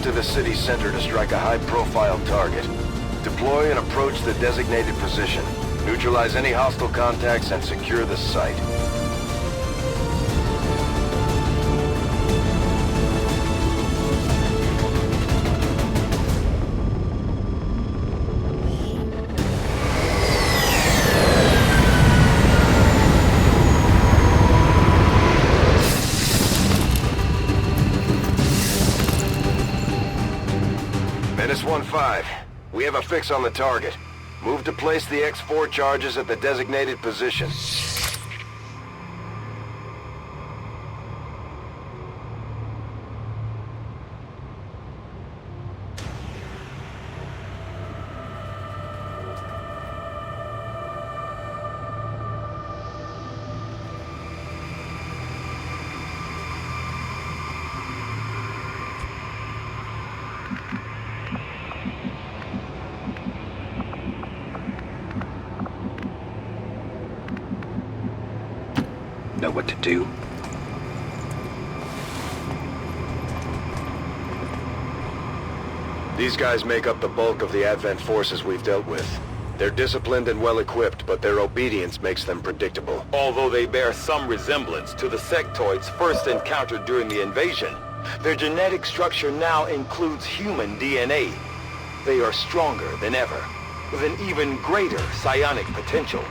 to the city center to strike a high-profile target. Deploy and approach the designated position. Neutralize any hostile contacts and secure the site. Menace 1-5. We have a fix on the target. Move to place the X4 charges at the designated position. Know what to do? These guys make up the bulk of the Advent forces we've dealt with. They're disciplined and well-equipped, but their obedience makes them predictable. Although they bear some resemblance to the sectoids first encountered during the invasion, their genetic structure now includes human DNA. They are stronger than ever, with an even greater psionic potential.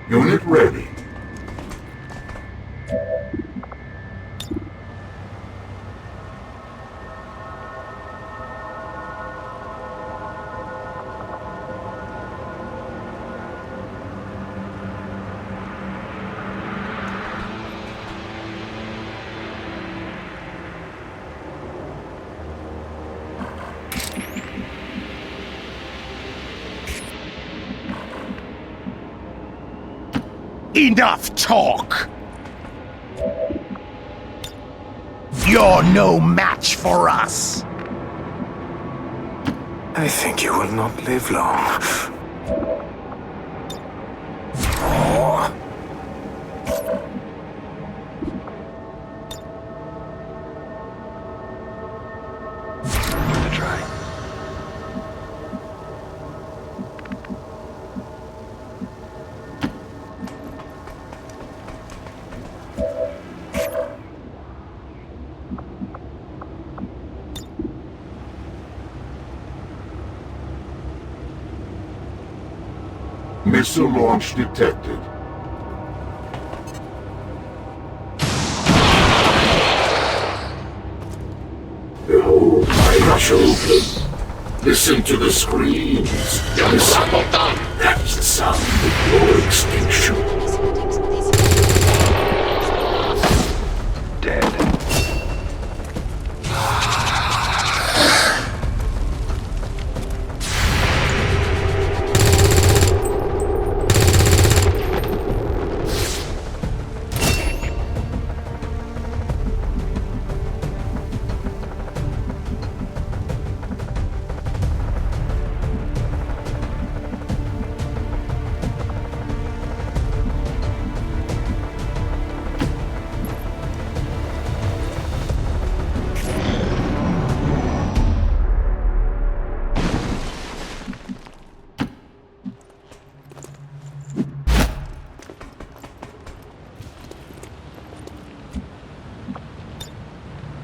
Unit ready. Enough talk! You're no match for us! I think you will not live long. To try. Missile launch detected. Behold my rush open. Listen to the screams. That's the sound of your extinction. Dead.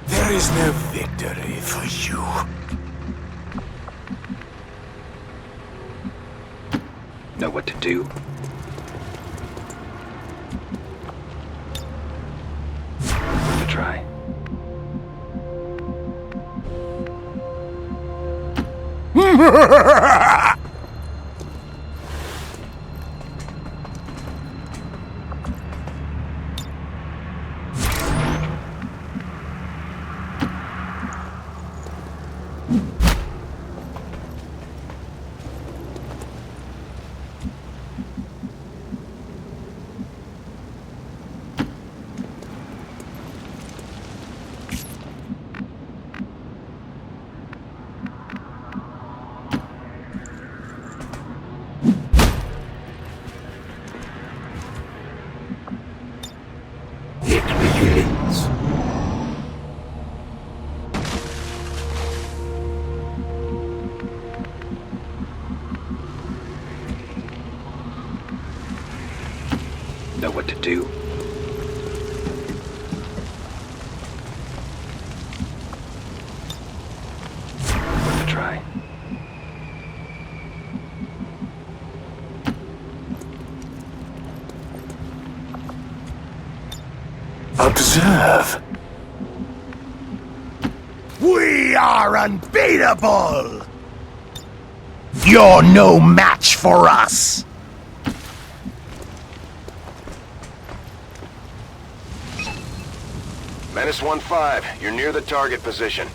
There is no victory for you. Know what to do? To try. It begins. what to do. Worth a try. Observe. We are unbeatable! You're no match for us! Menace 1-5, you're near the target position.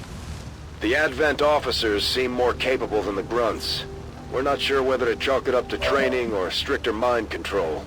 The Advent officers seem more capable than the Grunts. We're not sure whether to chalk it up to training or stricter mind control.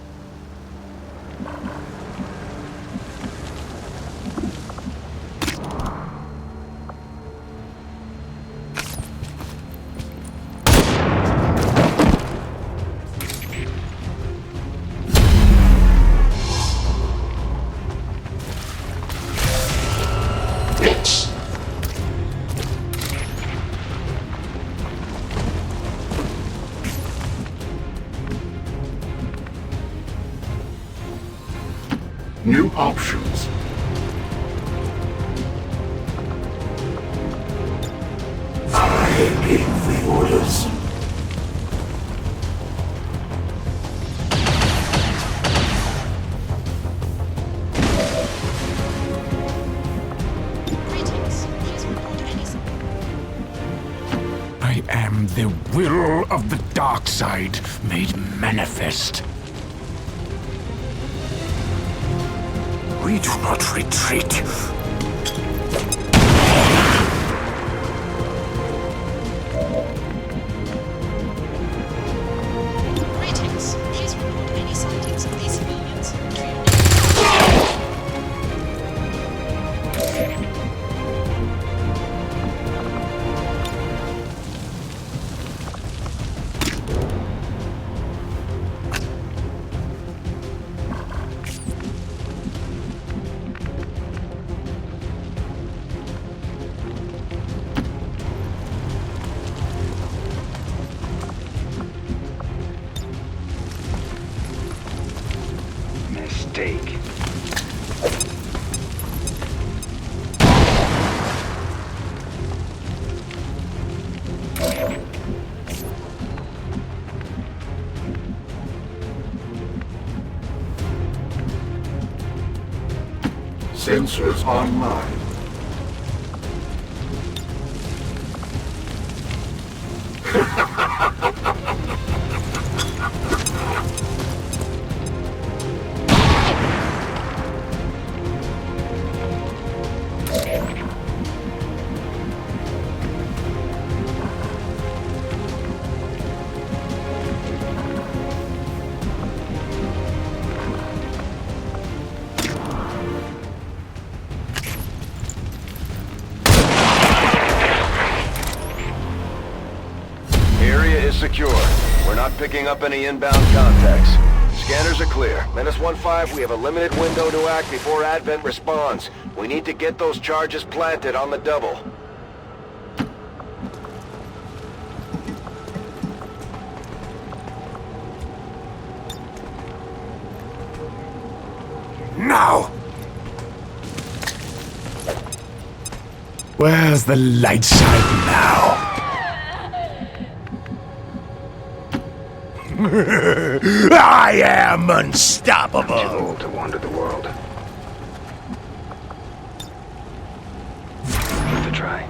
New options. I give the orders. Greetings. Please report any... I am the will of the dark side made manifest. We do not retreat. Greetings. Please report any sightings of these civilians. Mistake. Sensors online. Area is secure. We're not picking up any inbound contacts. Scanners are clear. Menace 1-5, we have a limited window to act before Advent responds. We need to get those charges planted on the double. Now! Where's the light side now? I am Too unstoppable! old to wander the world. Worth a try.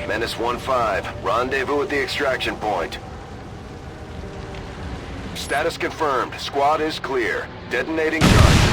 Menace 1-5, rendezvous at the extraction point. Status confirmed. Squad is clear. Detonating charges.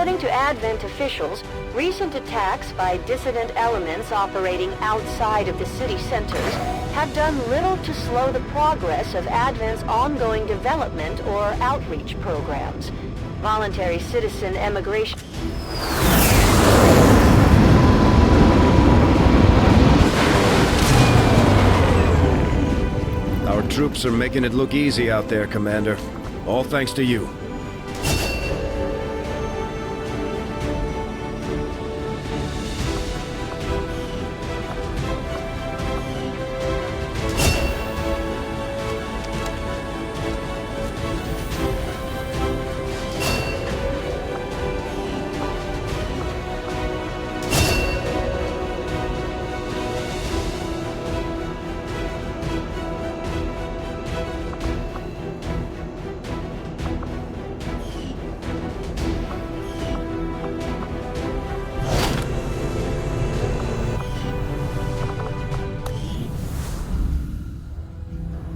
According to Advent officials, recent attacks by dissident elements operating outside of the city centers have done little to slow the progress of Advent's ongoing development or outreach programs. Voluntary citizen emigration... Our troops are making it look easy out there, Commander. All thanks to you.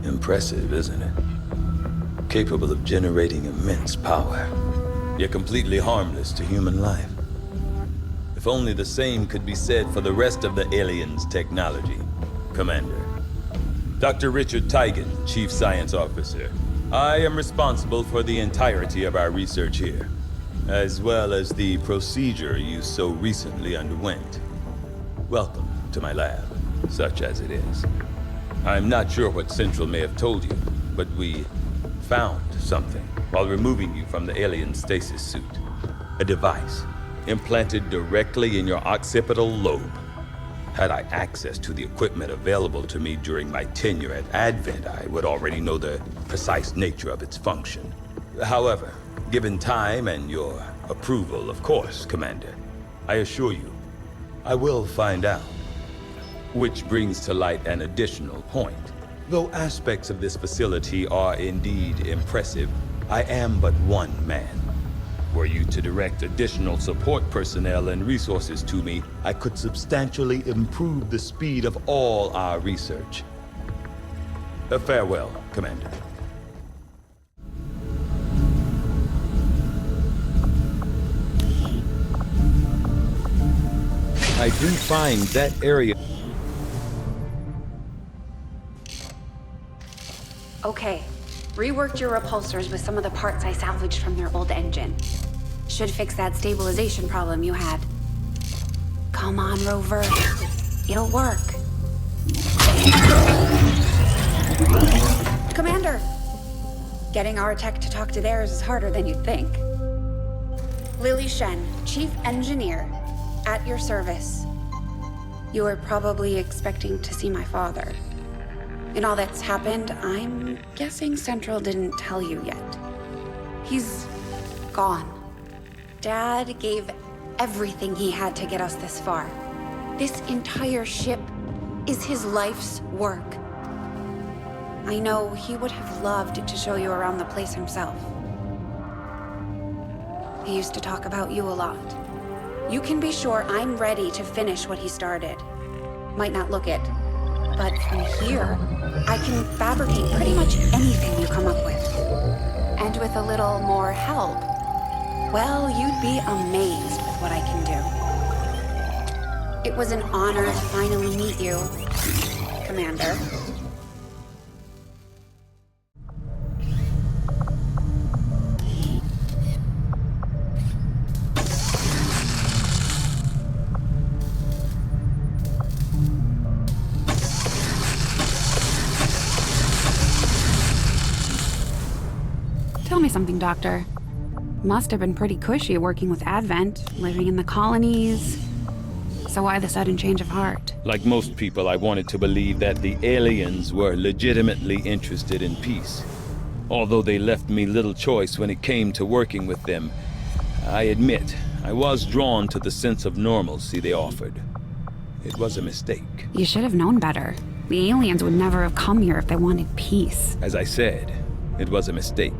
Impressive, isn't it? Capable of generating immense power, yet completely harmless to human life. If only the same could be said for the rest of the aliens' technology, Commander. Dr. Richard Tigan, Chief Science Officer. I am responsible for the entirety of our research here, as well as the procedure you so recently underwent. Welcome to my lab, such as it is. I'm not sure what Central may have told you, but we found something while removing you from the alien stasis suit. A device implanted directly in your occipital lobe. Had I access to the equipment available to me during my tenure at Advent, I would already know the precise nature of its function. However, given time and your approval, of course, Commander, I assure you, I will find out. Which brings to light an additional point. Though aspects of this facility are indeed impressive, I am but one man. Were you to direct additional support personnel and resources to me, I could substantially improve the speed of all our research. Farewell, Commander. I do find that area... Okay. Reworked your repulsors with some of the parts I salvaged from their old engine. Should fix that stabilization problem you had. Come on, Rover. It'll work. Commander! Getting our tech to talk to theirs is harder than you'd think. Lily Shen, Chief Engineer, at your service. You were probably expecting to see my father. In all that's happened, I'm guessing Central didn't tell you yet. He's gone. Dad gave everything he had to get us this far. This entire ship is his life's work. I know he would have loved to show you around the place himself. He used to talk about you a lot. You can be sure I'm ready to finish what he started. Might not look it, but from here, I can fabricate pretty much anything you come up with. And with a little more help, well, you'd be amazed with what I can do. It was an honor to finally meet you, Commander. Tell me something, Doctor. Must have been pretty cushy working with Advent, living in the colonies. So why the sudden change of heart? Like most people, I wanted to believe that the aliens were legitimately interested in peace. Although they left me little choice when it came to working with them, I admit, I was drawn to the sense of normalcy they offered. It was a mistake. You should have known better. The aliens would never have come here if they wanted peace. As I said, it was a mistake.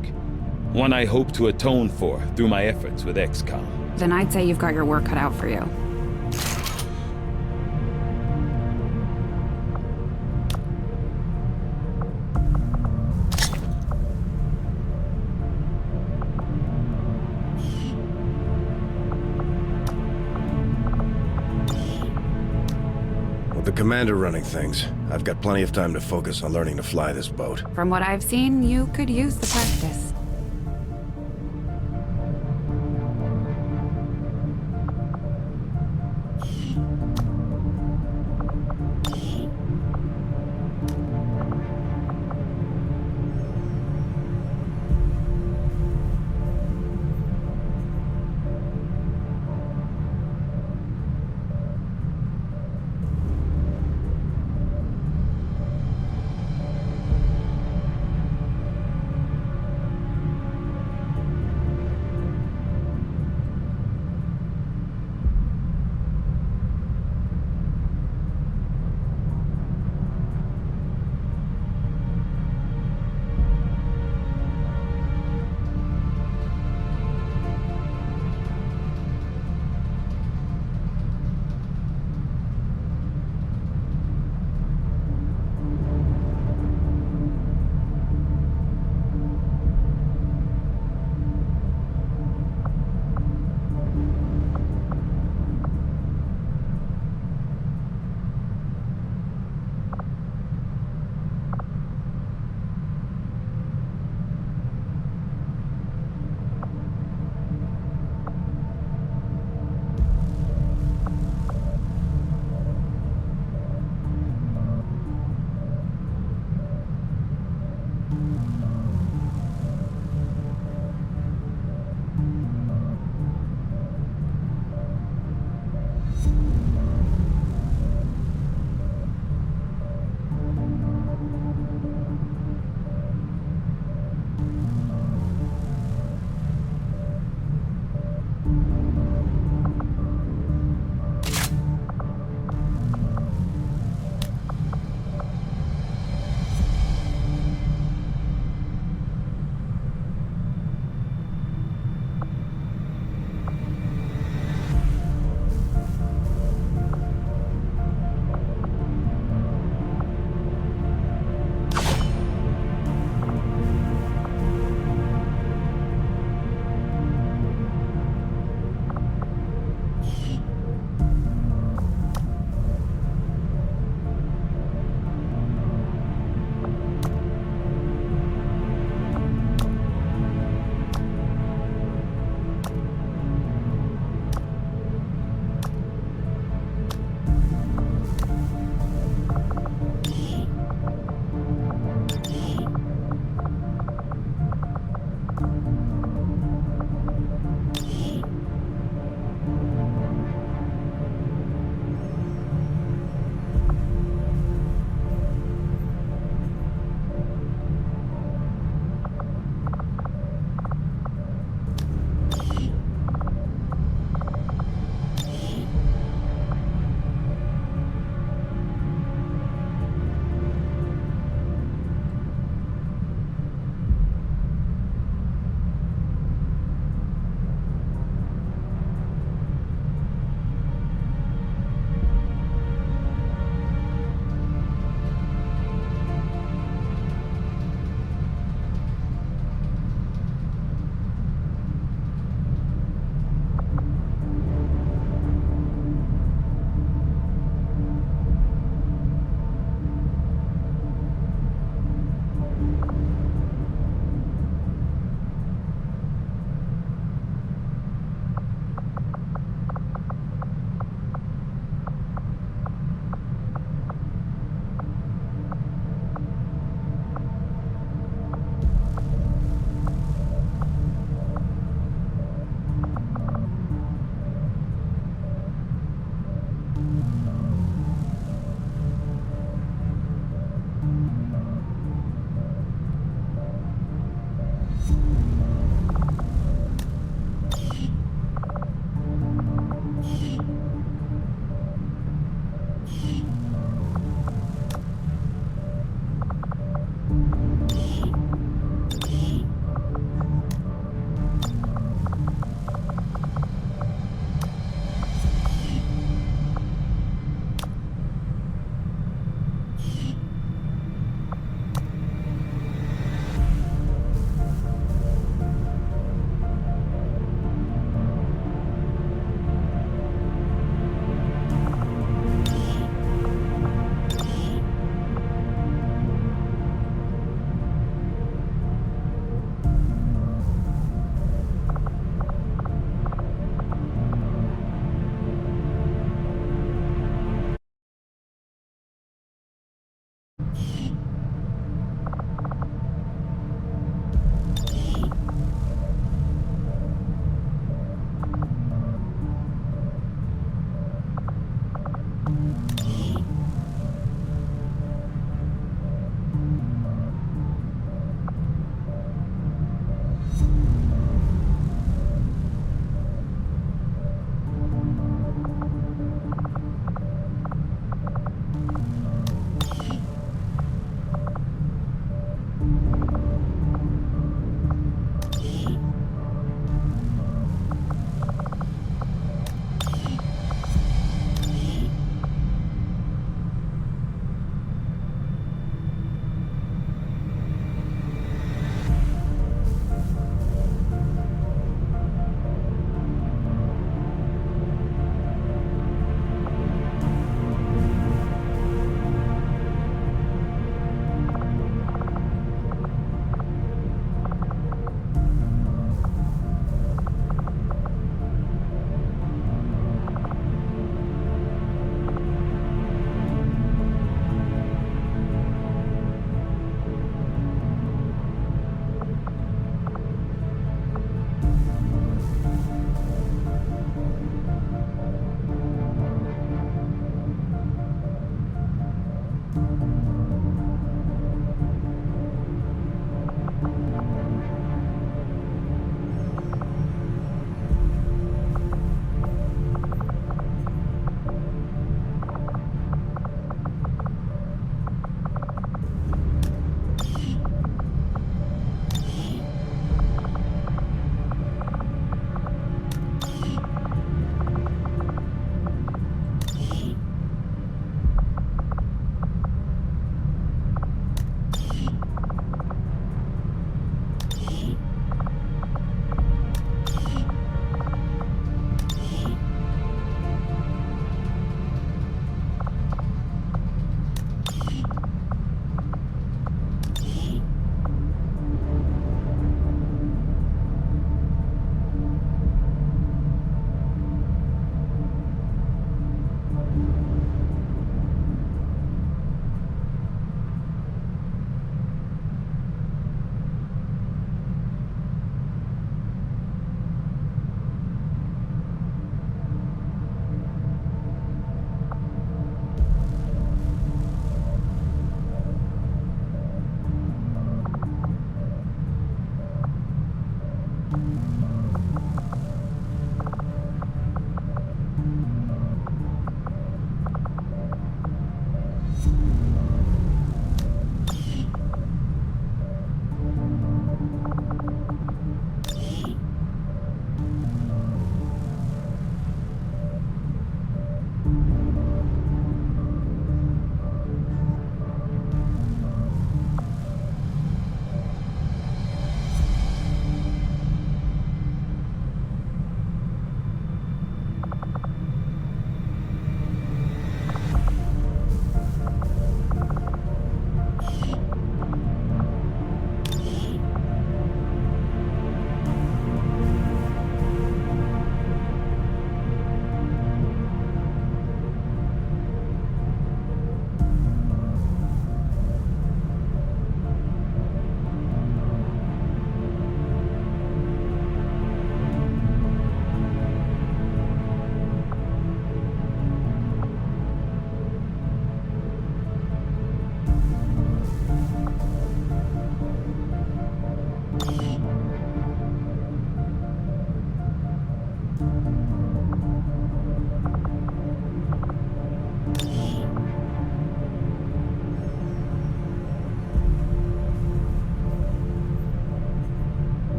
One I hope to atone for through my efforts with XCOM. Then I'd say you've got your work cut out for you. commander running things, I've got plenty of time to focus on learning to fly this boat. From what I've seen, you could use the practice.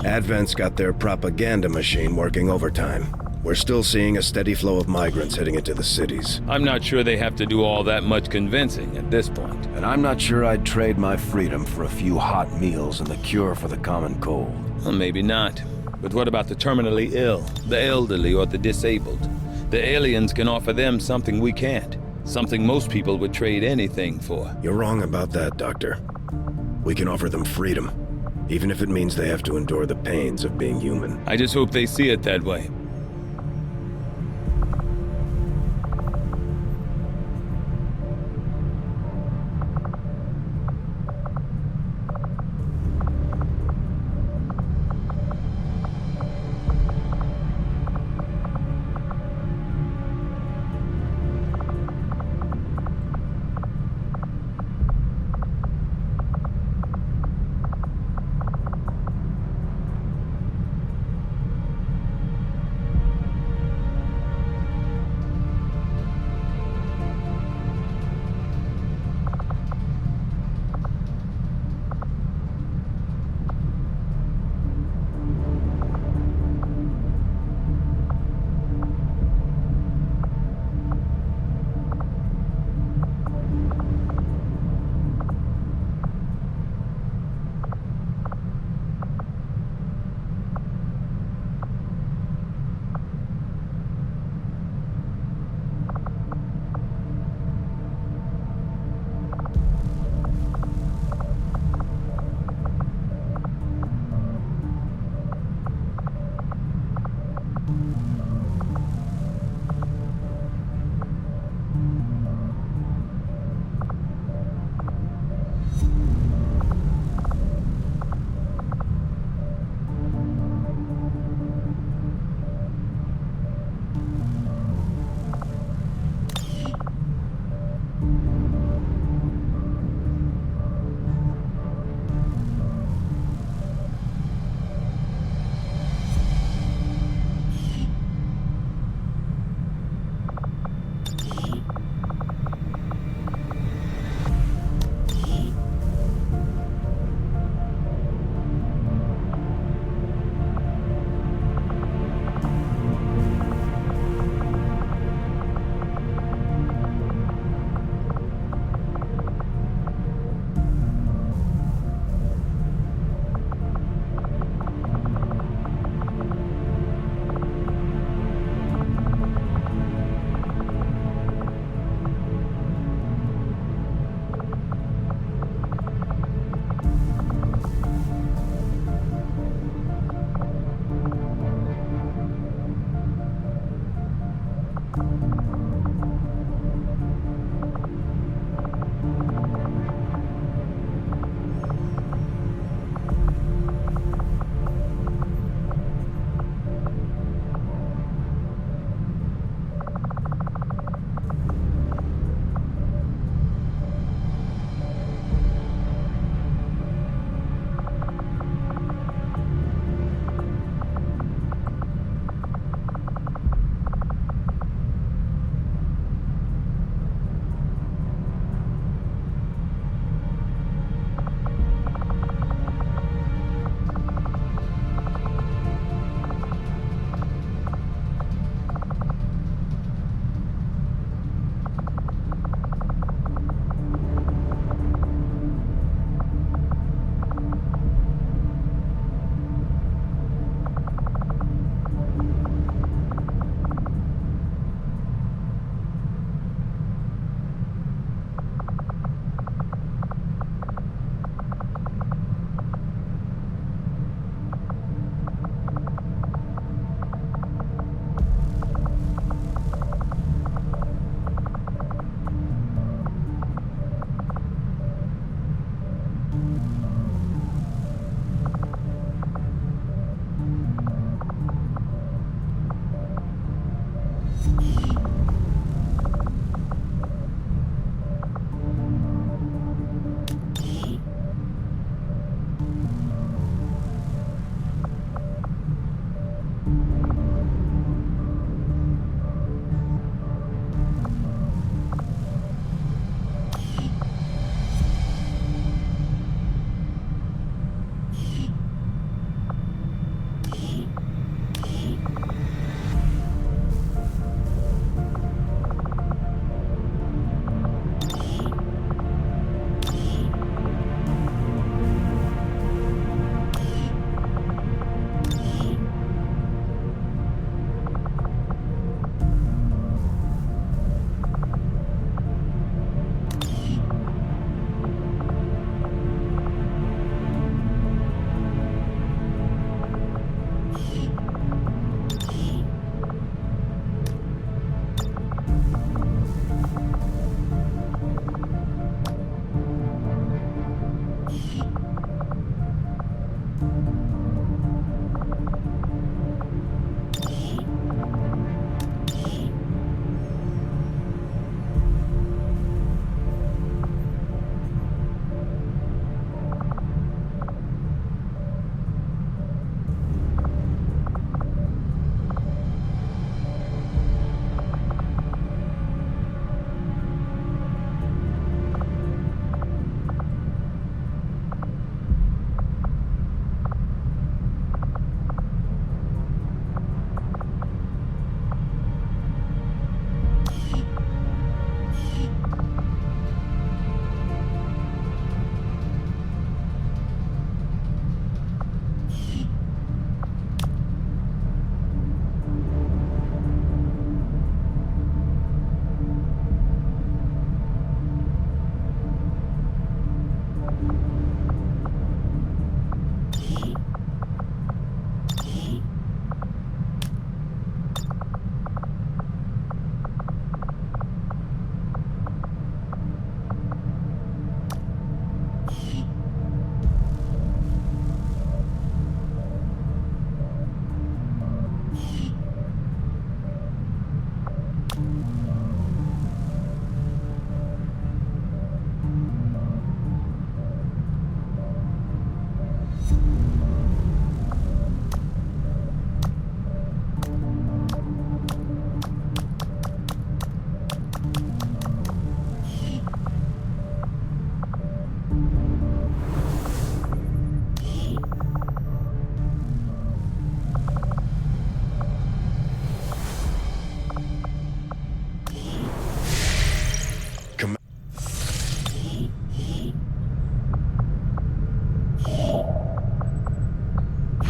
Advent's got their propaganda machine working overtime. We're still seeing a steady flow of migrants heading into the cities. I'm not sure they have to do all that much convincing at this point. And I'm not sure I'd trade my freedom for a few hot meals and the cure for the common cold. Well, maybe not. But what about the terminally ill, the elderly, or the disabled? The aliens can offer them something we can't. Something most people would trade anything for. You're wrong about that, Doctor. We can offer them freedom, even if it means they have to endure the pains of being human. I just hope they see it that way.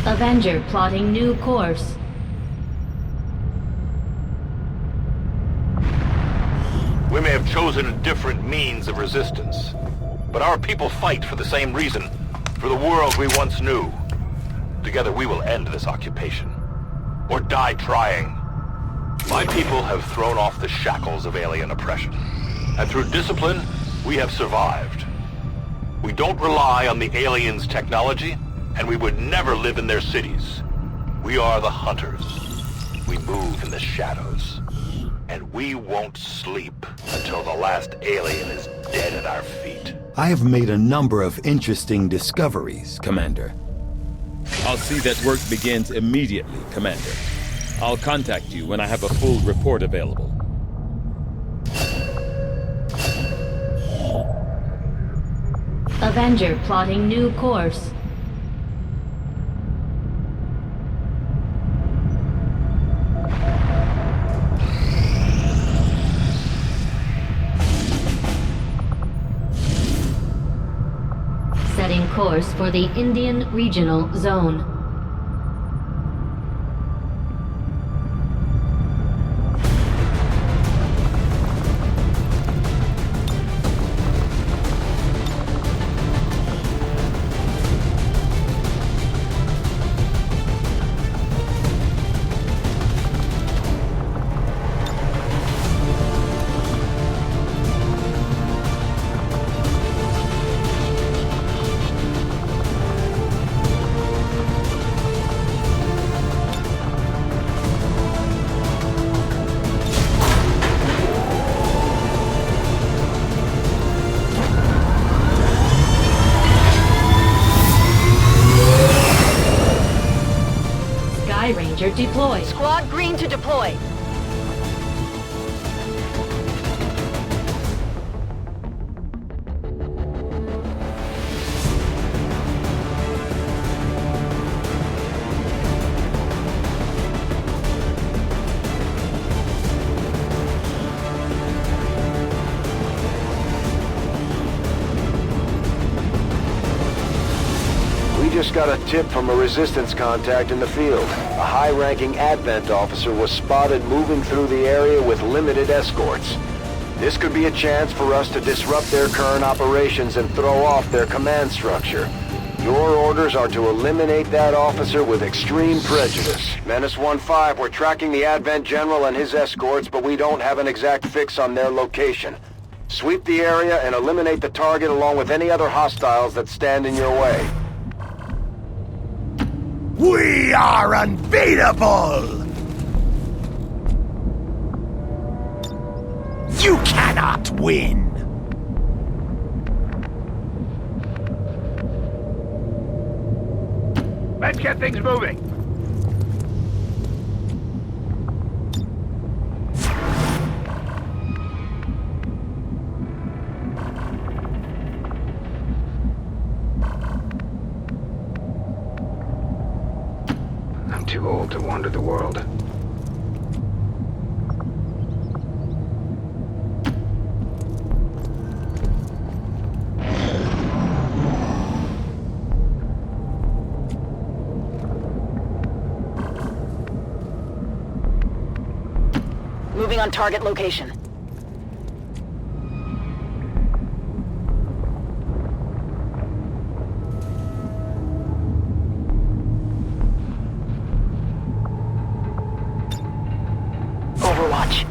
Avenger plotting new course. We may have chosen a different means of resistance, but our people fight for the same reason, for the world we once knew. Together we will end this occupation, or die trying. My people have thrown off the shackles of alien oppression, and through discipline, we have survived. We don't rely on the aliens' technology, and we would never live in their cities. We are the hunters. We move in the shadows. And we won't sleep until the last alien is dead at our feet. I have made a number of interesting discoveries, Commander. I'll see that work begins immediately, Commander. I'll contact you when I have a full report available. Avenger plotting new course. Setting course for the Indian Regional Zone. Ranger deploy. Squad green to deploy. Just got a tip from a resistance contact in the field. A high-ranking Advent officer was spotted moving through the area with limited escorts. This could be a chance for us to disrupt their current operations and throw off their command structure. Your orders are to eliminate that officer with extreme prejudice. Menace 1-5, we're tracking the Advent General and his escorts, but we don't have an exact fix on their location. Sweep the area and eliminate the target along with any other hostiles that stand in your way. We are unbeatable! You cannot win! Let's get things moving! Too old to wander the world. Moving on target location. Overwatch.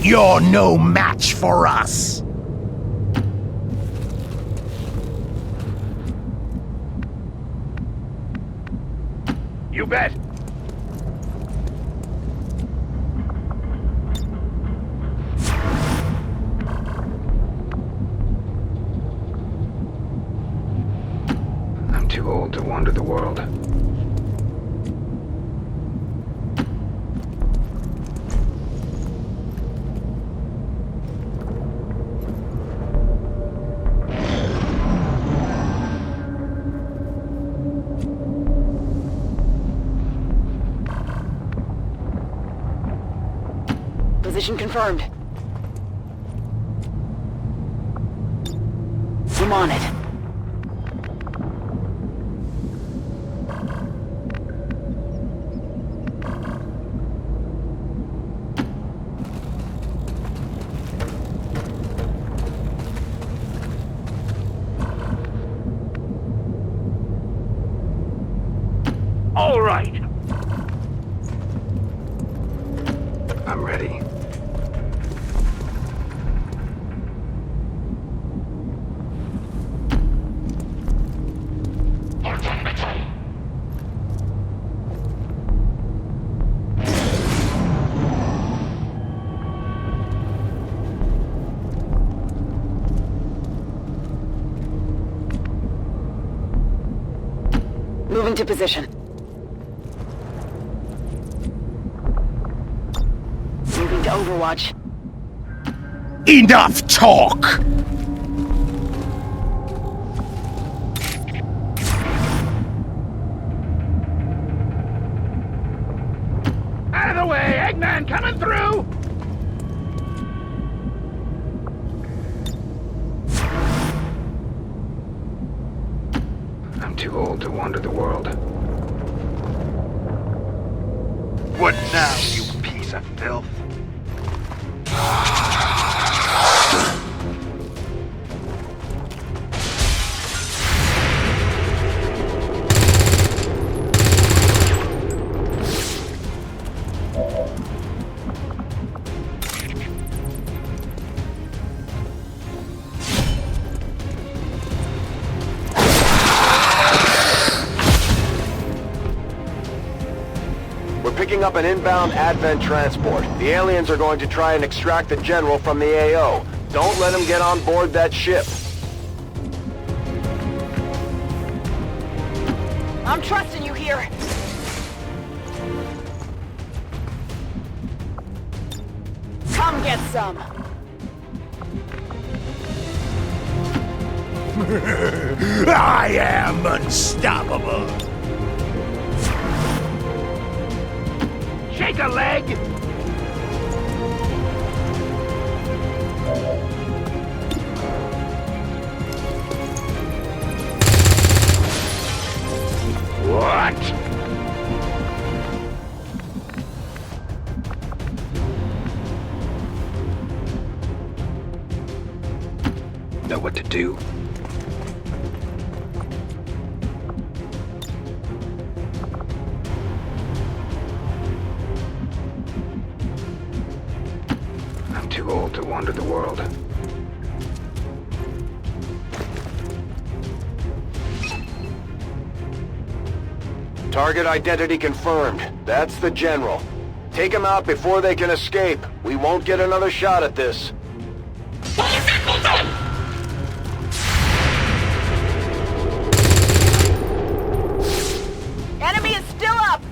You're no match for us! You bet! Too old to wander the world. Position confirmed. I'm on it. All right. I'm ready. Moving to position. Moving to Overwatch. Enough talk! Out of the way! Eggman coming through! I'm too old to wander the world. What now, you piece of filth? Picking up an inbound Advent transport. The aliens are going to try and extract the General from the AO. Don't let him get on board that ship. I'm trusting you here. Come get some. I am unstoppable! Shake a leg! What? Know what to do? I'm too old to wander the world. Target identity confirmed. That's the General. Take him out before they can escape. We won't get another shot at this. Enemy is still up!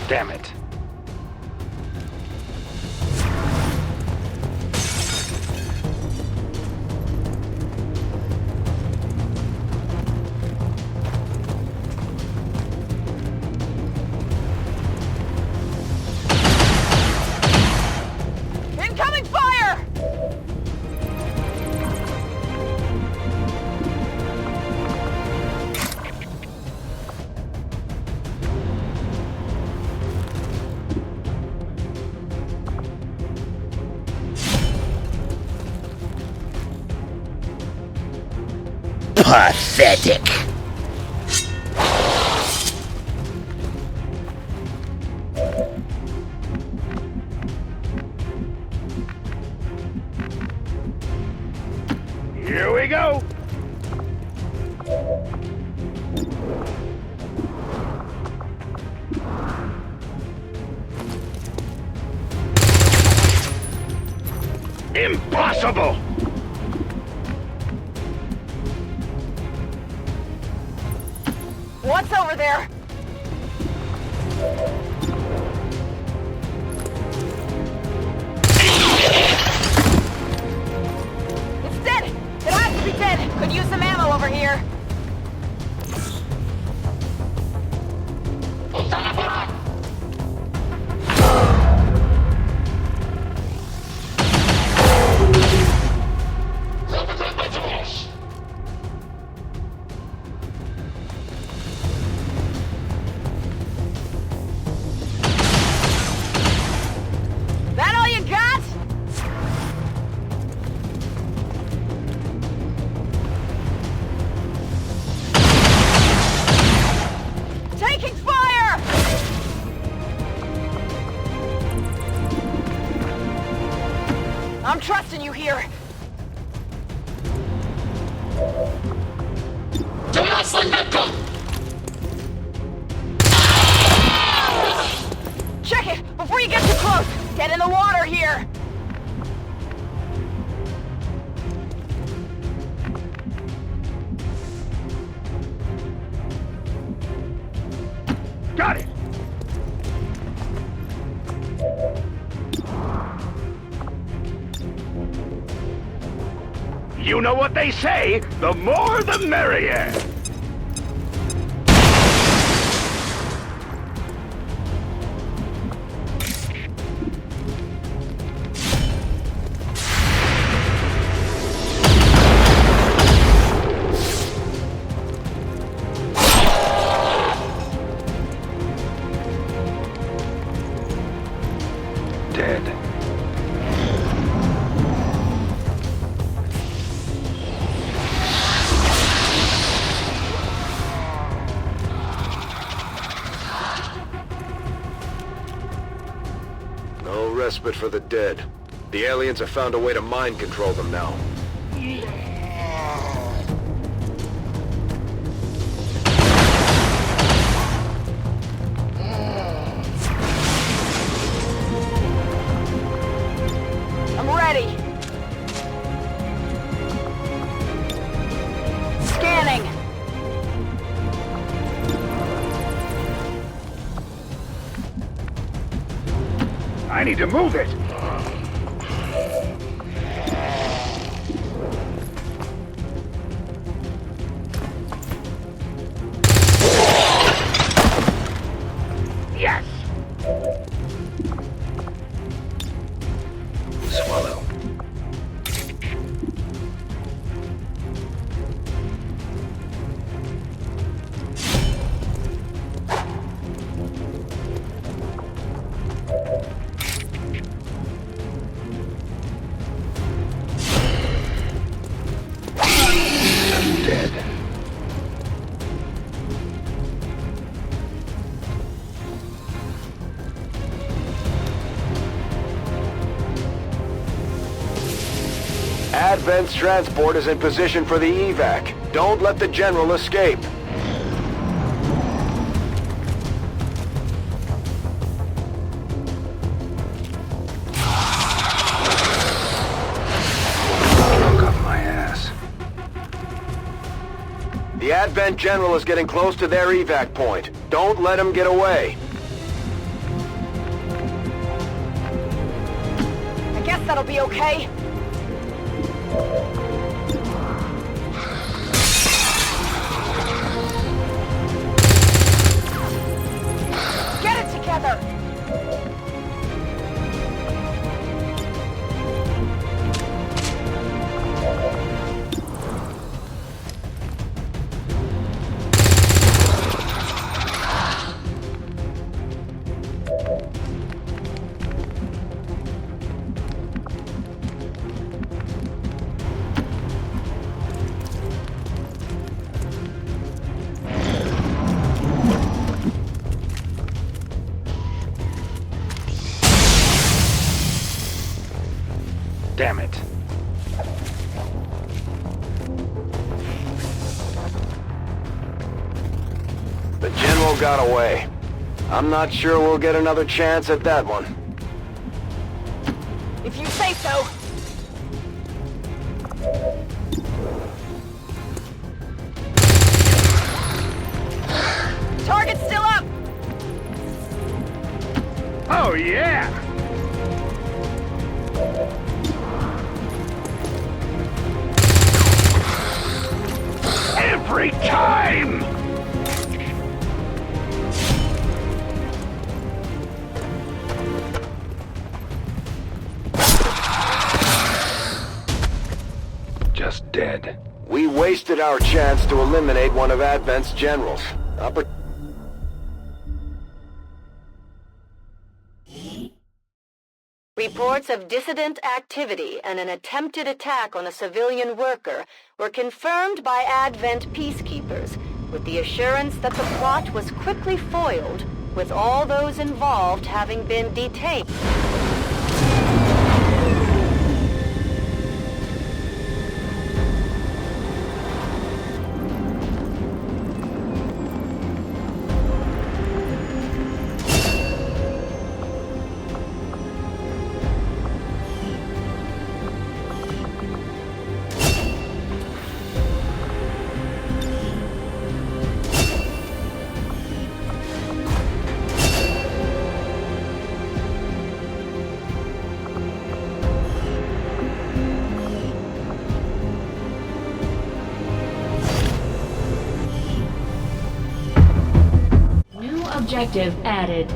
Damn it. Incoming fire! Pathetic! Here we go! Impossible! What's over there? It's dead! It has to be dead! Could use some ammo over here. That all you got? Taking fire! I'm trusting you here. Check it before you get too close. Get in the water here. Got it! You know what they say, the more the merrier! Dead. No respite for the dead. The aliens have found a way to mind control them now. I'm ready. Scanning. I need to move it! Yes! Swallow. Dead. Advent's transport is in position for the evac. Don't let the General escape. Drunk off my ass. The Advent General is getting close to their evac point. Don't let him get away. I guess that'll be okay. Get it together! Damn it. The General got away. I'm not sure we'll get another chance at that one. If you say so. Target's still up! Oh, yeah! Every time! Just dead. We wasted our chance to eliminate one of Advent's generals. Reports of dissident activity and an attempted attack on a civilian worker were confirmed by Advent peacekeepers, with the assurance that the plot was quickly foiled, with all those involved having been detained. Objective added.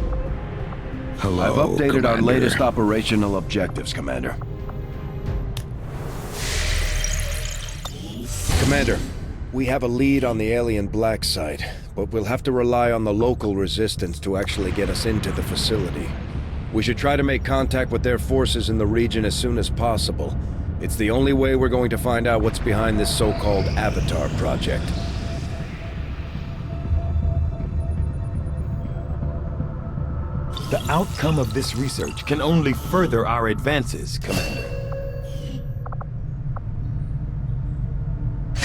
Hello, I've updated our latest operational objectives, Commander. Commander, we have a lead on the alien black site, but we'll have to rely on the local resistance to actually get us into the facility. We should try to make contact with their forces in the region as soon as possible. It's the only way we're going to find out what's behind this so-called Avatar project. The outcome of this research can only further our advances, Commander.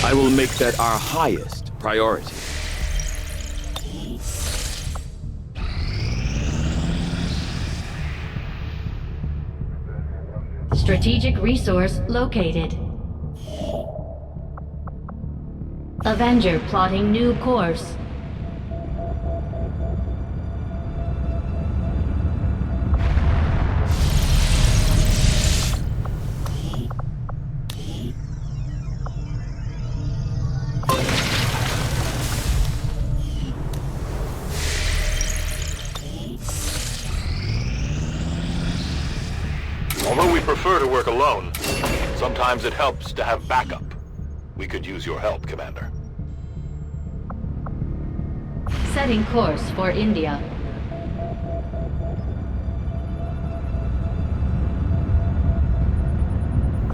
I will make that our highest priority. Strategic resource located. Avenger plotting new course. Although we prefer to work alone, sometimes it helps to have backup. We could use your help, Commander. Setting course for India.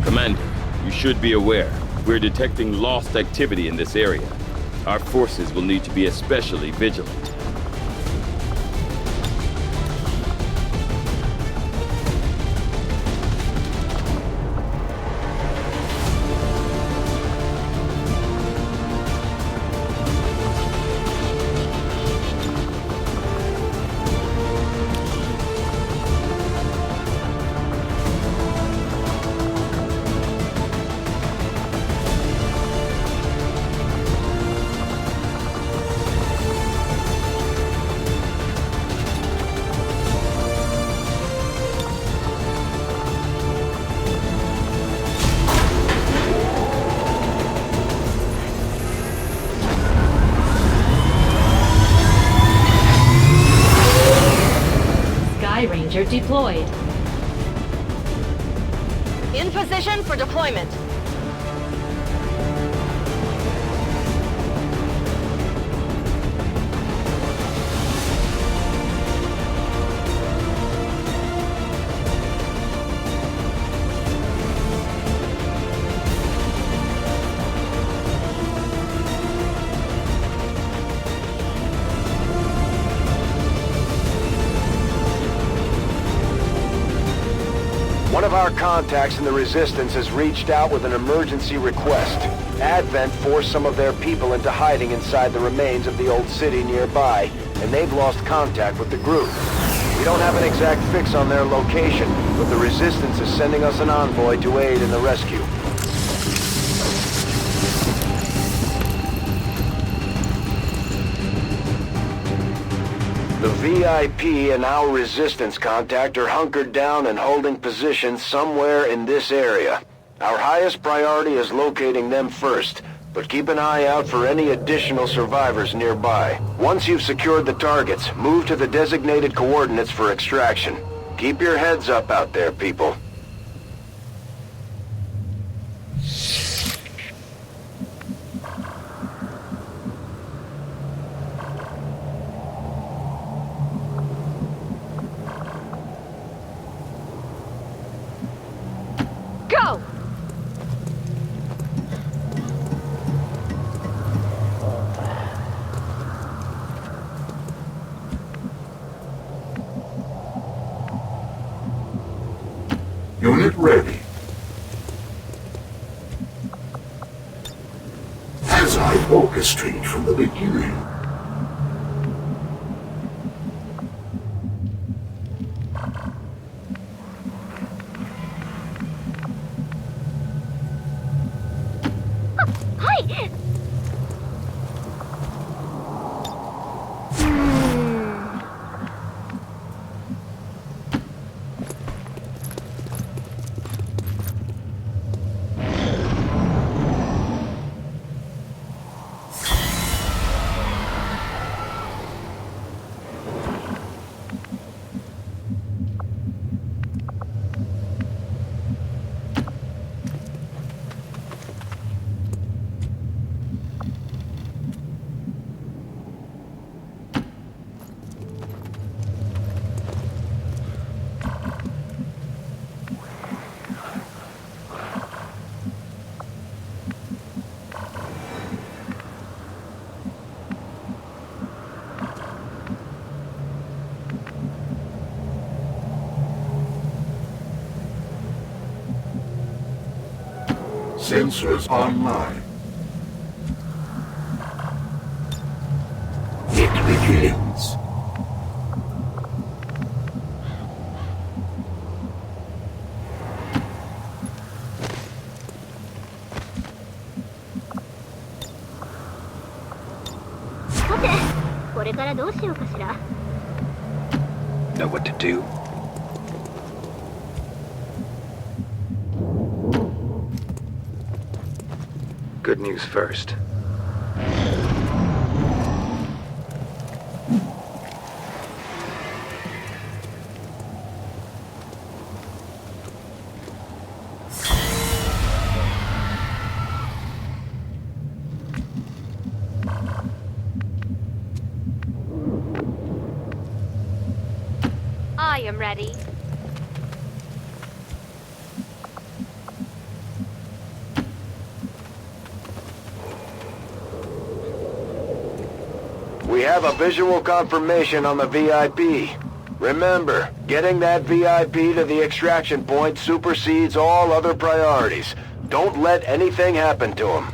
Commander, you should be aware, we're detecting lost activity in this area. Our forces will need to be especially vigilant. Ranger deployed. In position for deployment. One of our contacts in the Resistance has reached out with an emergency request. Advent forced some of their people into hiding inside the remains of the old city nearby, and they've lost contact with the group. We don't have an exact fix on their location, but the Resistance is sending us an envoy to aid in the rescue. VIP and our resistance contact are hunkered down and holding positions somewhere in this area. Our highest priority is locating them first, but keep an eye out for any additional survivors nearby. Once you've secured the targets, move to the designated coordinates for extraction. Keep your heads up out there, people. Go! Unit ready. As I orchestrate from the beginning. Hi! Sensors online. It begins. Know what to do? Good news first. I am ready. We have a visual confirmation on the VIP. Remember, getting that VIP to the extraction point supersedes all other priorities. Don't let anything happen to him.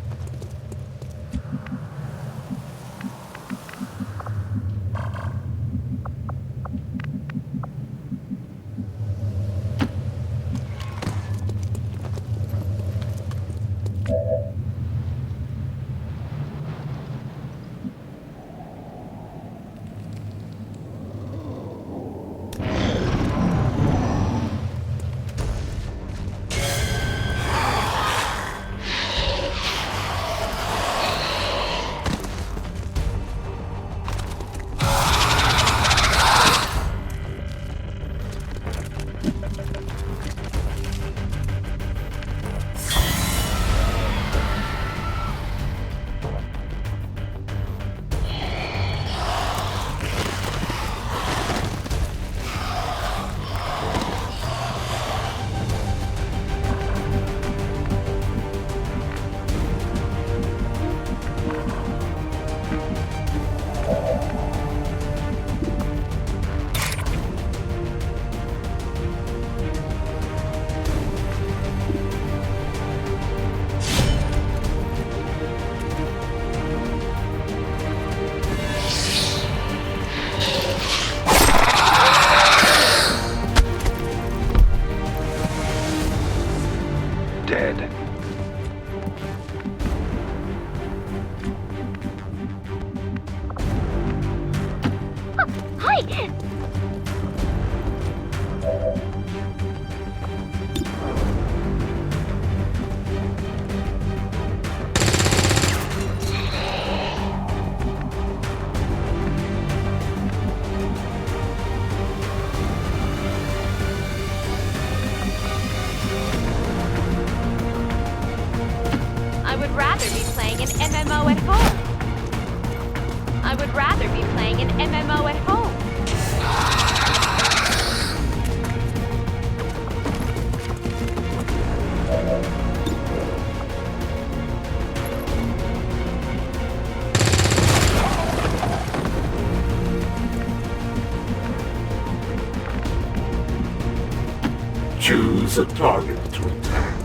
Choose a target to attack.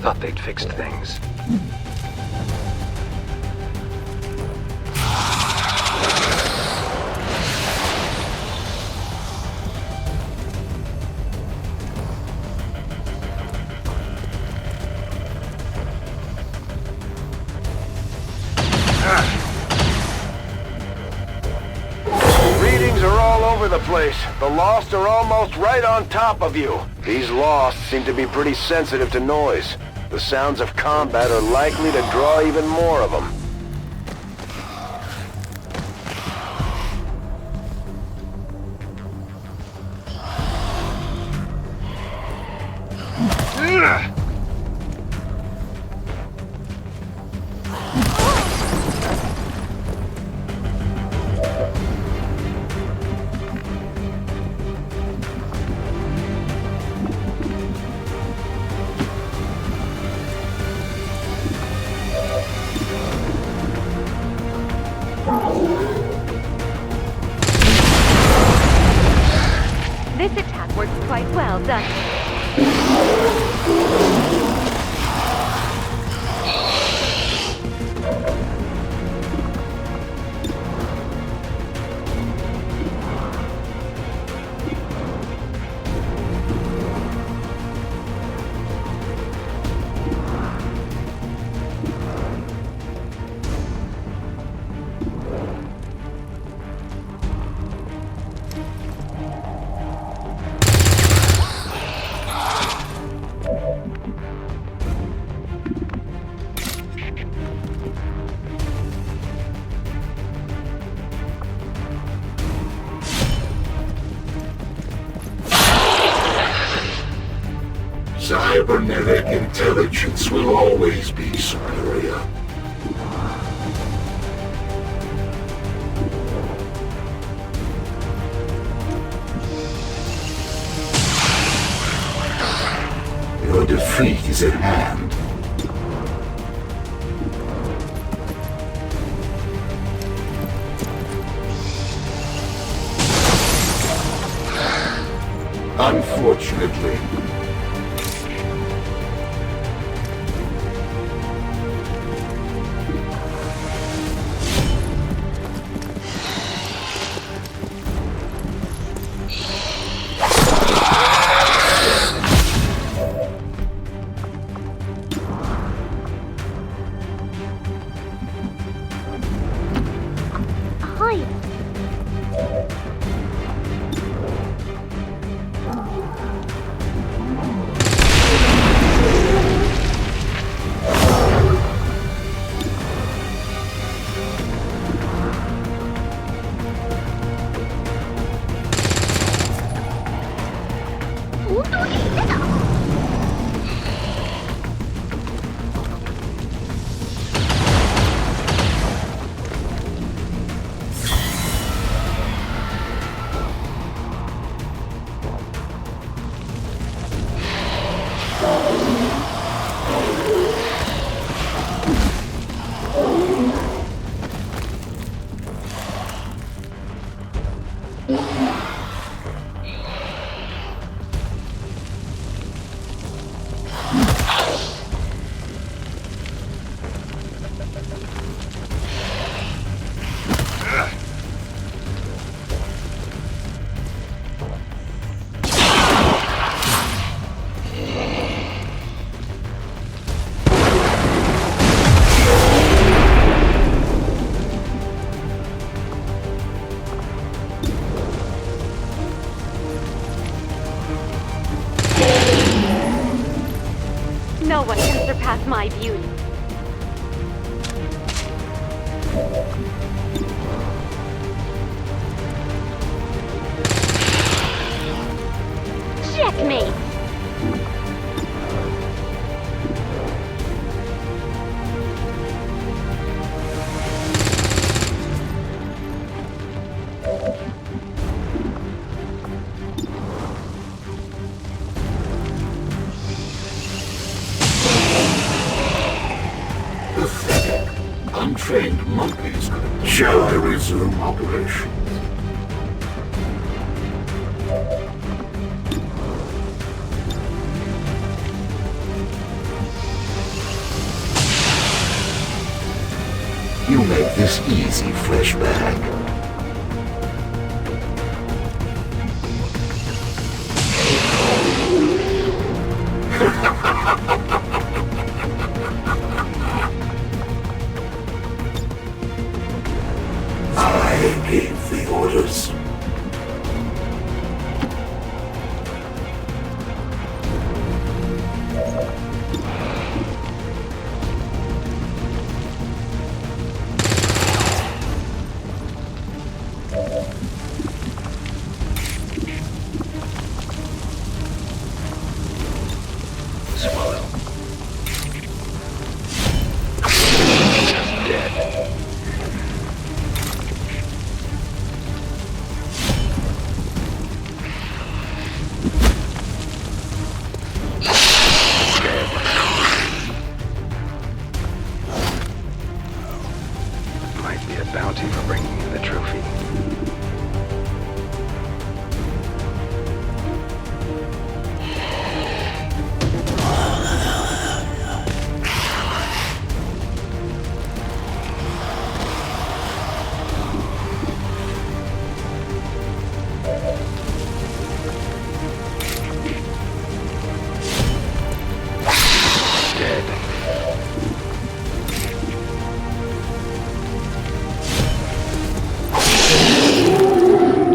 Thought they'd fixed things. Readings are all over the place. The Lost are almost right on top of you. These Lost seem to be pretty sensitive to noise. The sounds of combat are likely to draw even more of them. This attack works quite well, doesn't it? Cybernetic intelligence will always be superior. Your defeat is at hand. Unfortunately, No one can surpass my beauty. Checkmate! trained monkeys. Shall I resume operations? You make this easy, flesh bag. I gave the orders. Swallow. Dead. Might be a bounty for bringing in the trophy.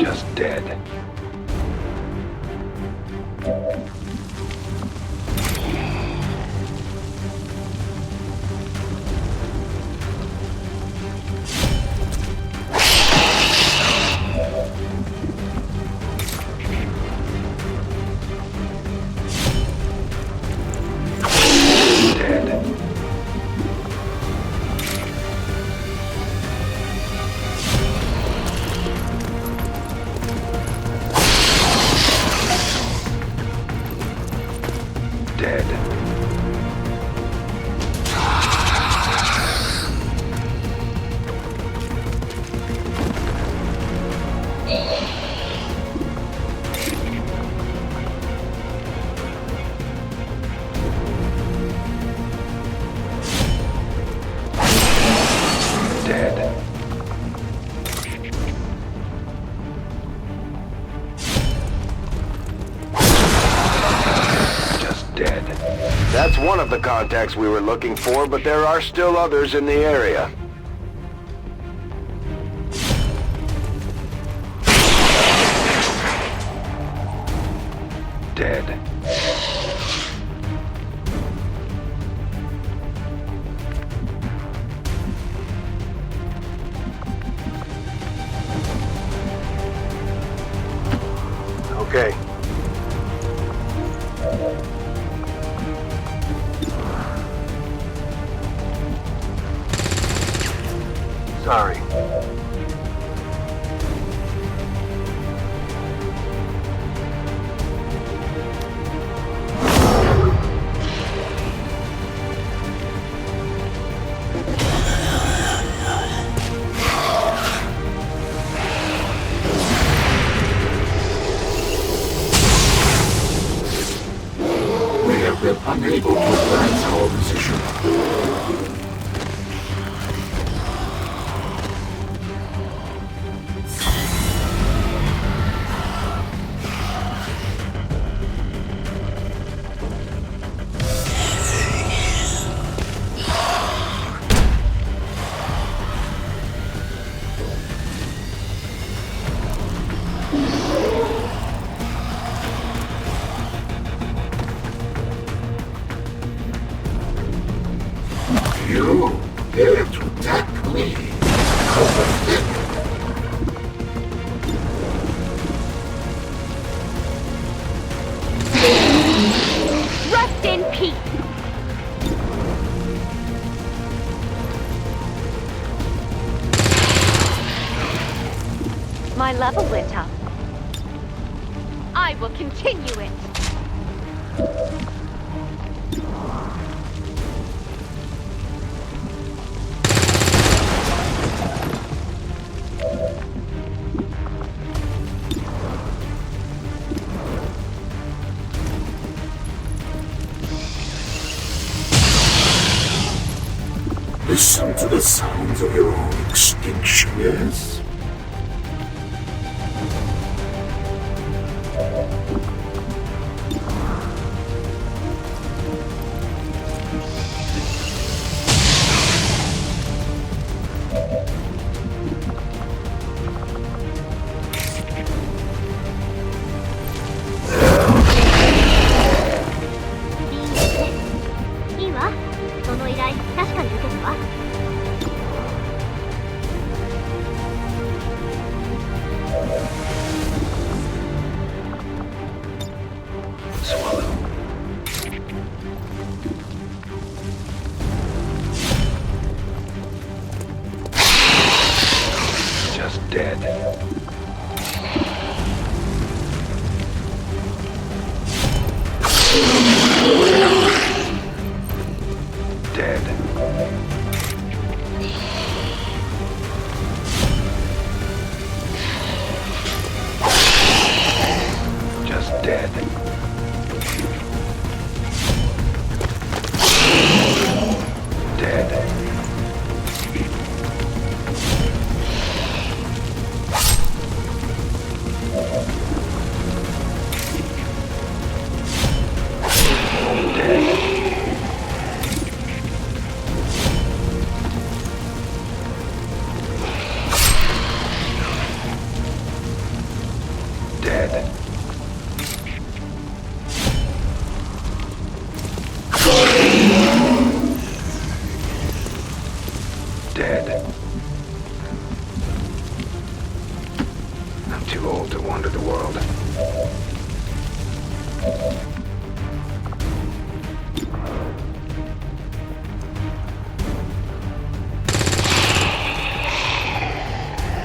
Just dead. Dead. Dead. Just dead. That's one of the contacts we were looking for, but there are still others in the area. Dead. Okay. Sorry. We have been unable to advance our position. You dare to attack me? How pathetic. Rest in peace! My level lit up. I will continue it. Listen to the sounds of your own extinction, yes?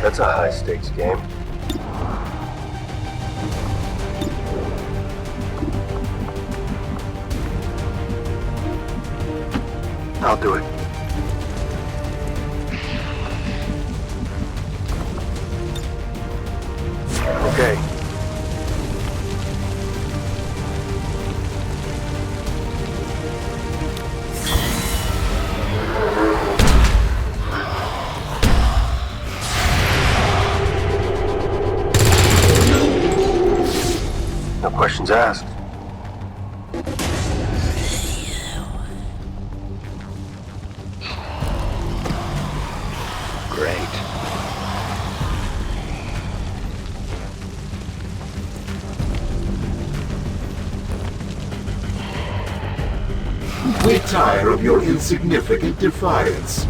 That's a high-stakes game. I'll do it. Okay. No questions asked. Great. We tire of your insignificant defiance.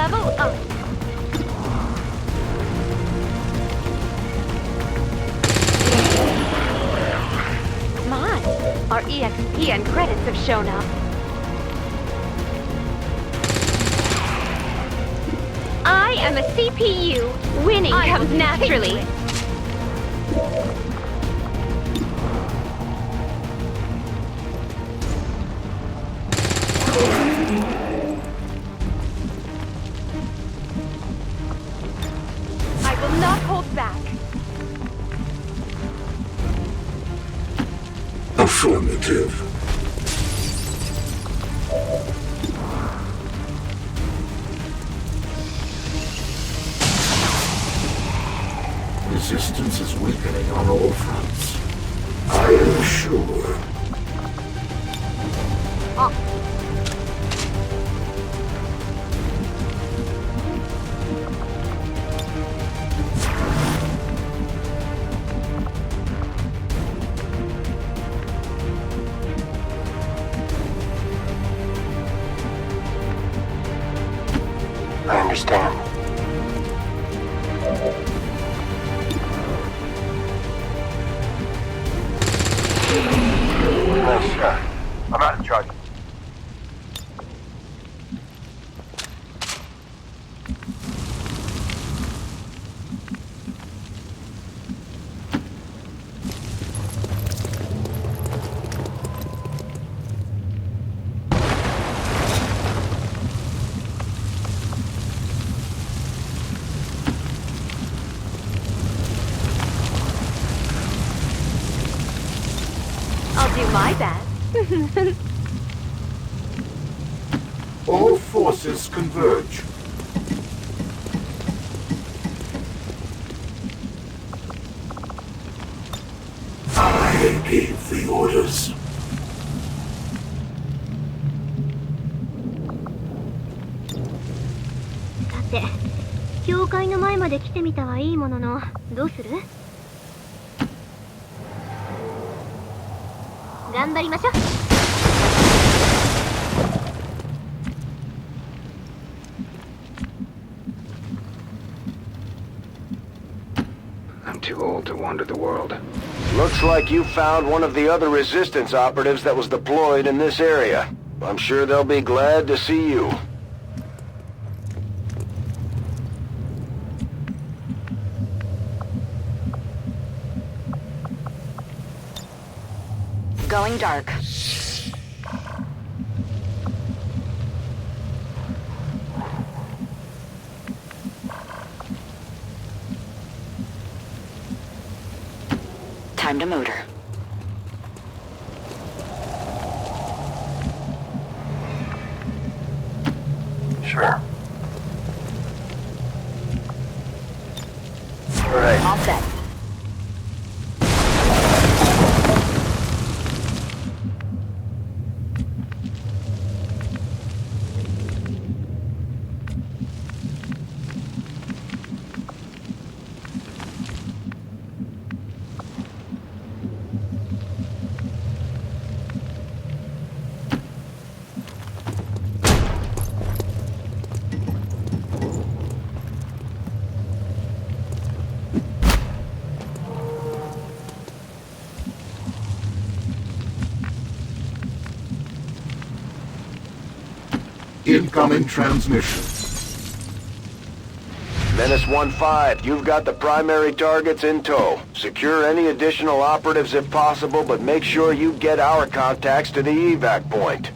Level up. Come on. Our EXP and credits have shown up. I am a CPU. Winning comes naturally. I will not hold back. Affirmative. Resistance is weakening on all fronts. I am sure. I understand. Nice shot. I'm out of charge. my bad. All forces converge. I gave the orders. さて、教会の前まで来てみたはいいものの、どうする？頑張りましょう。I'm too old to wander the world. Looks like you found one of the other resistance operatives that was deployed in this area. I'm sure they'll be glad to see you. Going dark. Time to motor. Sure. All right. All set. Incoming transmission. Menace 1-5, you've got the primary targets in tow. Secure any additional operatives if possible, but make sure you get our contacts to the evac point.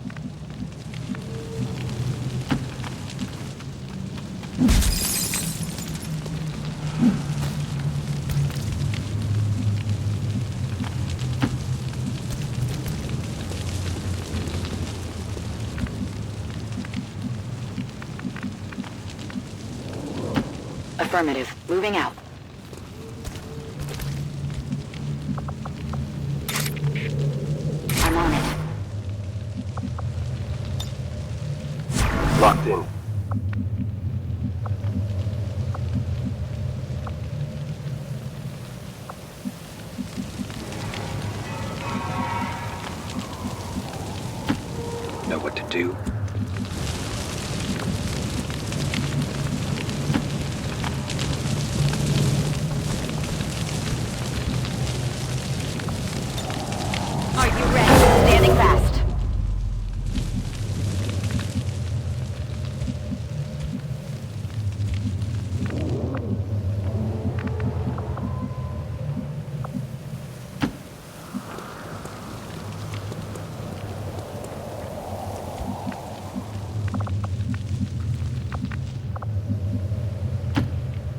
Affirmative. Moving out. I'm on it. Locked in. Know what to do? Are you ready? Standing fast.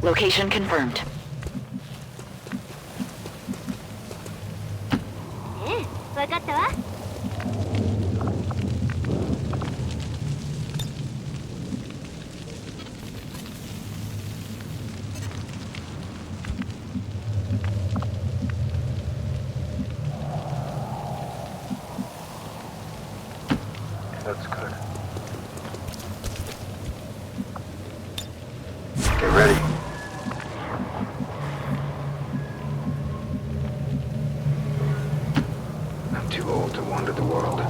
Location confirmed. わかったわ。That's good. Get ready. I'm too old to wander the world.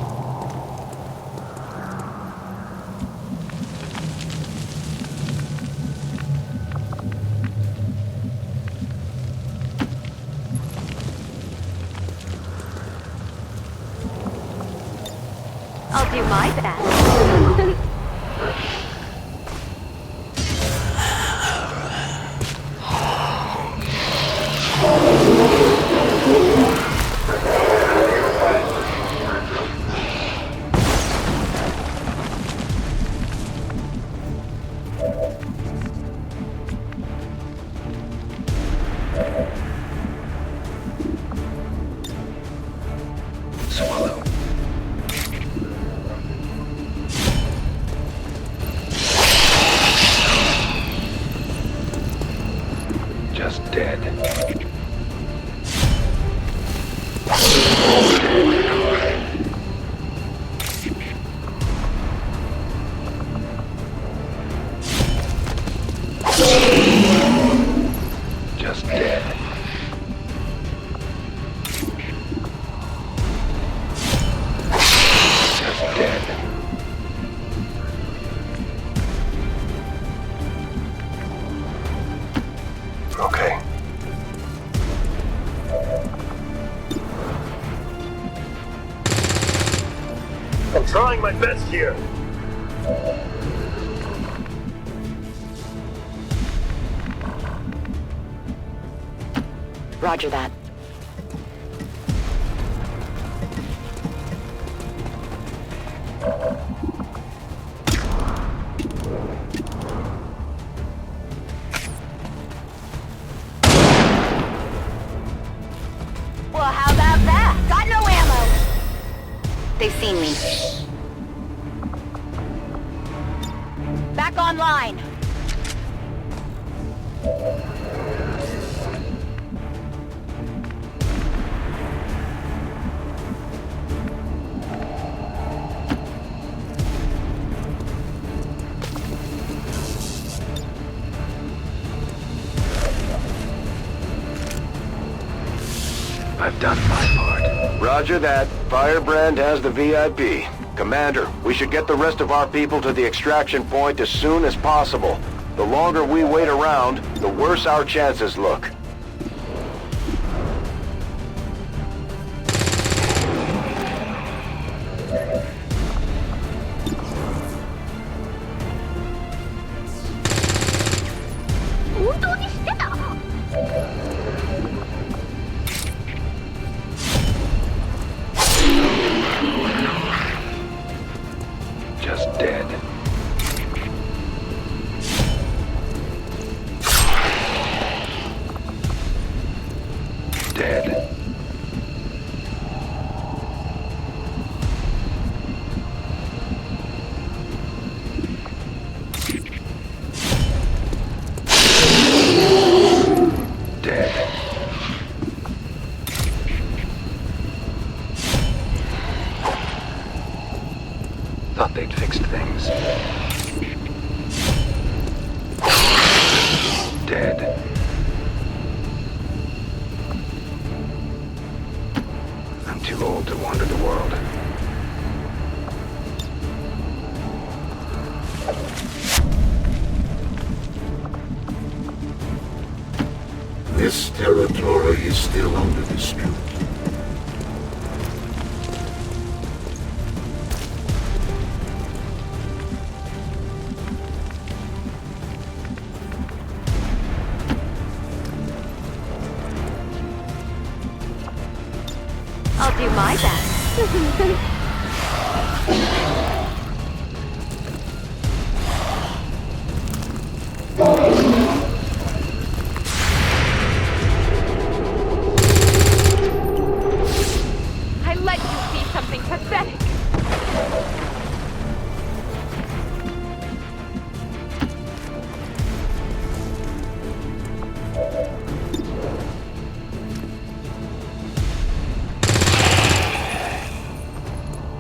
I'll do my best. So dead. Just dead. Just dead. Okay. I'm trying my best here. Roger that. Well, how about that? Got no ammo. They've seen me. Back online. I've done my part. Roger that. Firebrand has the VIP. Commander, we should get the rest of our people to the extraction point as soon as possible. The longer we wait around, the worse our chances look. Just dead. Dead. Dead. Thought they'd fixed things. Dead. I'm too old to wander the world. This territory is still under dispute. I'll do my best. I let you see something pathetic.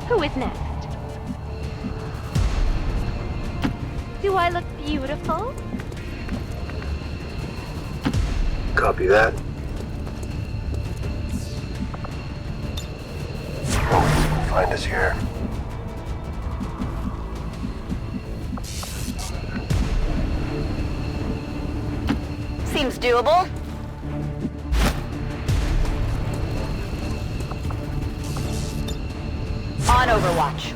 Who is next? Do I look beautiful? Copy that. Find us here. Seems doable. On Overwatch.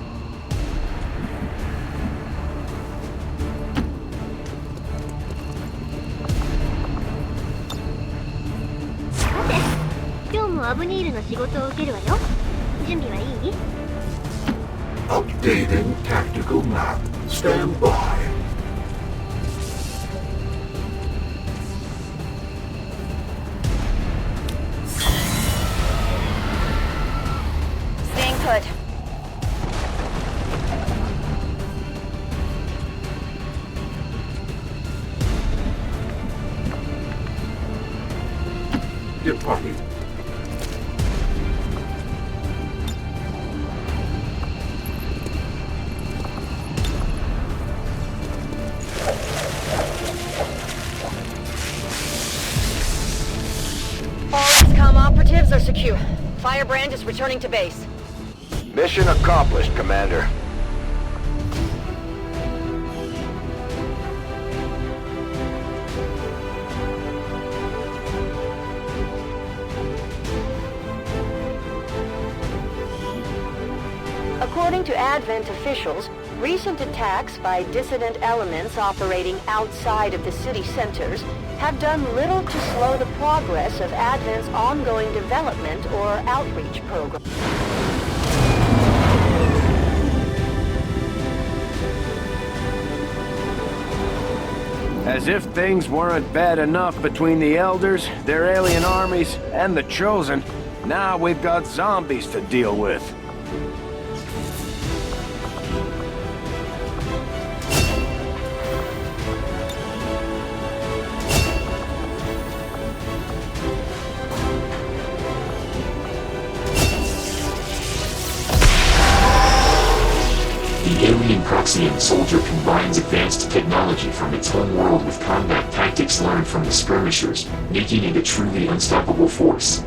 Updating tactical map. Stand by. Staying put. Get party. All XCOM operatives are secure. Firebrand is returning to base. Mission accomplished, Commander. According to Advent officials, recent attacks by dissident elements operating outside of the city centers have done little to slow the progress of Advent's ongoing development or outreach program. As if things weren't bad enough between the Elders, their alien armies, and the Chosen, now we've got zombies to deal with. The alien Proxian soldier combines advanced technology from its home world with combat tactics learned from the skirmishers, making it a truly unstoppable force.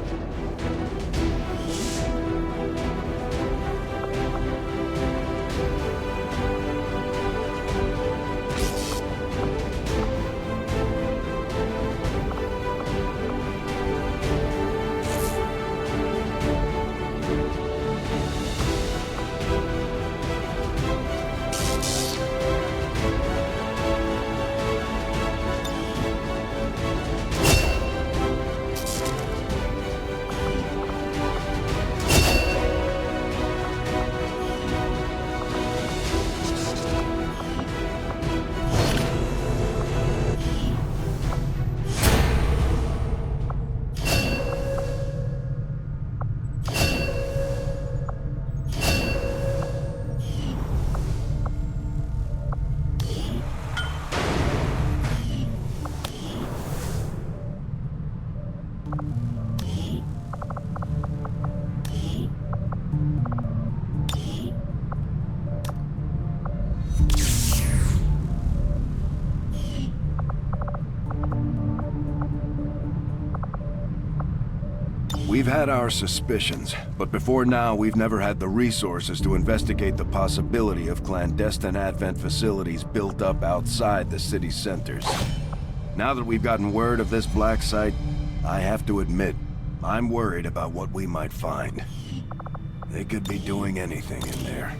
We've had our suspicions, but before now we've never had the resources to investigate the possibility of clandestine Advent facilities built up outside the city centers. Now that we've gotten word of this black site, I have to admit, I'm worried about what we might find. They could be doing anything in there.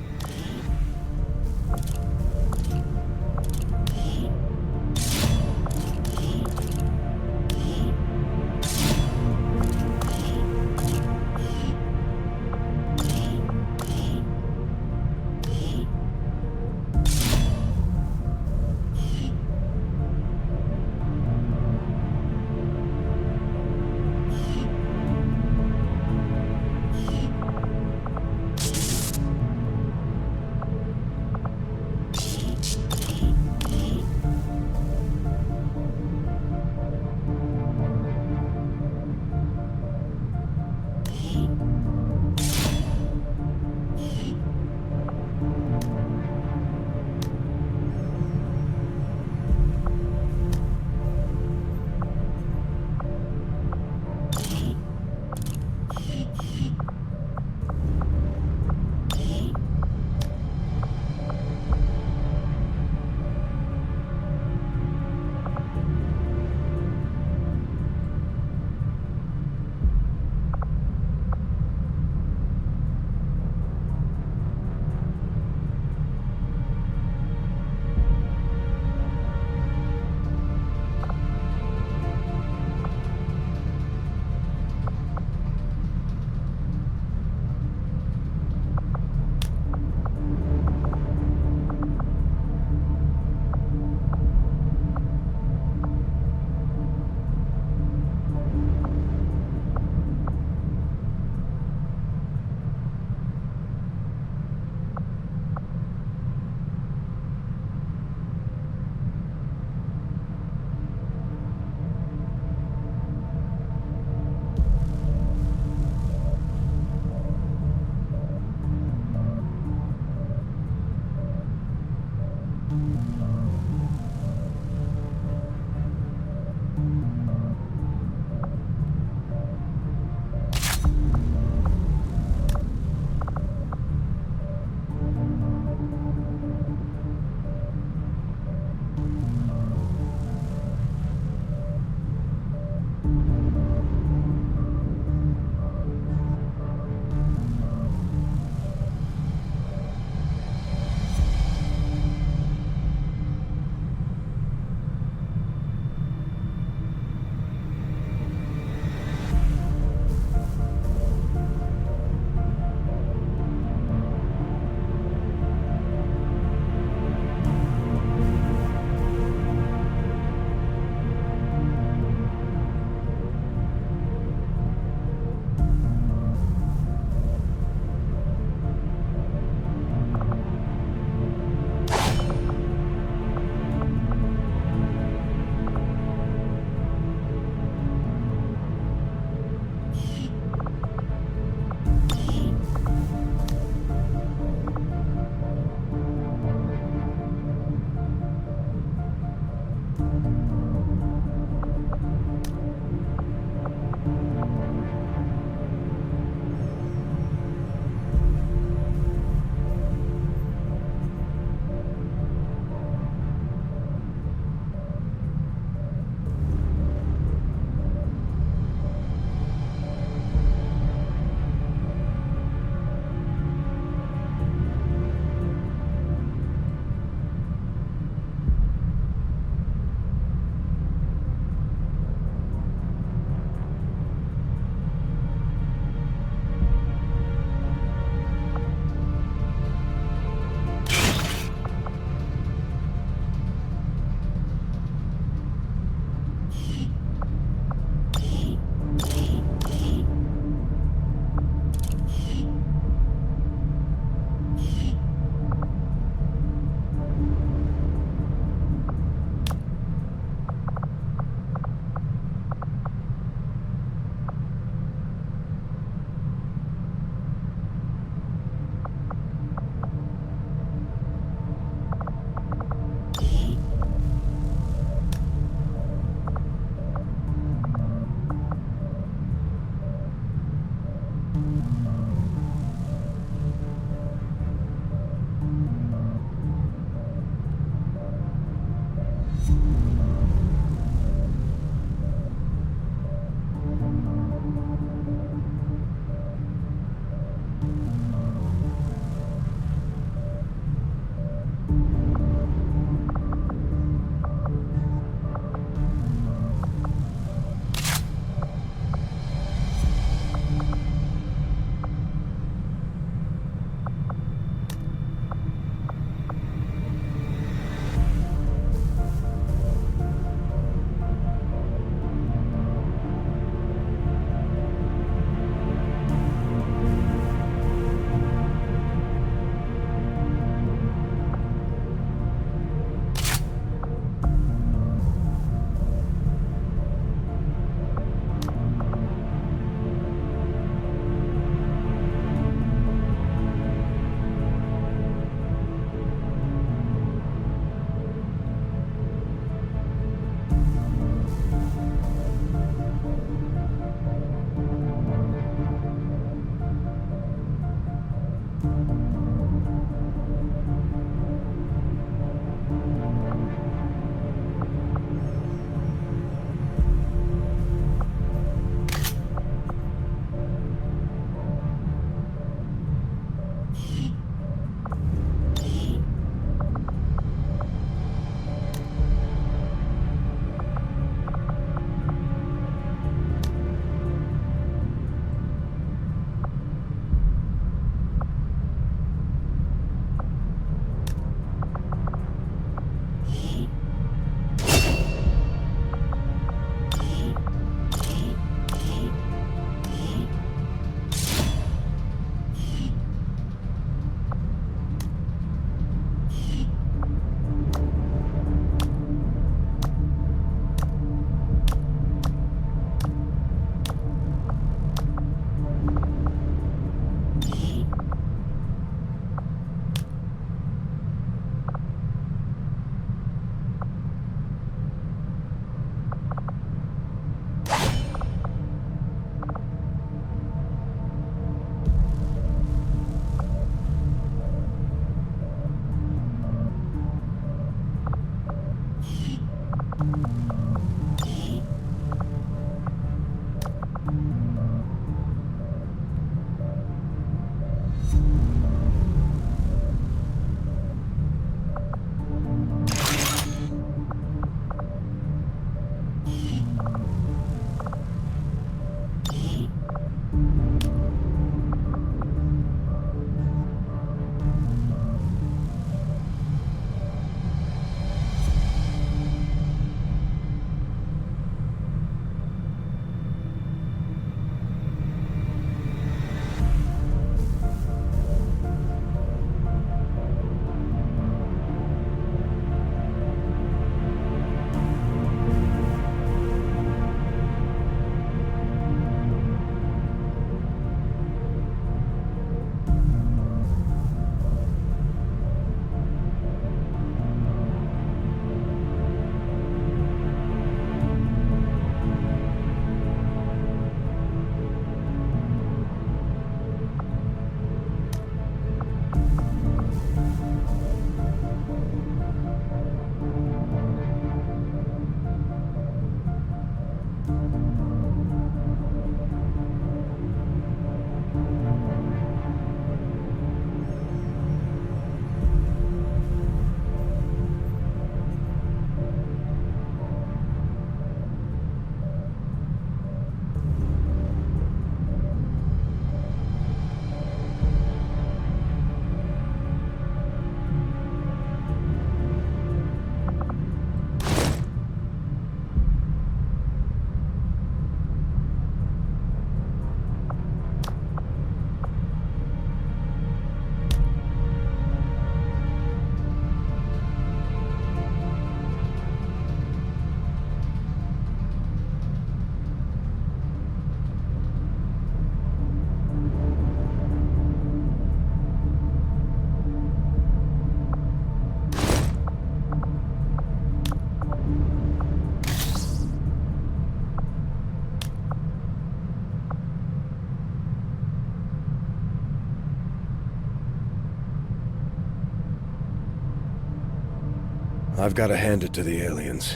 I've got to hand it to the aliens.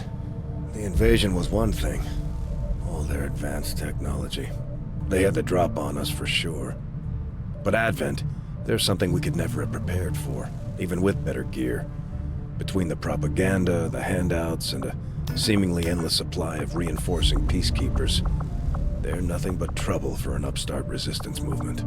The invasion was one thing. All their advanced technology. They had the drop on us for sure. But Advent, there's something we could never have prepared for, even with better gear. Between the propaganda, the handouts, and a seemingly endless supply of reinforcing peacekeepers, they're nothing but trouble for an upstart resistance movement.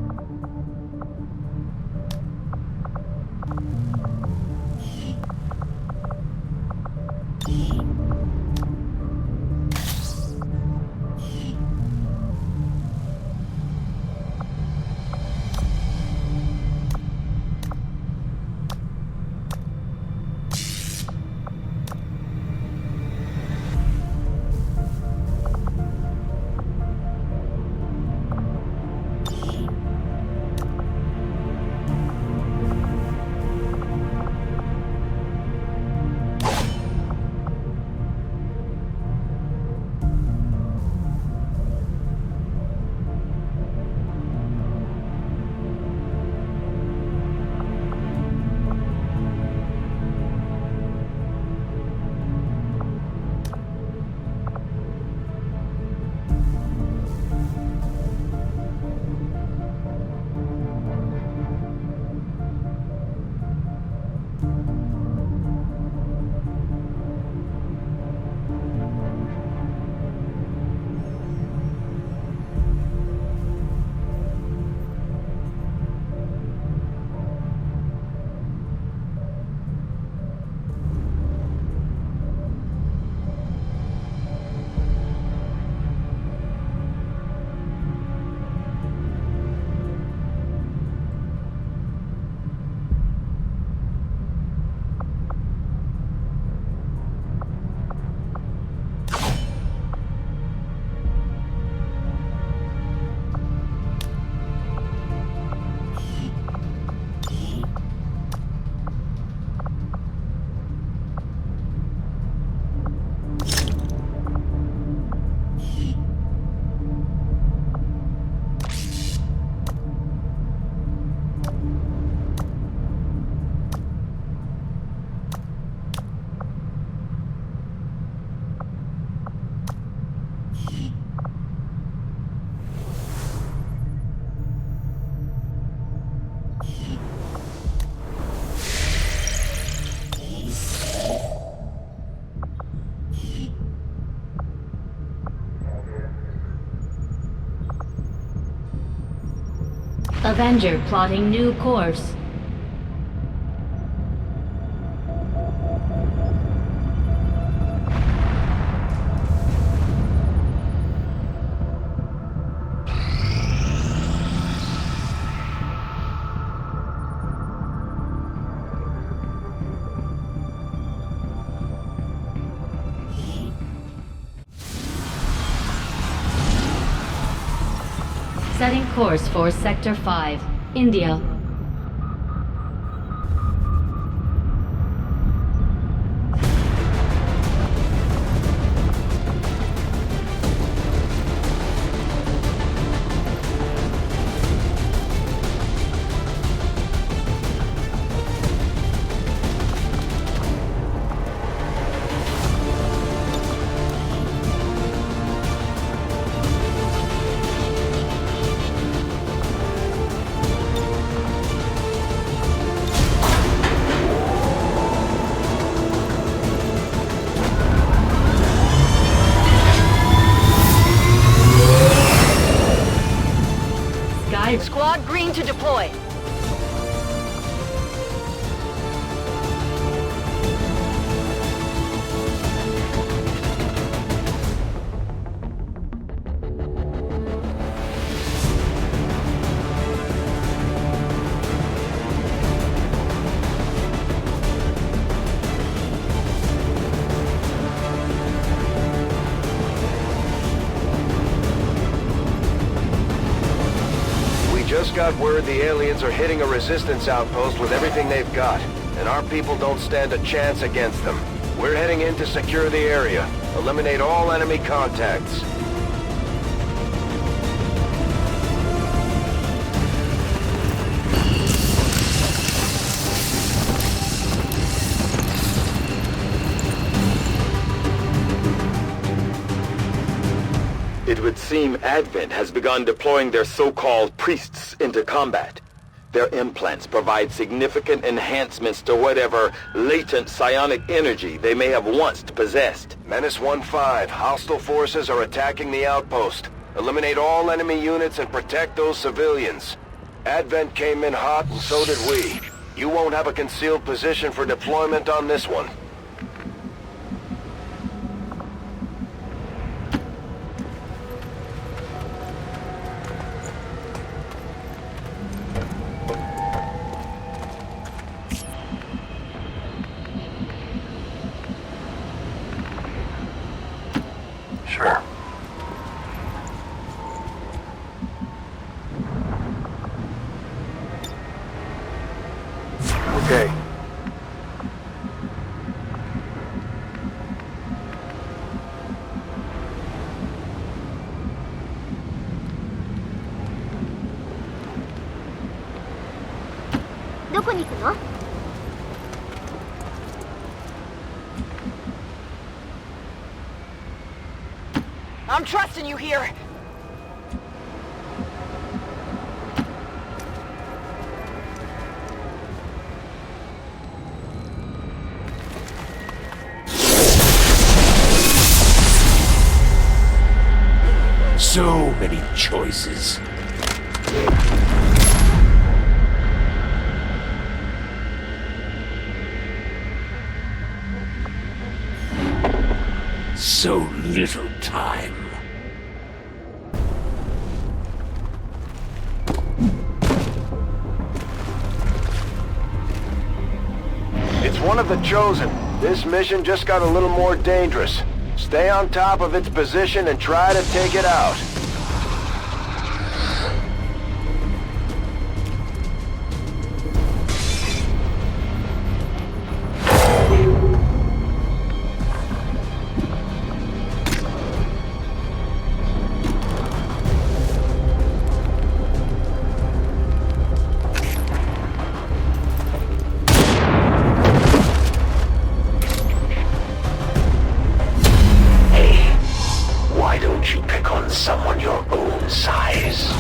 Avenger plotting new course. Setting course for Sector 5, India. Squad green to deploy. Just got word the aliens are hitting a resistance outpost with everything they've got, and our people don't stand a chance against them. We're heading in to secure the area. Eliminate all enemy contacts. It would seem Advent has begun deploying their so-called priests into combat. Their implants provide significant enhancements to whatever latent psionic energy they may have once possessed. Menace 1-5, hostile forces are attacking the outpost. Eliminate all enemy units and protect those civilians. Advent came in hot and so did we. You won't have a concealed position for deployment on this one. Sure. Okay. I'm trusting you here. So many choices. So little time. It's one of the Chosen. This mission just got a little more dangerous. Stay on top of its position and try to take it out. Someone your own size.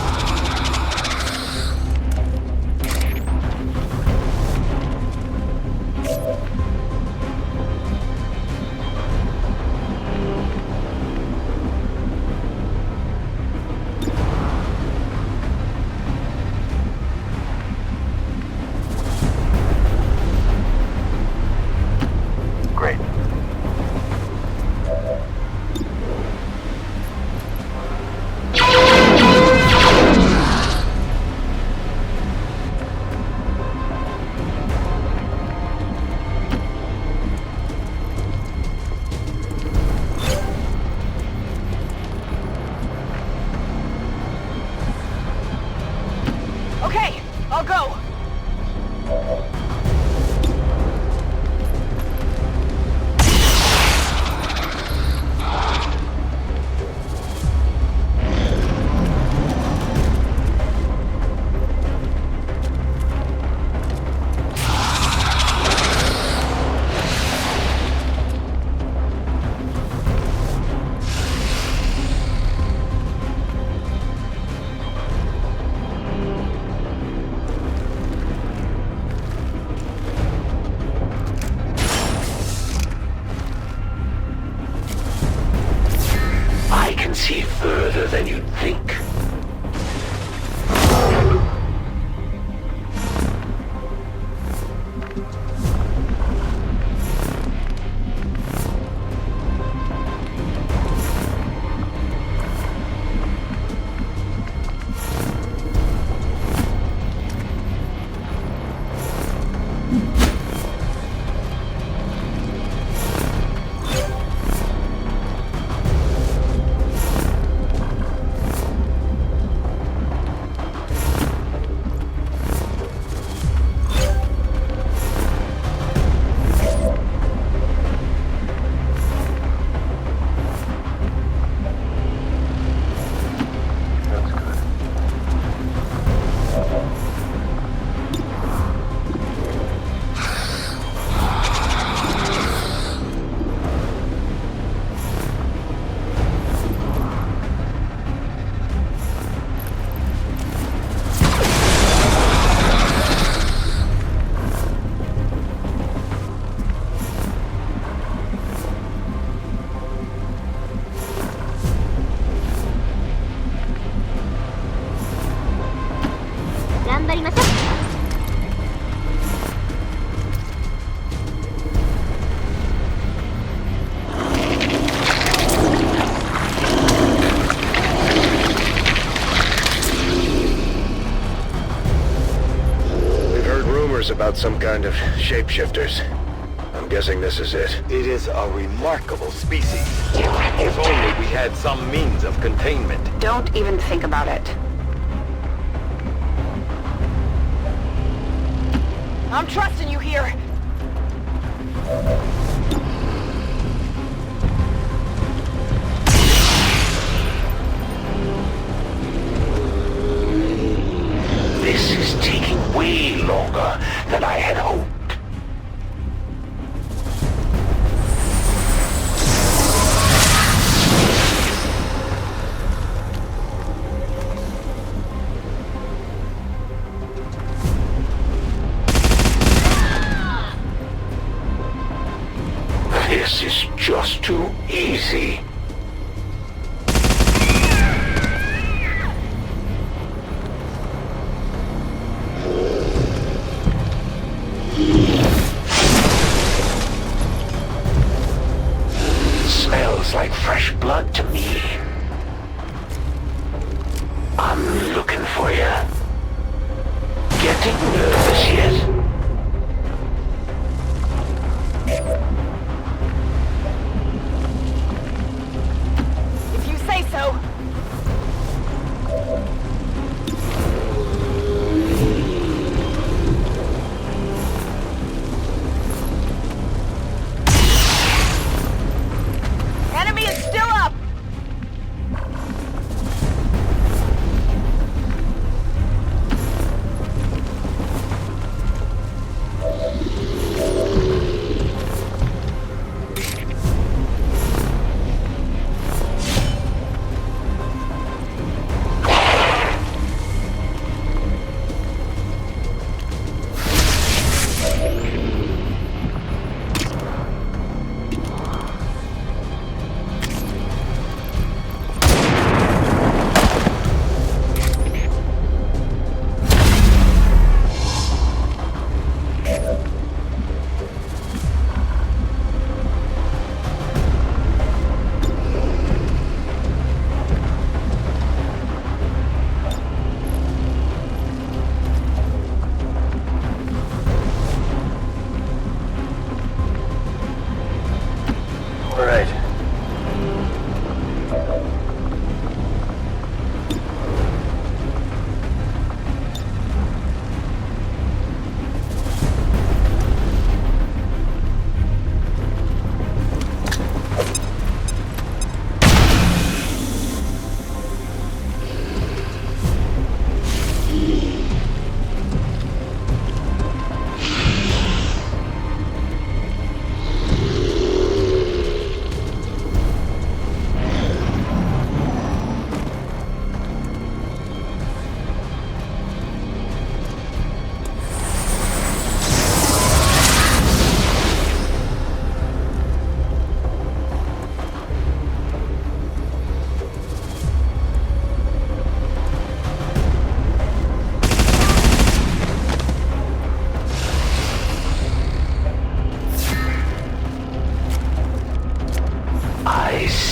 see further than you'd think. About some kind of shapeshifters. I'm guessing this is it. It is a remarkable species. If only we had some means of containment. Don't even think about it. I'm trusting you here. This is taking way longer than I had hoped. This is just too easy. Smells like fresh blood to me. I'm looking for you. Getting nervous yet? If you say so. Enemy is still up!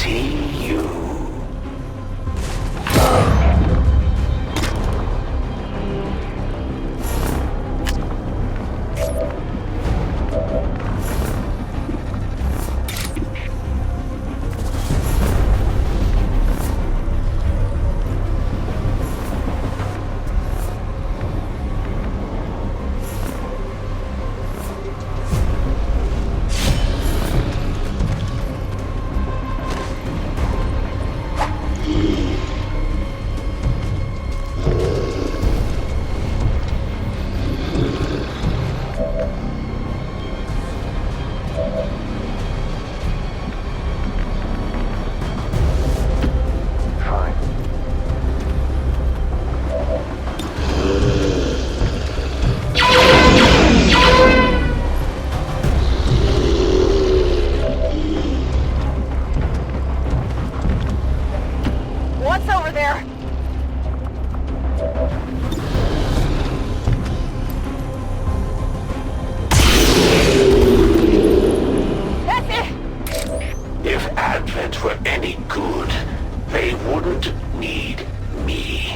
see you. What's over there? That's it! If Advent were any good, they wouldn't need me.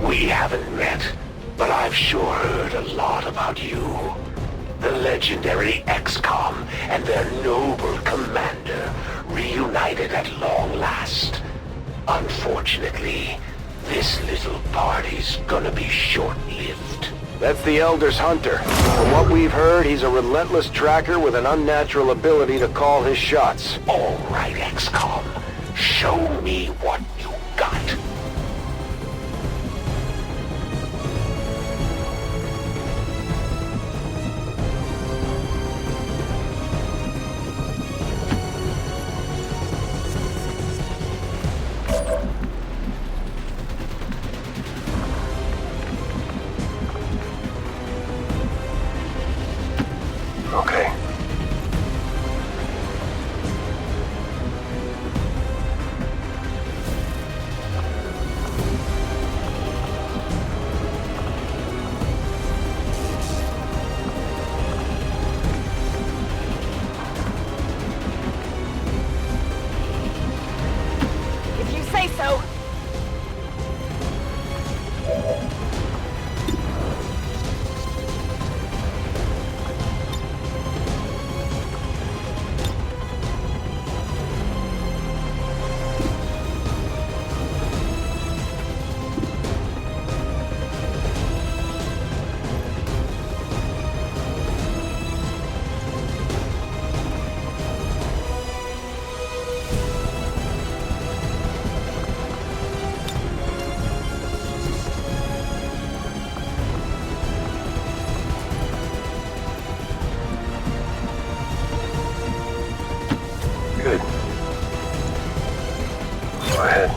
We haven't met, but I've sure heard a lot about you. The legendary XCOM and their noble commander reunited at long last. Unfortunately, this little party's gonna be short-lived. That's the Elder's hunter. From what we've heard, he's a relentless tracker with an unnatural ability to call his shots. All right, XCOM. Show me what you got. Okay. If you say so. Good. Go ahead.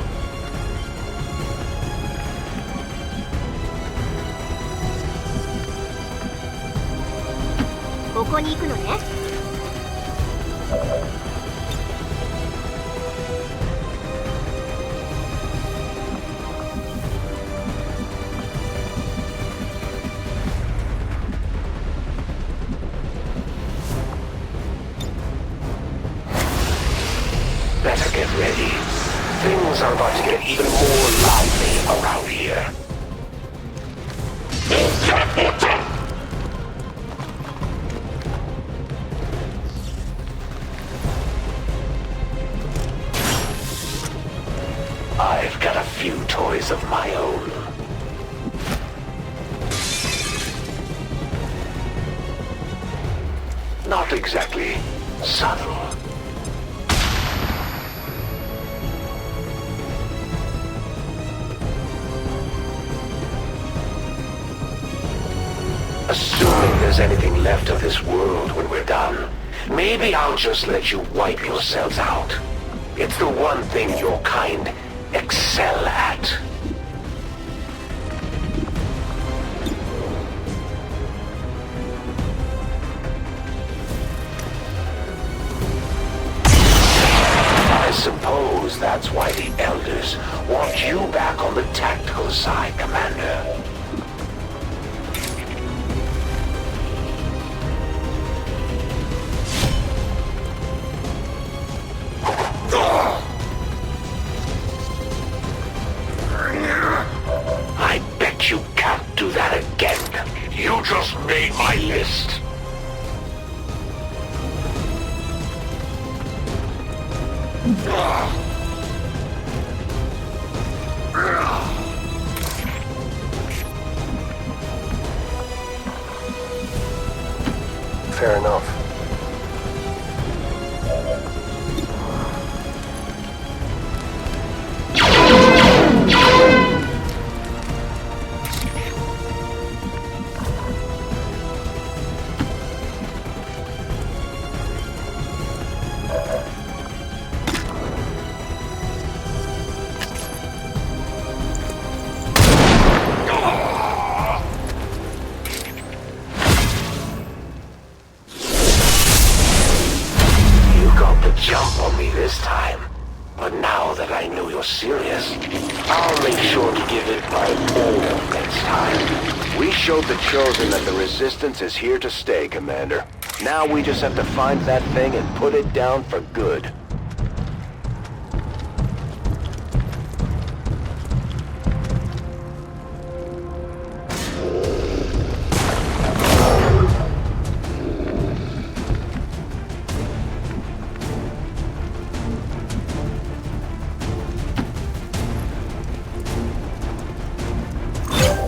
ここに行くのね。Better get ready. Things are about to get even more lively around here. I've got a few toys of my own. Not exactly subtle. Assuming there's anything left of this world when we're done, maybe I'll just let you wipe yourselves out. It's the one thing your kind excel at. I bet you can't do that again. You just made my list. Fair enough. Jump on me this time. But now that I know you're serious, I'll make sure to give it my all next time. We showed the Chosen that the Resistance is here to stay, Commander. Now we just have to find that thing and put it down for good.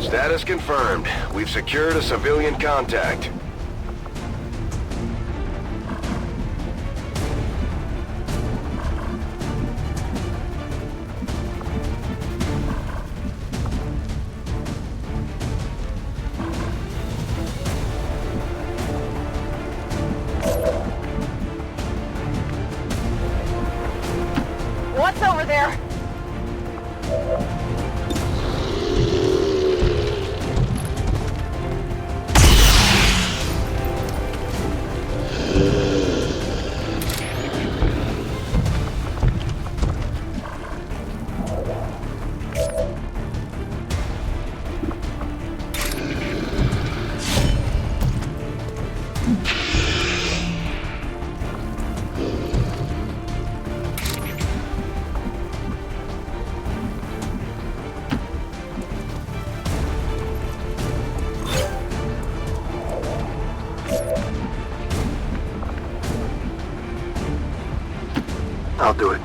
Status confirmed. We've secured a civilian contact. What's over there? I'll do it.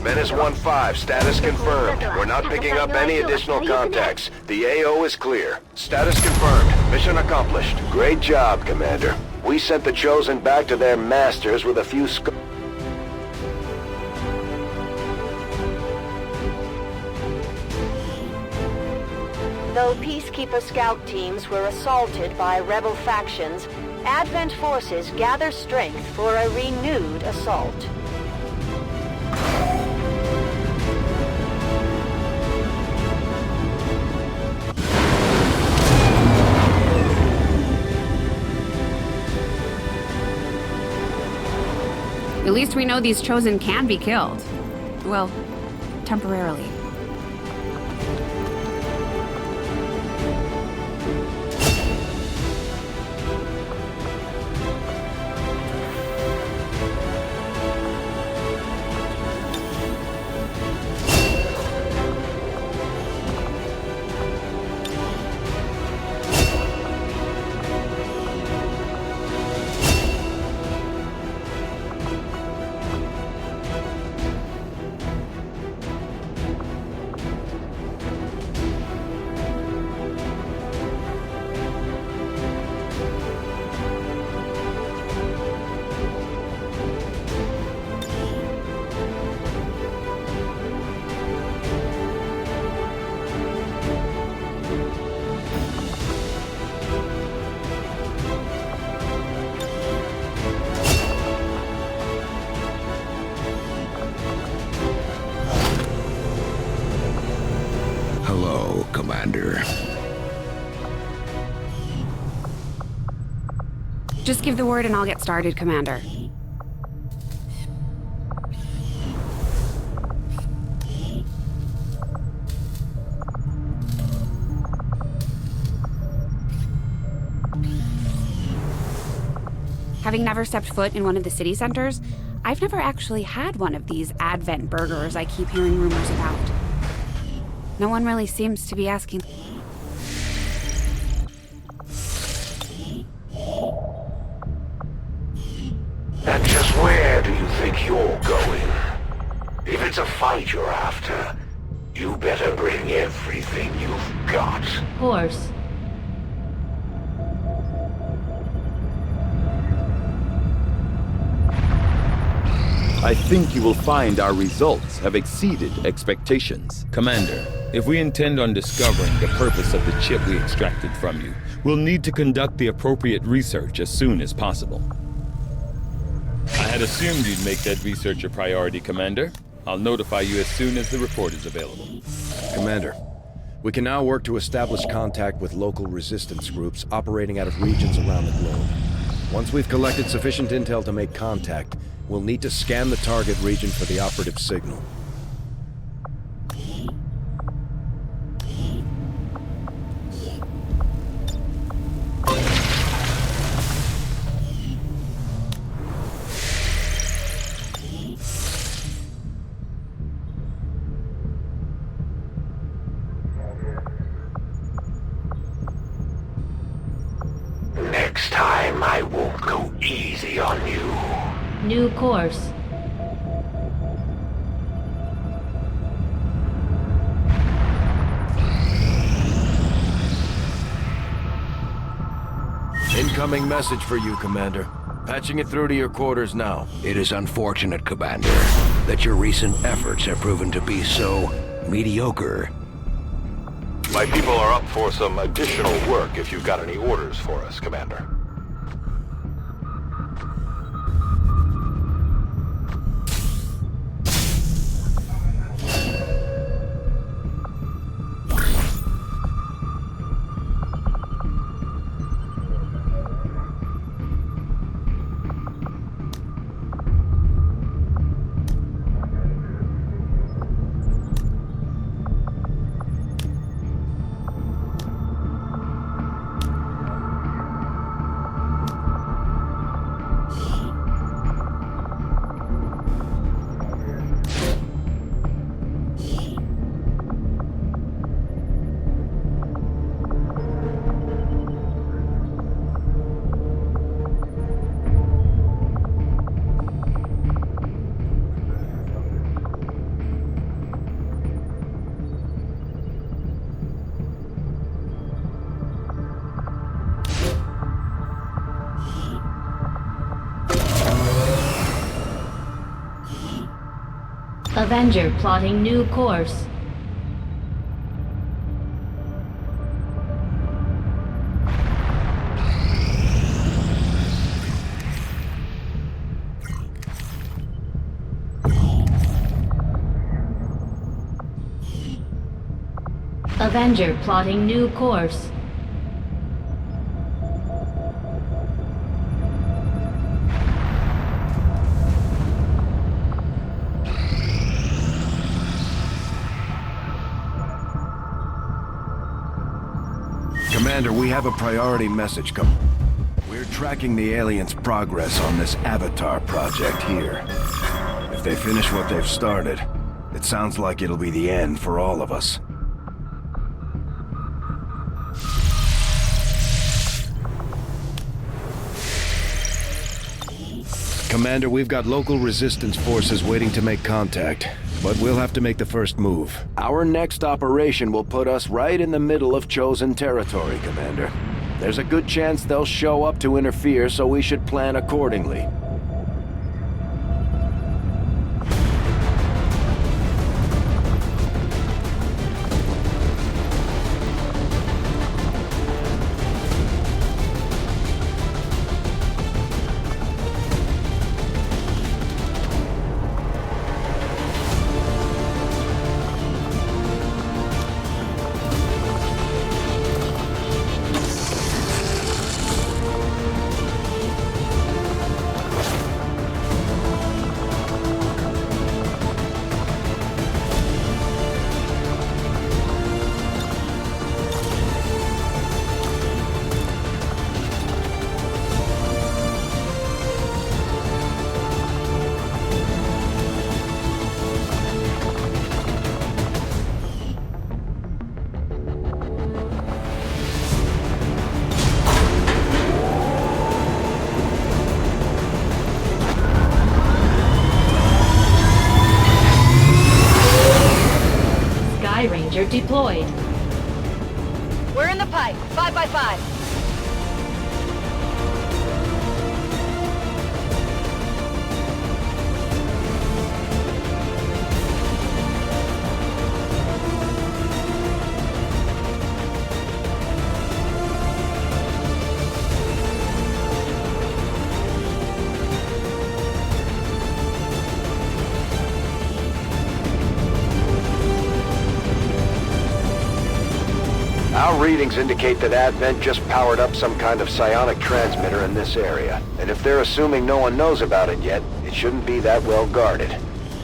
Menace 1-5, status confirmed. We're not picking up any additional contacts. The AO is clear. Status confirmed. Mission accomplished. Great job, Commander. We sent the Chosen back to their masters with a few Though Peacekeeper scout teams were assaulted by rebel factions, Advent forces gather strength for a renewed assault. At least we know these Chosen can be killed. Well, temporarily. Hello, Commander. Just give the word and I'll get started, Commander. Having never stepped foot in one of the city centers, I've never actually had one of these Advent burgers I keep hearing rumors about. No one really seems to be asking. And just where do you think you're going? If it's a fight you're after, you better bring everything you've got. Horse. I think you will find our results have exceeded expectations. Commander, if we intend on discovering the purpose of the chip we extracted from you, we'll need to conduct the appropriate research as soon as possible. I had assumed you'd make that research a priority, Commander. I'll notify you as soon as the report is available. Commander, we can now work to establish contact with local resistance groups operating out of regions around the globe. Once we've collected sufficient intel to make contact, we'll need to scan the target region for the operative signal. Next time, I won't go easy on you. New course. Incoming message for you, Commander. Patching it through to your quarters now. It is unfortunate, Commander, that your recent efforts have proven to be so mediocre. My people are up for some additional work if you've got any orders for us, Commander. Avenger plotting new course. Avenger plotting new course. Commander, we have a priority message come. We're tracking the aliens' progress on this Avatar project here. If they finish what they've started, it sounds like it'll be the end for all of us. Commander, we've got local resistance forces waiting to make contact, but we'll have to make the first move. Our next operation will put us right in the middle of chosen territory, Commander. There's a good chance they'll show up to interfere, so we should plan accordingly. Scanner deployed. We're in the pipe. 5x5. Our readings indicate that Advent just powered up some kind of psionic transmitter in this area. And if they're assuming no one knows about it yet, it shouldn't be that well guarded.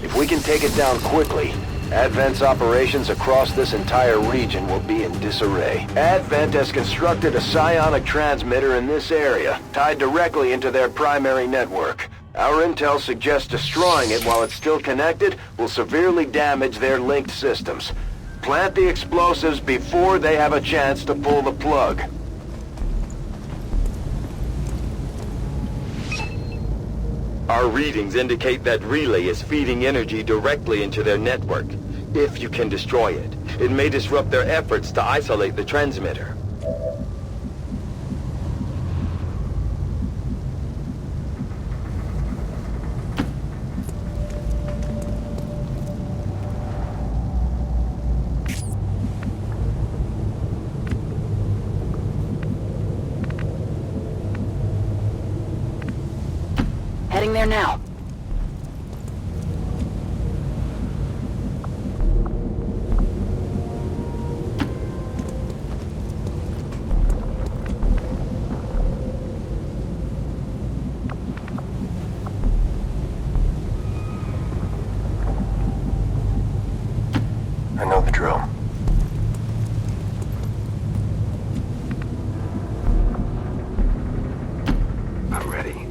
If we can take it down quickly, Advent's operations across this entire region will be in disarray. Advent has constructed a psionic transmitter in this area, tied directly into their primary network. Our intel suggests destroying it while it's still connected will severely damage their linked systems. Plant the explosives before they have a chance to pull the plug. Our readings indicate that relay is feeding energy directly into their network. If you can destroy it, it may disrupt their efforts to isolate the transmitter. Heading there now. I know the drill. I'm ready.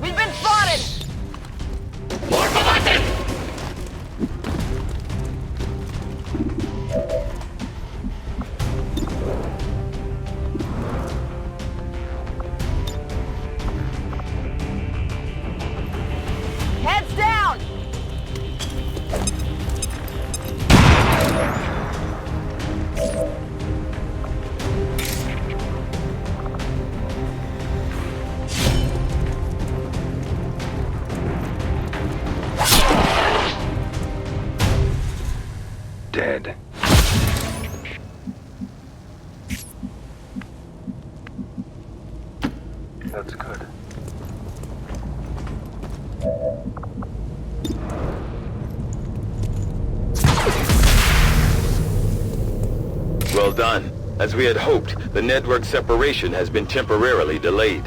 We've been spotted! Heads down! Dead. That's good. Well done. As we had hoped, the network separation has been temporarily delayed.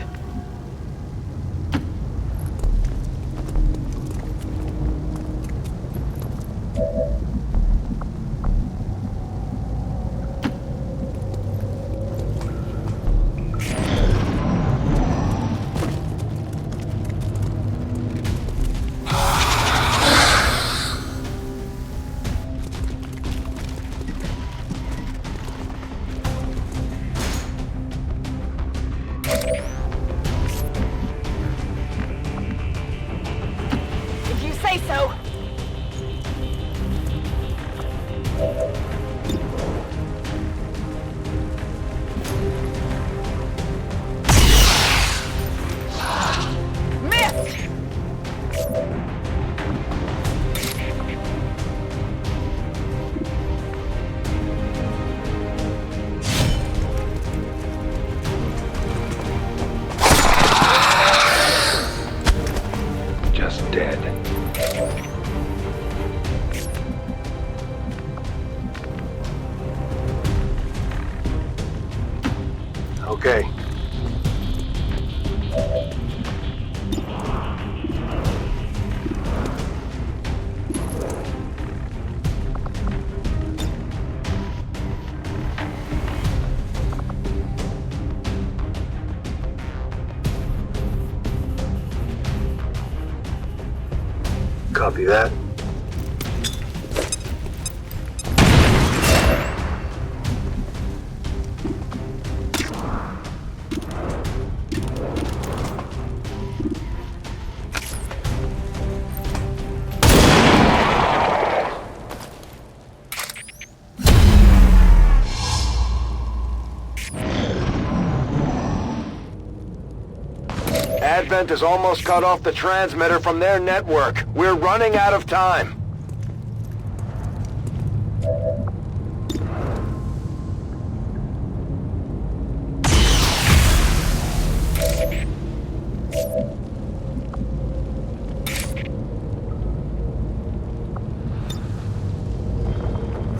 If you say so. Missed! Just dead. Copy that. Advent has almost cut off the transmitter from their network. We're running out of time.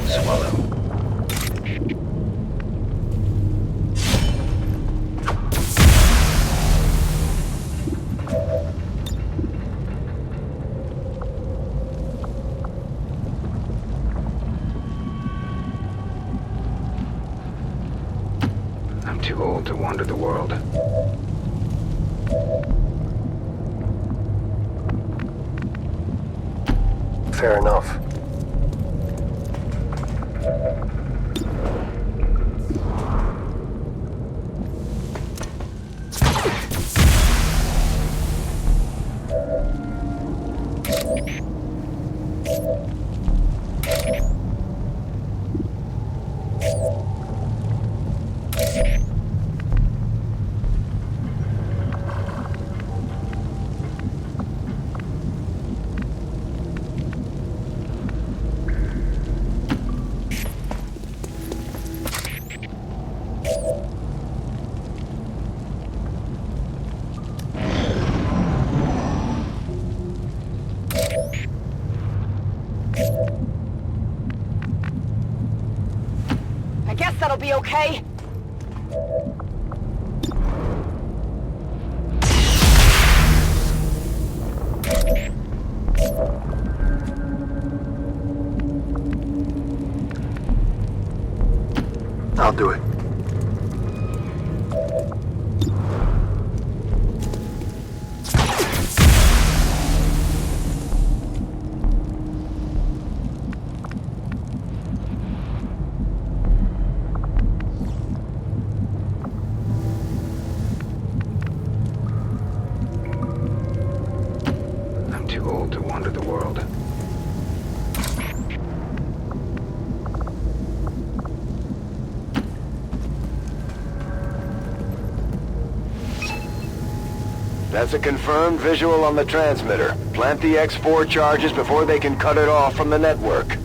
Swallow. I'm too old to wander the world. Fair enough. I guess that'll be okay. I'll do it. I'm too old to wander the world. That's a confirmed visual on the transmitter. Plant the X4 charges before they can cut it off from the network.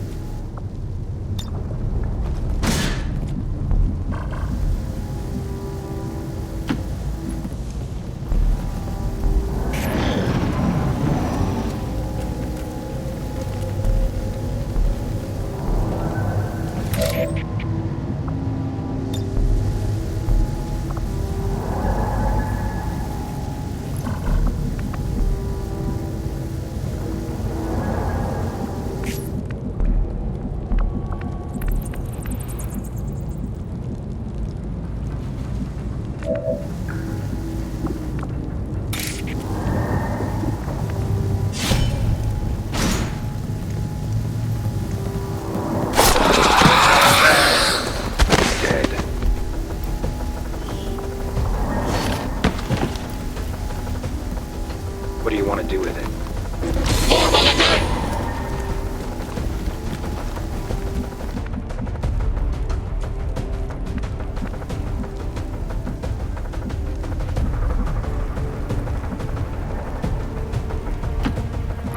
What do you want to do with it?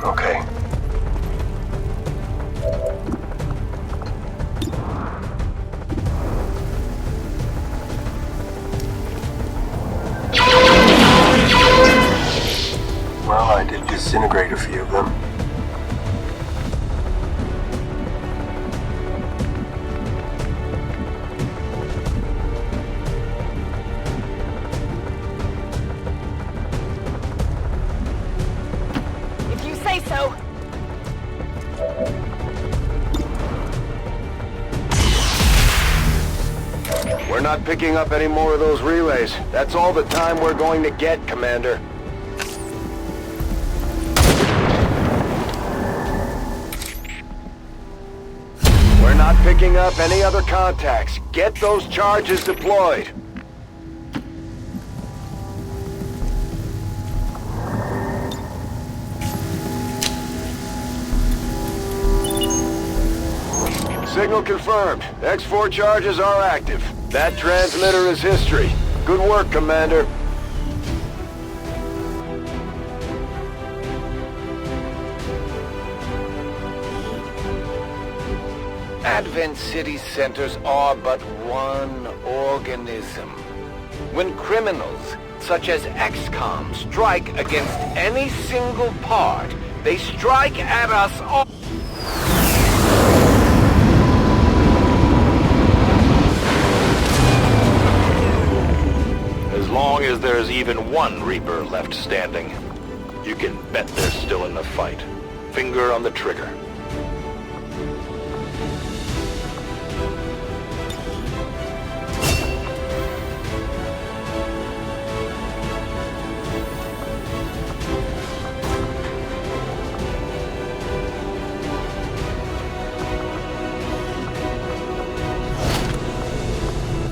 Okay. Well, I did disintegrate a few of them. If you say so. We're not picking up any more of those relays. That's all the time we're going to get, Commander. not picking up any other contacts. Get those charges deployed. Signal confirmed. X4 charges are active. That transmitter is history. Good work, Commander. Advent City centers are but one organism. When criminals, such as XCOM, strike against any single part, they strike at us all. As long as there's even one Reaper left standing, you can bet they're still in the fight. Finger on the trigger.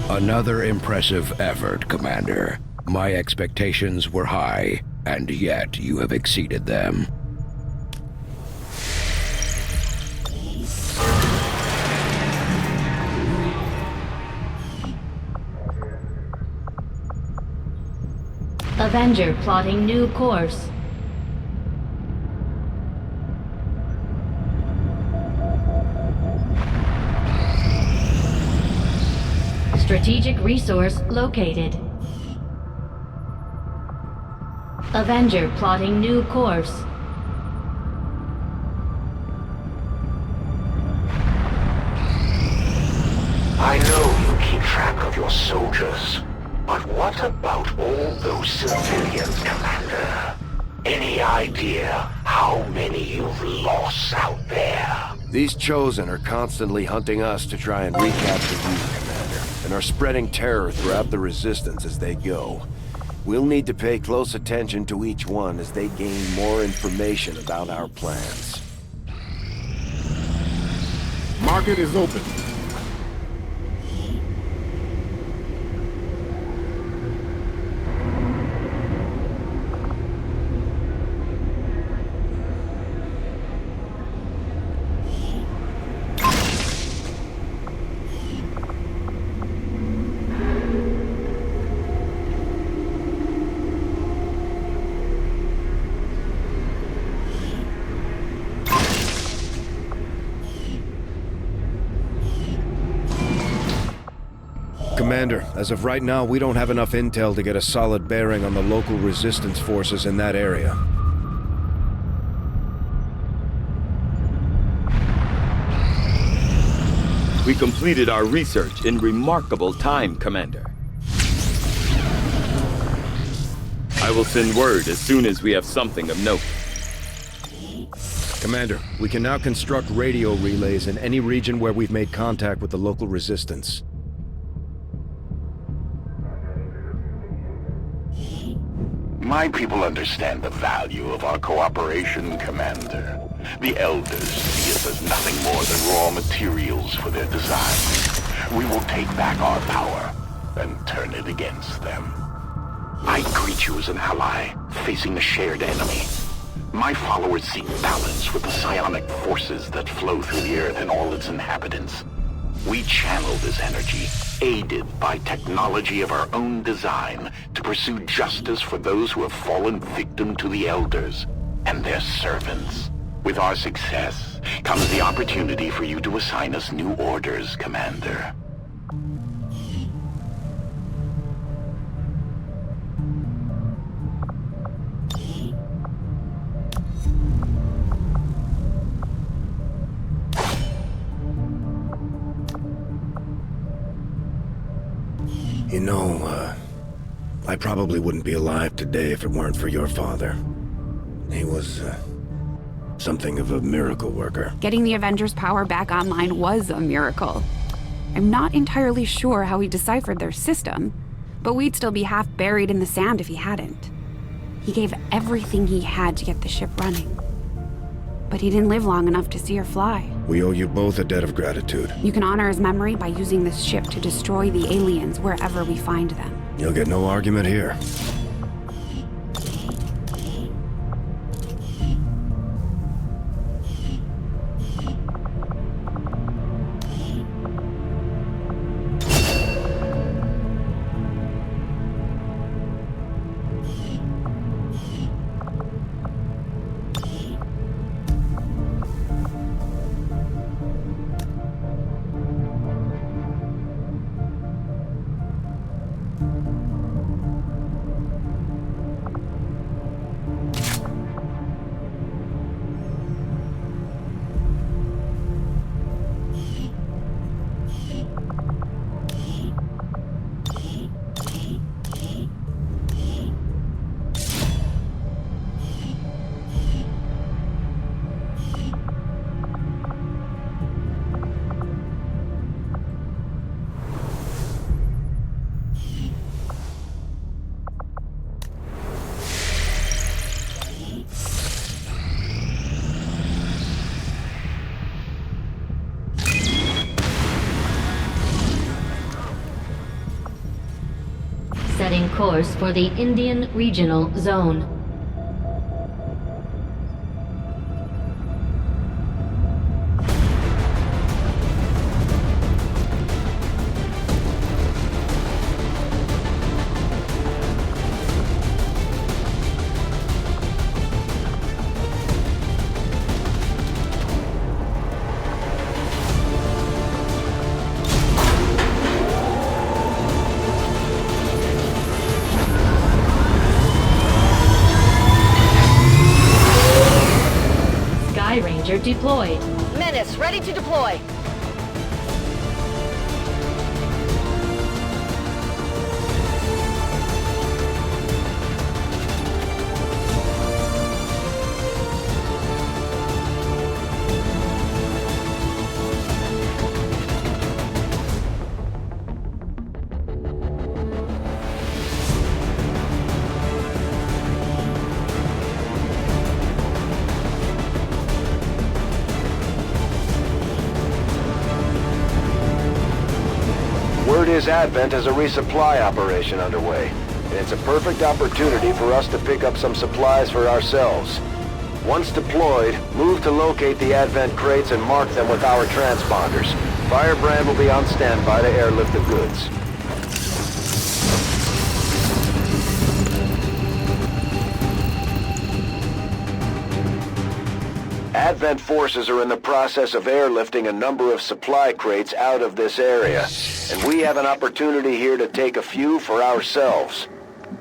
Another impressive effort, Commander. My expectations were high, and yet you have exceeded them. Avenger plotting new course. Strategic resource located. Avenger plotting new course. I know you keep track of your soldiers, but what about all those civilians, Commander? Any idea how many you've lost out there? These Chosen are constantly hunting us to try and recapture you, Commander, and are spreading terror throughout the Resistance as they go. We'll need to pay close attention to each one as they gain more information about our plans. Market is open. Commander, as of right now, we don't have enough intel to get a solid bearing on the local resistance forces in that area. We completed our research in remarkable time, Commander. I will send word as soon as we have something of note. Commander, we can now construct radio relays in any region where we've made contact with the local resistance. My people understand the value of our cooperation, Commander. The Elders see us as nothing more than raw materials for their design. We will take back our power and turn it against them. I greet you as an ally, facing a shared enemy. My followers seek balance with the psionic forces that flow through the Earth and all its inhabitants. We channel this energy, aided by technology of our own design, to pursue justice for those who have fallen victim to the Elders and their servants. With our success comes the opportunity for you to assign us new orders, Commander. You know, I probably wouldn't be alive today if it weren't for your father. He was, something of a miracle worker. Getting the Avengers' power back online was a miracle. I'm not entirely sure how he deciphered their system, but we'd still be half buried in the sand if he hadn't. He gave everything he had to get the ship running. but he didn't live long enough to see her fly. We owe you both a debt of gratitude. You can honor his memory by using this ship to destroy the aliens wherever we find them. You'll get no argument here. Setting course for the Indian Regional Zone. Ranger deployed. Menace, ready to deploy. Word is Advent has a resupply operation underway, and it's a perfect opportunity for us to pick up some supplies for ourselves. Once deployed, move to locate the Advent crates and mark them with our transponders. Firebrand will be on standby to airlift the goods. Advent forces are in the process of airlifting a number of supply crates out of this area, and we have an opportunity here to take a few for ourselves.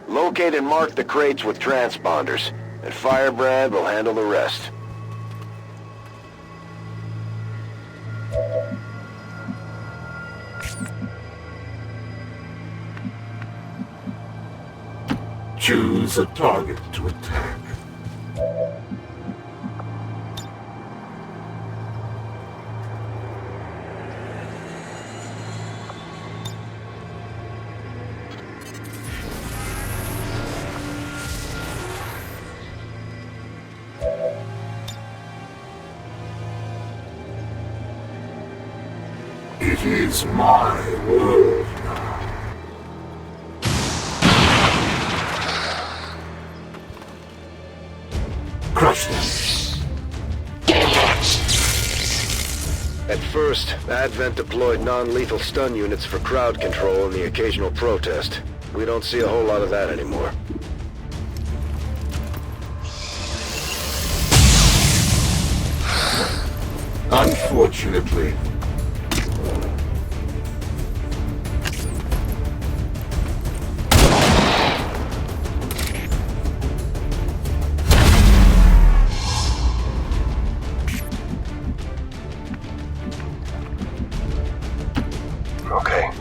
Locate and mark the crates with transponders, and Firebrand will handle the rest. Choose a target to attack. It is my world now. Crush them. At first, Advent deployed non-lethal stun units for crowd control and the occasional protest. We don't see a whole lot of that anymore. Unfortunately. Okay.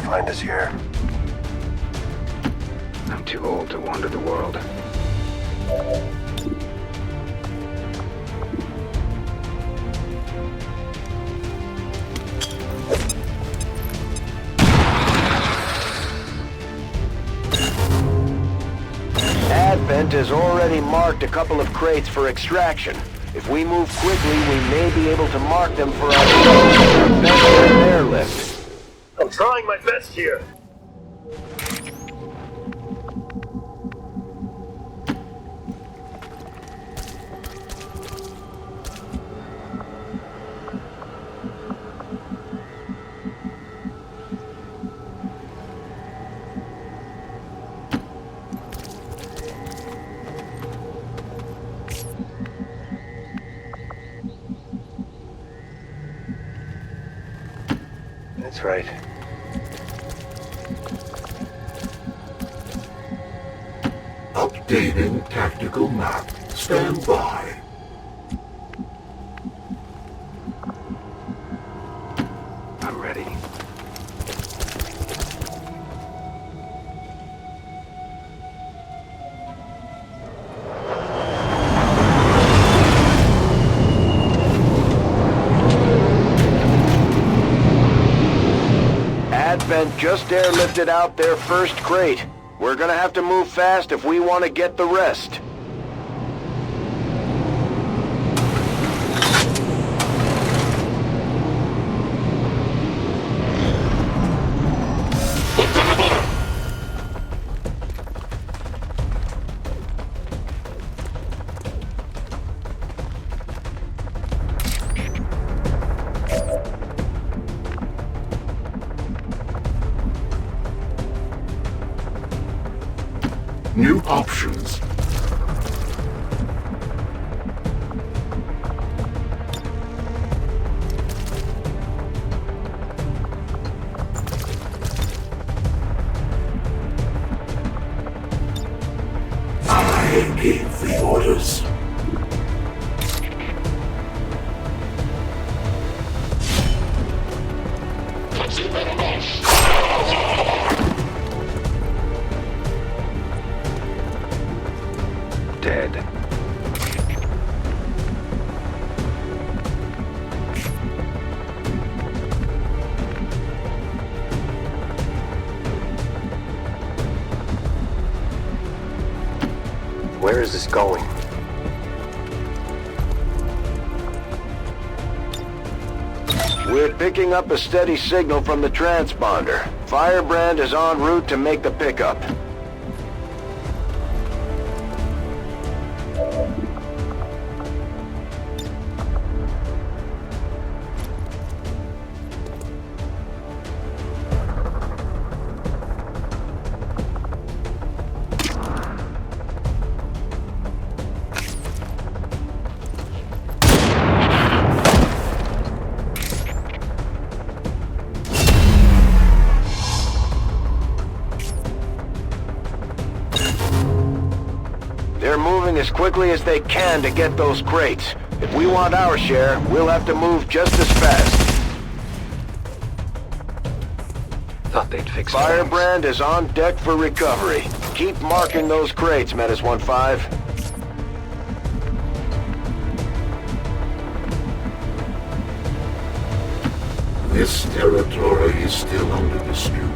Find us here. I'm too old to wander the world. Advent has already marked a couple of crates for extraction. If we move quickly, we may be able to mark them for ourselves and prevent their airlift. I'm trying my best here. That's right. Updating tactical map. Stand by. I'm ready. Advent just airlifted out their first crate. We're gonna have to move fast if we want to get the rest. New options. I gave the orders. Dead. Where is this going? We're picking up a steady signal from the transponder. Firebrand is en route to make the pickup. They're moving as quickly as they can to get those crates. If we want our share, we'll have to move just as fast. Thought they'd fix things. Firebrand is on deck for recovery. Keep marking those crates, Menace 1-5. This territory is still under dispute.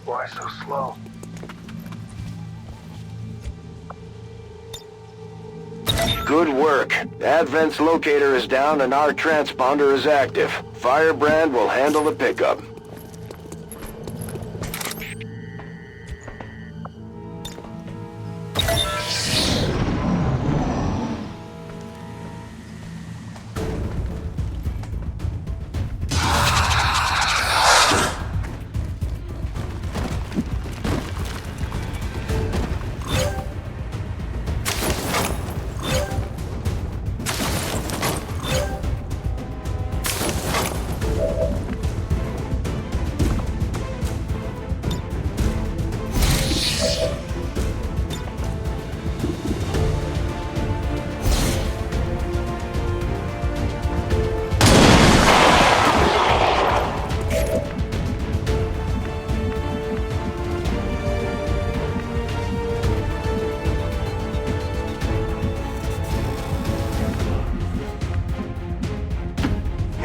Why so slow? Good work. Advent's locator is down and our transponder is active. Firebrand will handle the pickup.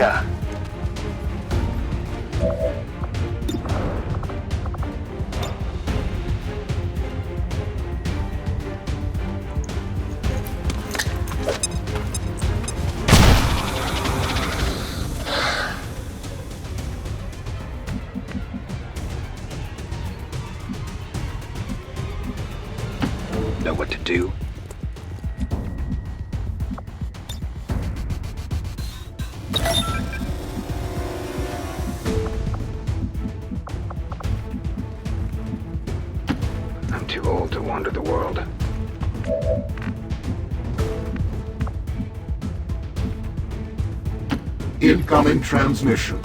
Yeah. Know what to do? I'm too old to wander the world. Incoming transmission.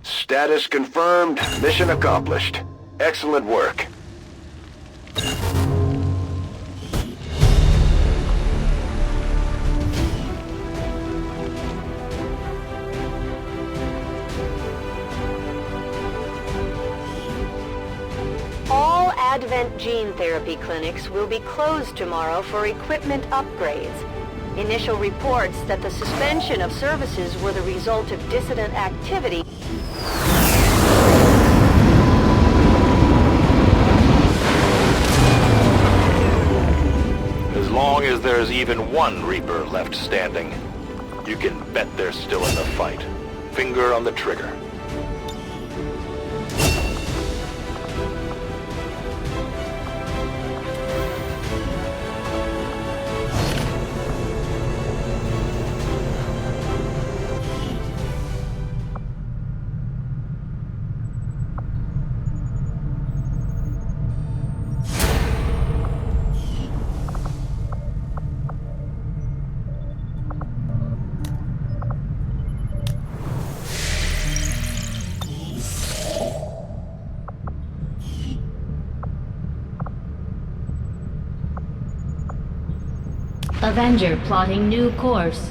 Status confirmed. Mission accomplished. Excellent work. All Advent gene therapy clinics will be closed tomorrow for equipment upgrades. Initial reports that the suspension of services were the result of dissident activity. As long as there's even one Reaper left standing, you can bet they're still in the fight. Finger on the trigger. Avenger plotting new course.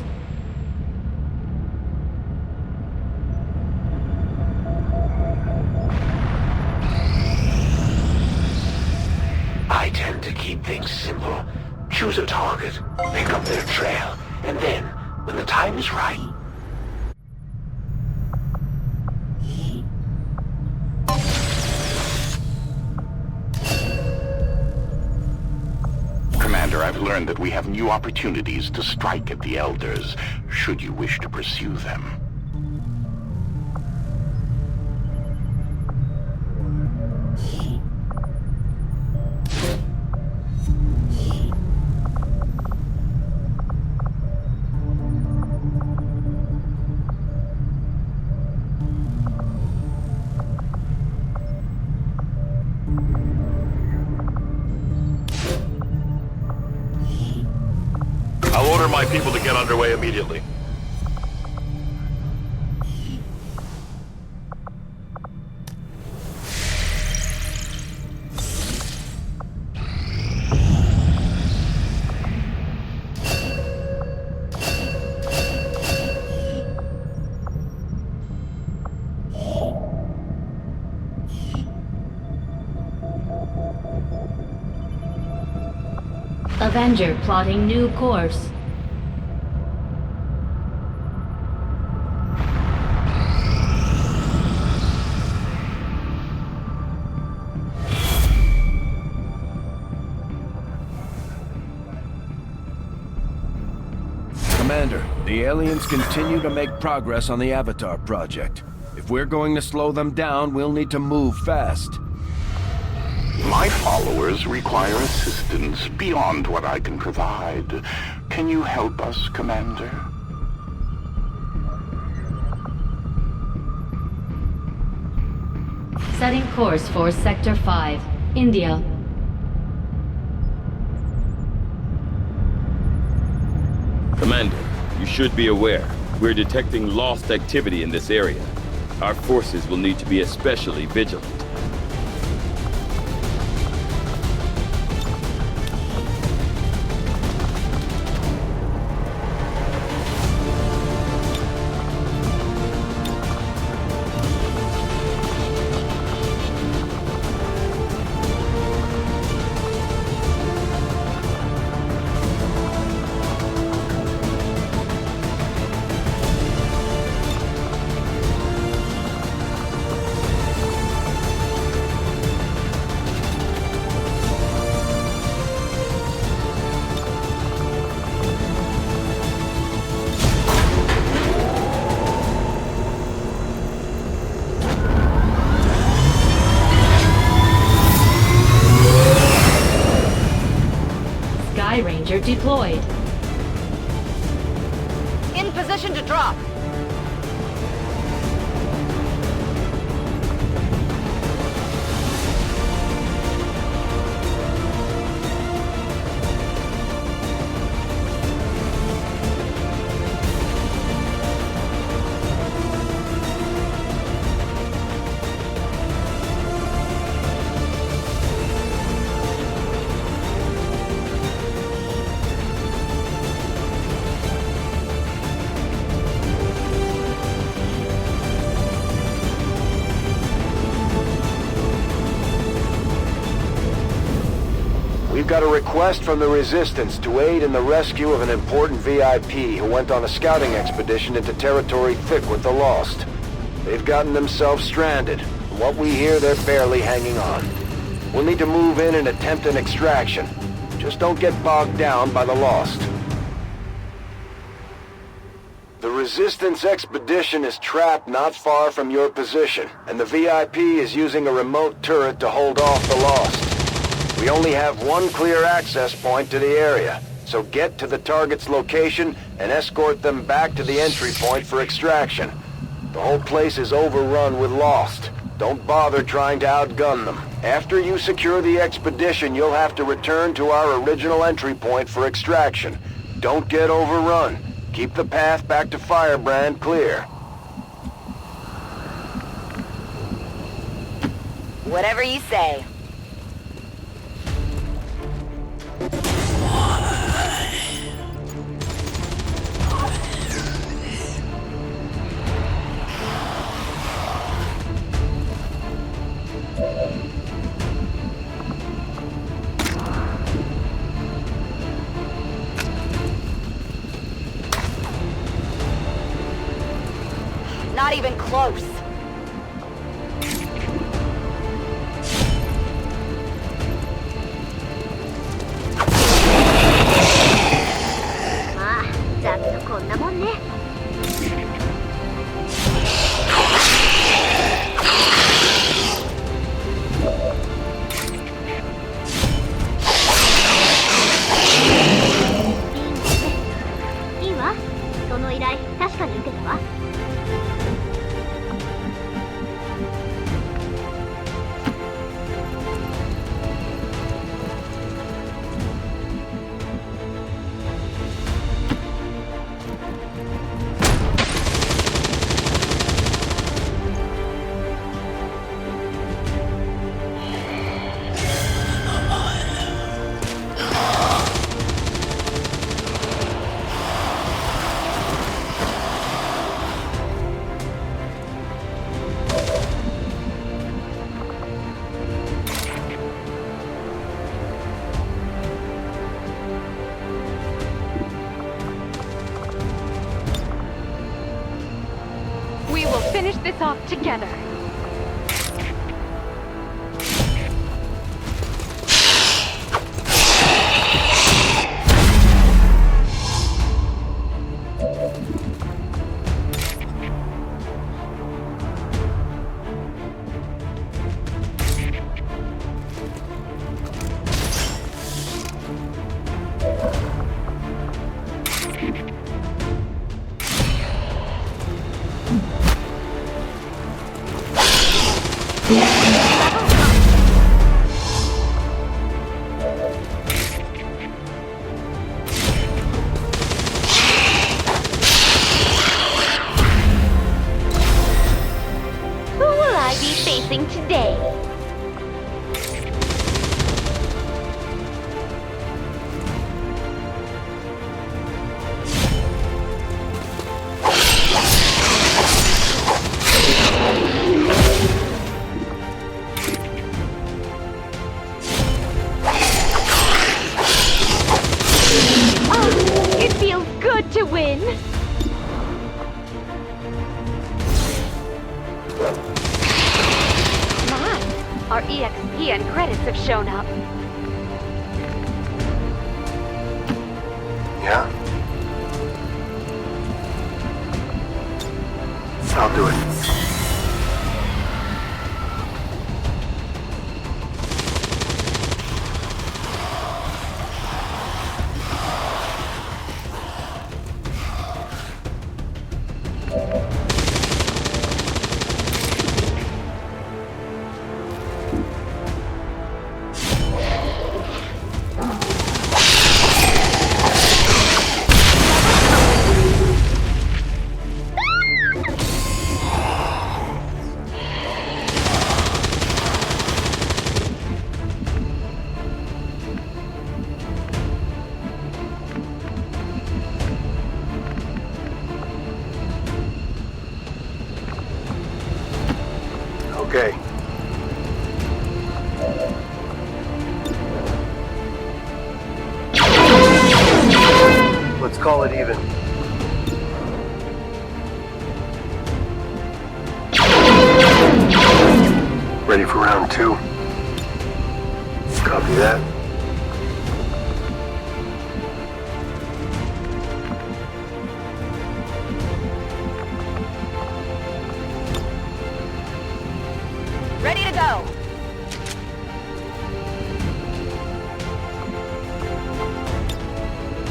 I tend to keep things simple. Choose a target, pick up their trail, and then, when the time is right... Commander, I've learned that we have new opportunities to strike at the Elders, should you wish to pursue them. I'll order my people to get underway immediately. Avenger plotting new course. Commander, the aliens continue to make progress on the Avatar project. If we're going to slow them down, we'll need to move fast. My followers require assistance beyond what I can provide. Can you help us, Commander? Setting course for Sector 5, India. Commander, you should be aware. We're detecting lost activity in this area. Our forces will need to be especially vigilant. deployed. In position to drop. We've got a request from the Resistance to aid in the rescue of an important VIP who went on a scouting expedition into territory thick with the Lost. They've gotten themselves stranded. From what we hear, they're barely hanging on. We'll need to move in and attempt an extraction. Just don't get bogged down by the Lost. The Resistance expedition is trapped not far from your position, and the VIP is using a remote turret to hold off the Lost. We only have one clear access point to the area, so get to the target's location and escort them back to the entry point for extraction. The whole place is overrun with Lost. Don't bother trying to outgun them. After you secure the expedition, you'll have to return to our original entry point for extraction. Don't get overrun. Keep the path back to Firebrand clear. Whatever you say. Not even close. Finish this off together. Today. Oh, it feels good to win. Our EXP and credits have shown up. Yeah? I'll do it. Okay. Let's call it even. Ready for round 2? Copy that. Ready to go.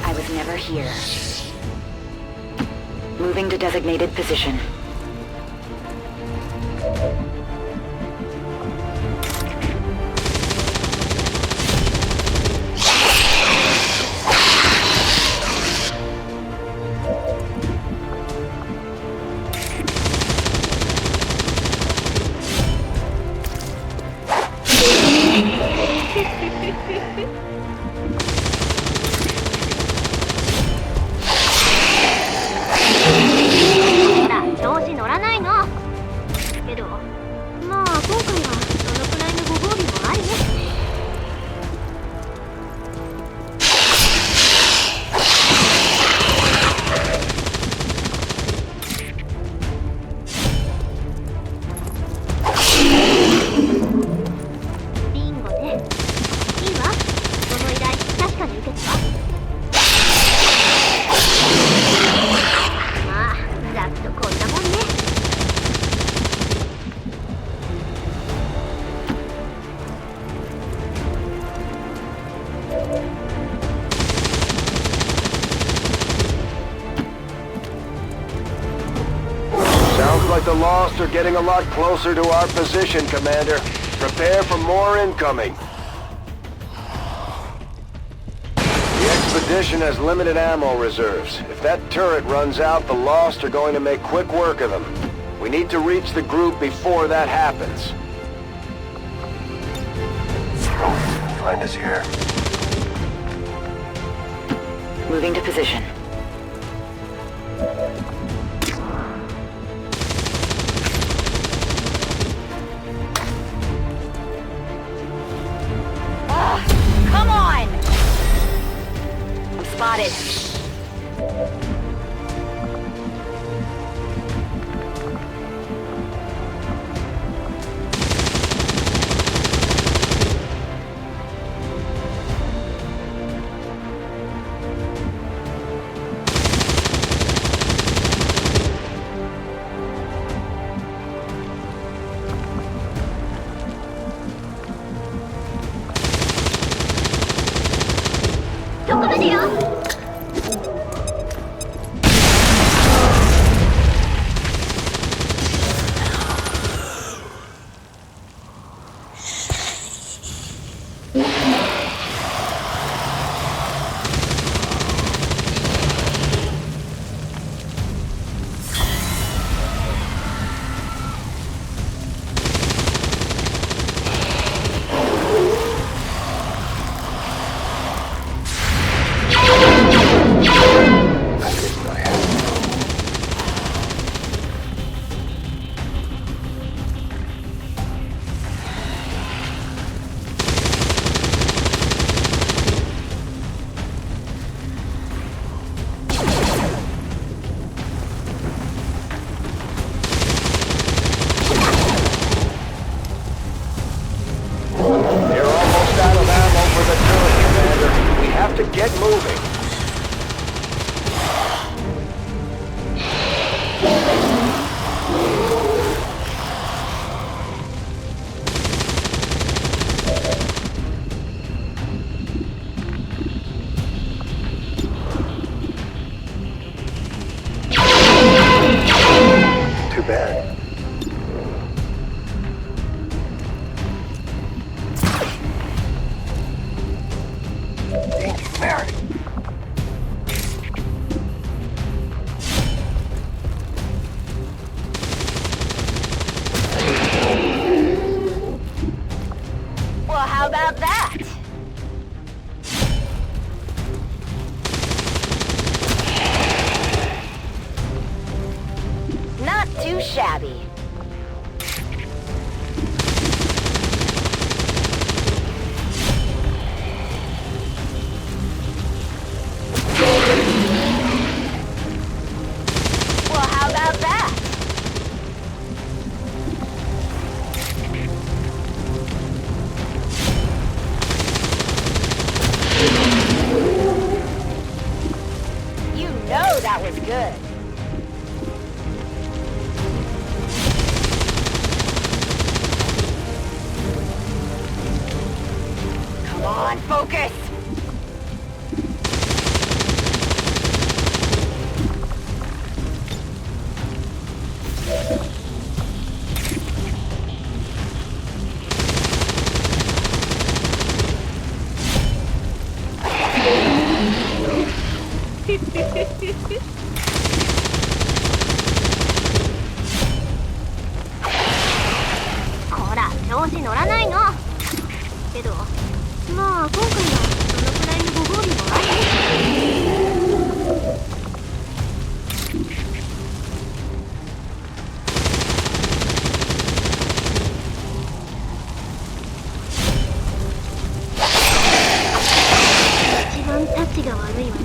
I was never here. Moving to designated position. Like the Lost are getting a lot closer to our position, Commander. Prepare for more incoming. The expedition has limited ammo reserves. If that turret runs out, the Lost are going to make quick work of them. We need to reach the group before that happens. Find us here. Moving to position. Come on! I'm spotted. Get moving. Too bad. Mary. Well, how about that? Not too shabby. focus!こら、調子乗らないの。けど、まあ今回はどのくらいのご褒美もある。一番タッチが悪いわね。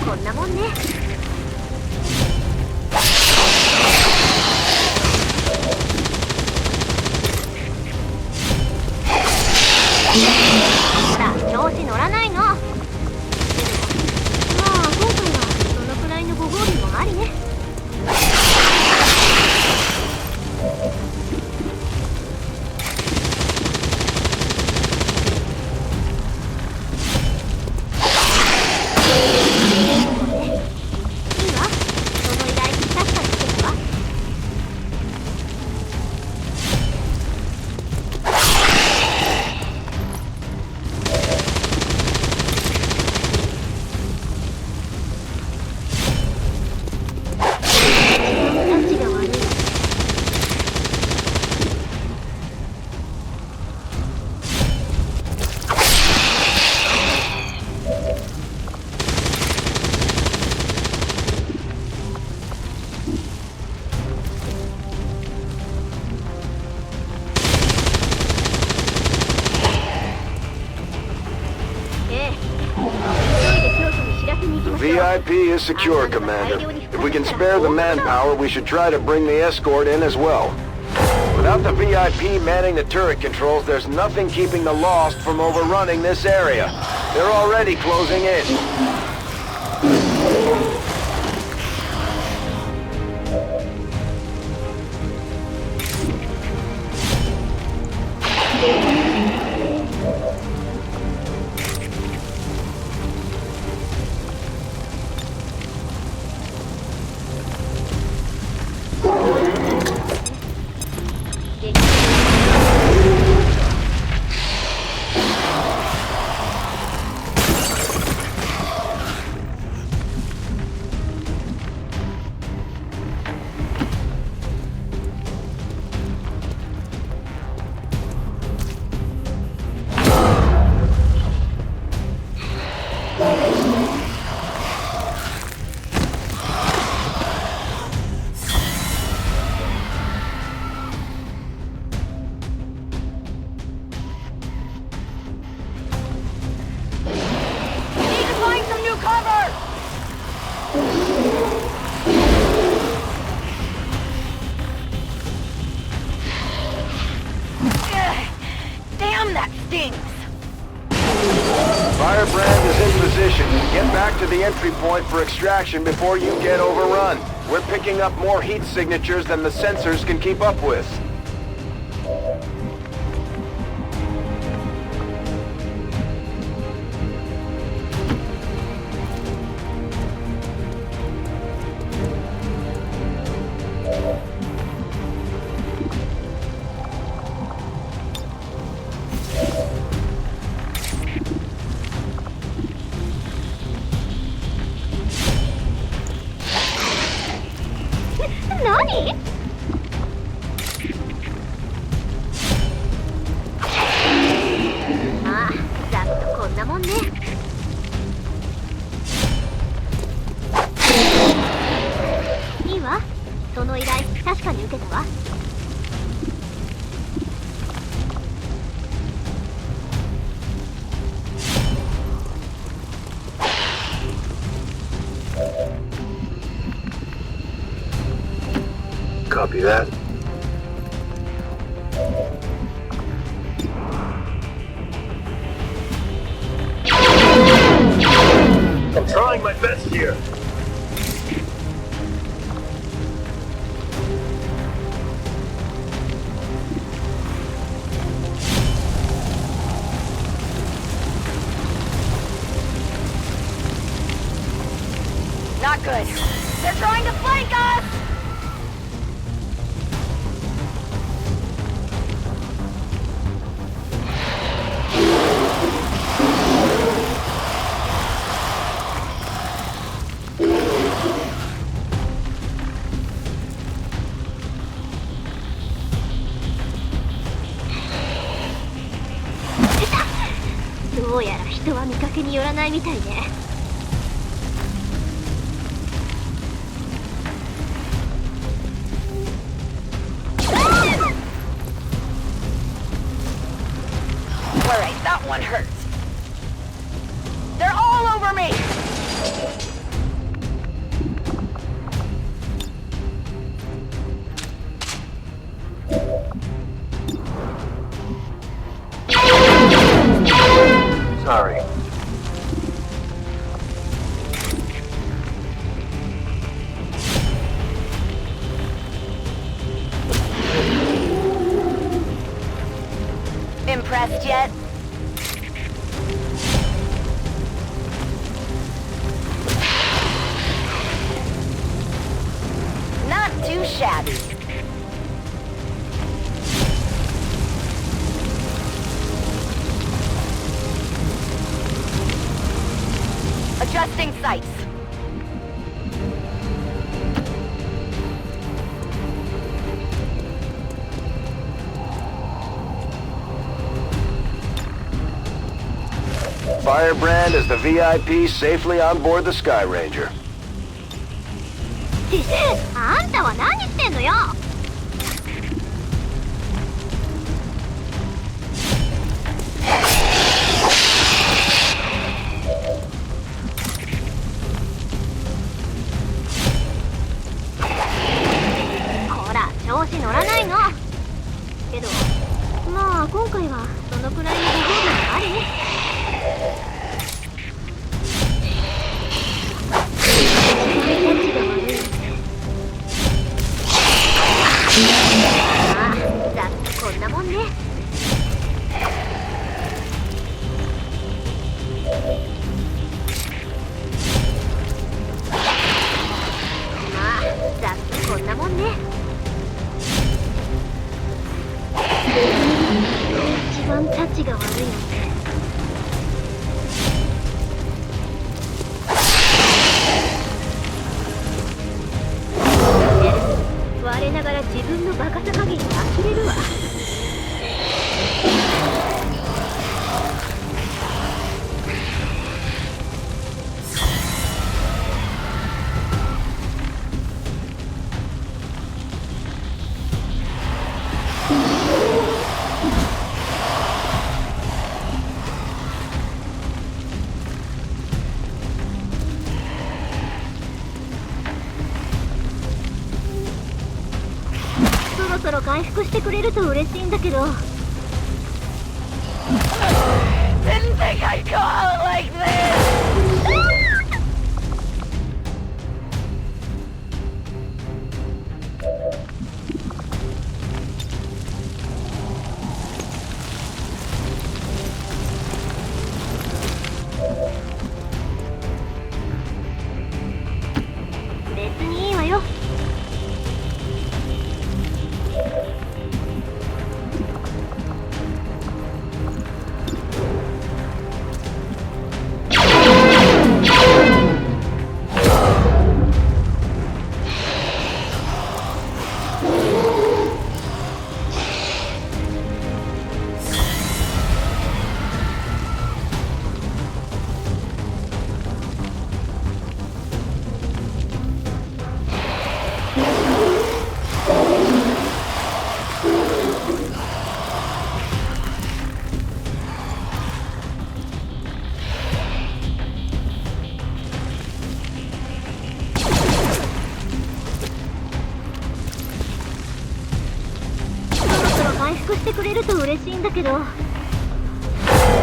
こんなもんね。ほら、調子乗らないの。まあ今回はどのくらいのご褒美もありね。VIP is secure, Commander. If we can spare the manpower, we should try to bring the escort in as well. Without the VIP manning the turret controls, there's nothing keeping the Lost from overrunning this area. They're already closing in. Damn, that stings! Firebrand is in position. Get back to the entry point for extraction before you get overrun. We're picking up more heat signatures than the sensors can keep up with. Copy that. Control good. They're trying to flank us!どうやら人は見かけによらないみたいね。Alright, that one hurts. They're all over me! Sorry. Impressed yet? Not too shabby. Adjusting sights. Firebrand is the VIP safely on board the Sky Ranger. あんたは何してんのよ。ほら調子乗らないの。けどまあ今回はそのくらいのご褒美もあり。ざっとこんなもんね。まあざっとこんなもんね。一番タッチが悪いのって。我ながら自分のバカさ加減に呆れるわ。そろそろ回復してくれると嬉しいんだけど。 Didn't think I'd go out like this!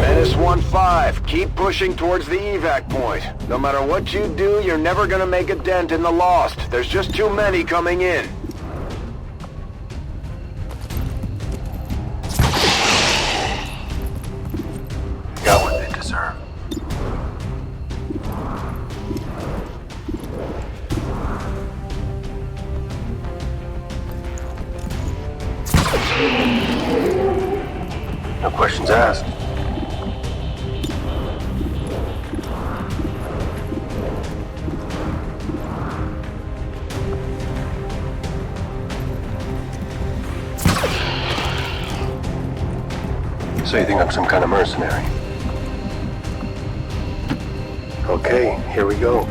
Menace 1-5, keep pushing towards the evac point. No matter what you do, you're never gonna make a dent in the Lost. There's just too many coming in. Got what they deserve. questions asked. So you think I'm some kind of mercenary? Okay, here we go.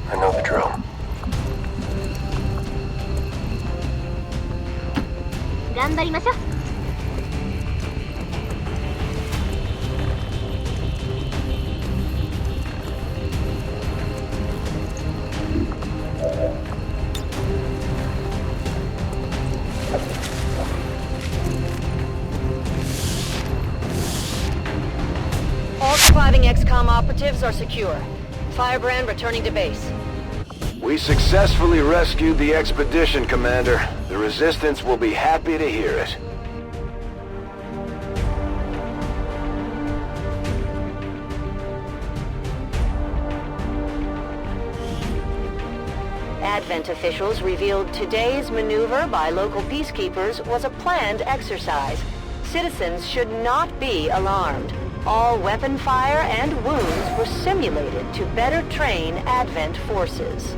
I know the drill. All surviving XCOM operatives are secure. Firebrand returning to base. We successfully rescued the expedition, Commander. The Resistance will be happy to hear it. Advent officials revealed today's maneuver by local peacekeepers was a planned exercise. Citizens should not be alarmed. All weapon fire and wounds were simulated to better train Advent forces.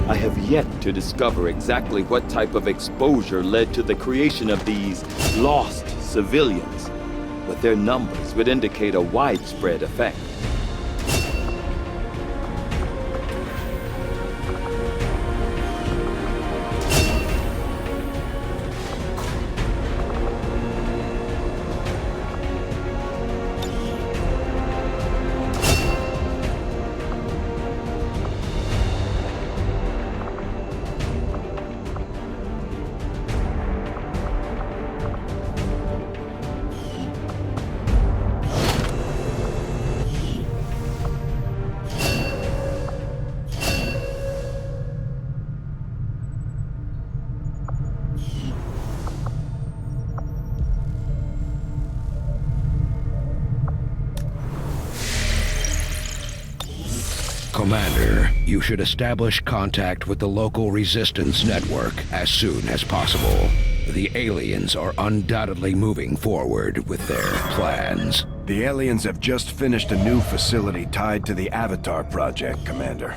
I have yet to discover exactly what type of exposure led to the creation of these lost civilians, but their numbers would indicate a widespread effect. Commander, you should establish contact with the local resistance network as soon as possible. The aliens are undoubtedly moving forward with their plans. The aliens have just finished a new facility tied to the Avatar project, Commander.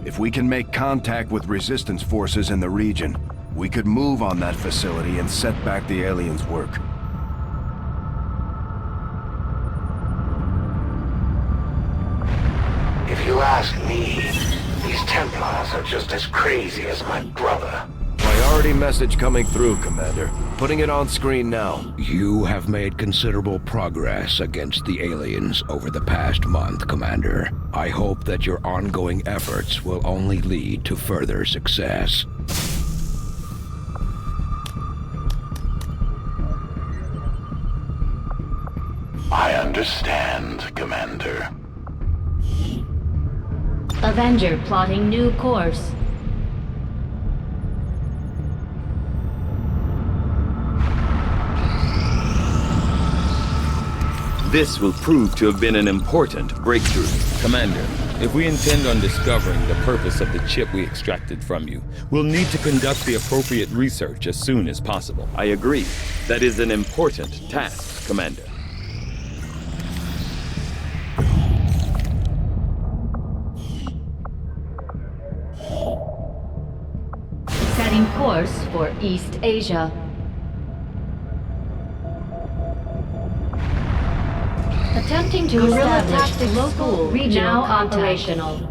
If we can make contact with resistance forces in the region, we could move on that facility and set back the aliens' work. If you ask me, these Templars are just as crazy as my brother. Priority message coming through, Commander. Putting it on screen now. You have made considerable progress against the aliens over the past month, Commander. I hope that your ongoing efforts will only lead to further success. I understand, Commander. Avenger plotting new course. This will prove to have been an important breakthrough. Commander, if we intend on discovering the purpose of the chip we extracted from you, we'll need to conduct the appropriate research as soon as possible. I agree. That is an important task, Commander. Setting course for East Asia. Attempting to establish local regional operational.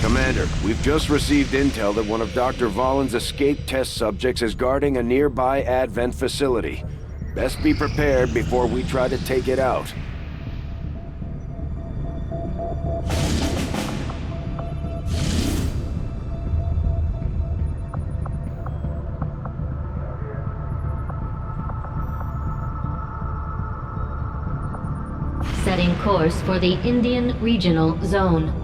Commander, we've just received intel that one of Dr. Vollin's escape test subjects is guarding a nearby Advent facility. Best be prepared before we try to take it out. Setting course for the Indian Regional Zone.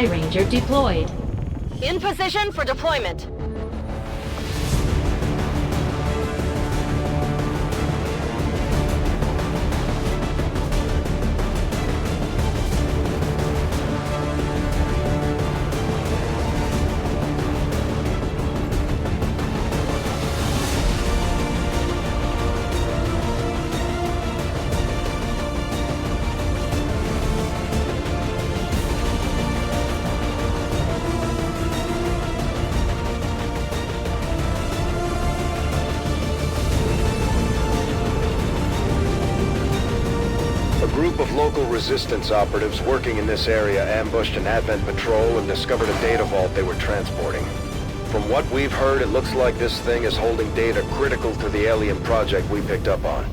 Ranger deployed. In position for deployment. Local resistance operatives working in this area ambushed an Advent patrol and discovered a data vault they were transporting. From what we've heard, it looks like this thing is holding data critical to the alien project we picked up on.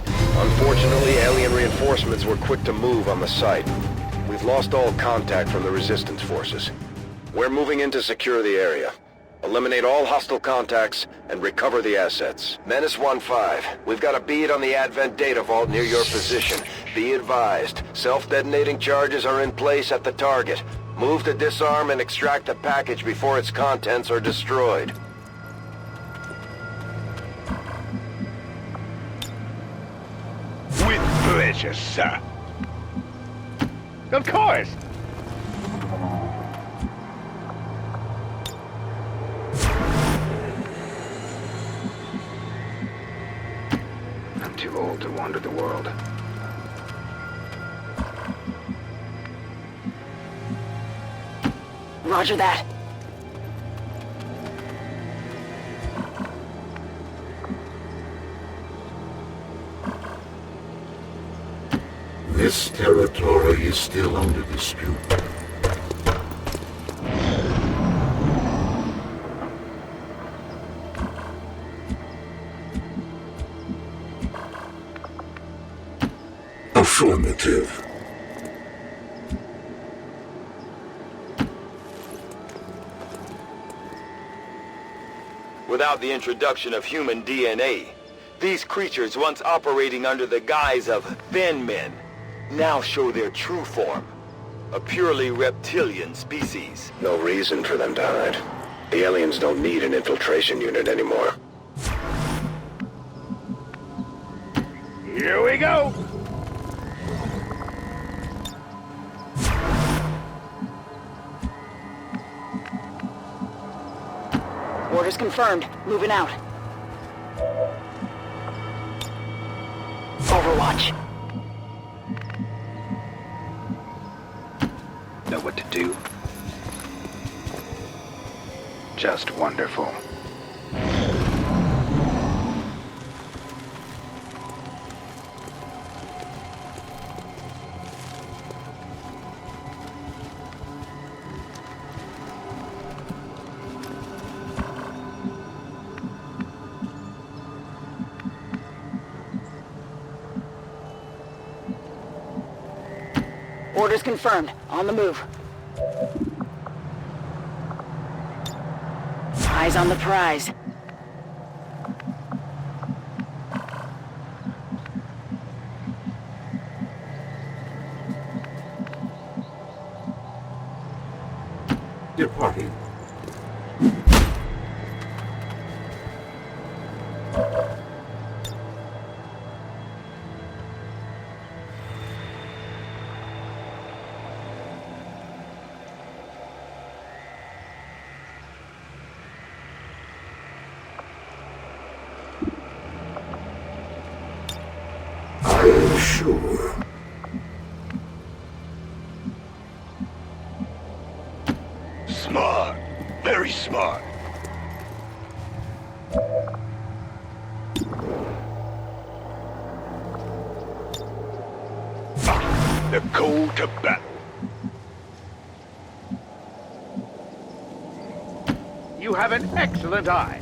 Unfortunately, alien reinforcements were quick to move on the site. We've lost all contact from the resistance forces. We're moving in to secure the area. Eliminate all hostile contacts and recover the assets. Menace 1-5, we've got a bead on the Advent data vault near your position. Be advised, self-detonating charges are in place at the target. Move to disarm and extract the package before its contents are destroyed. With pleasure, sir. Of course! I'm too old to wander the world. Roger that. This territory is still under dispute. Affirmative. Without the introduction of human DNA, these creatures once operating under the guise of thin men now show their true form. A purely reptilian species. No reason for them to hide. The aliens don't need an infiltration unit anymore. Here we go! Orders confirmed. Moving out. Overwatch. Know what to do? Just wonderful. Orders confirmed. On the move. Eyes on the prize. Departing. I am sure. Smart. Very smart. The call to battle. You have an excellent eye.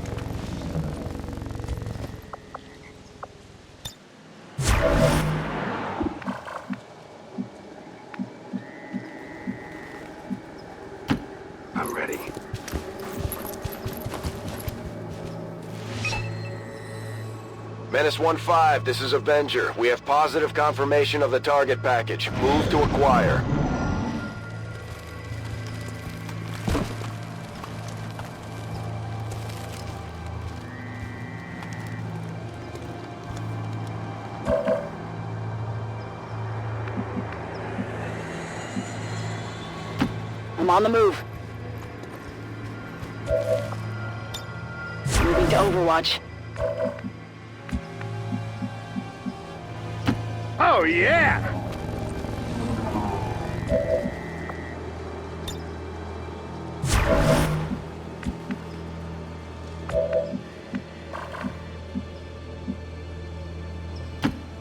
I'm ready. Menace 1-5, this is Avenger. We have positive confirmation of the target package. Move to acquire. I'm on the move. Moving to Overwatch. Oh, yeah!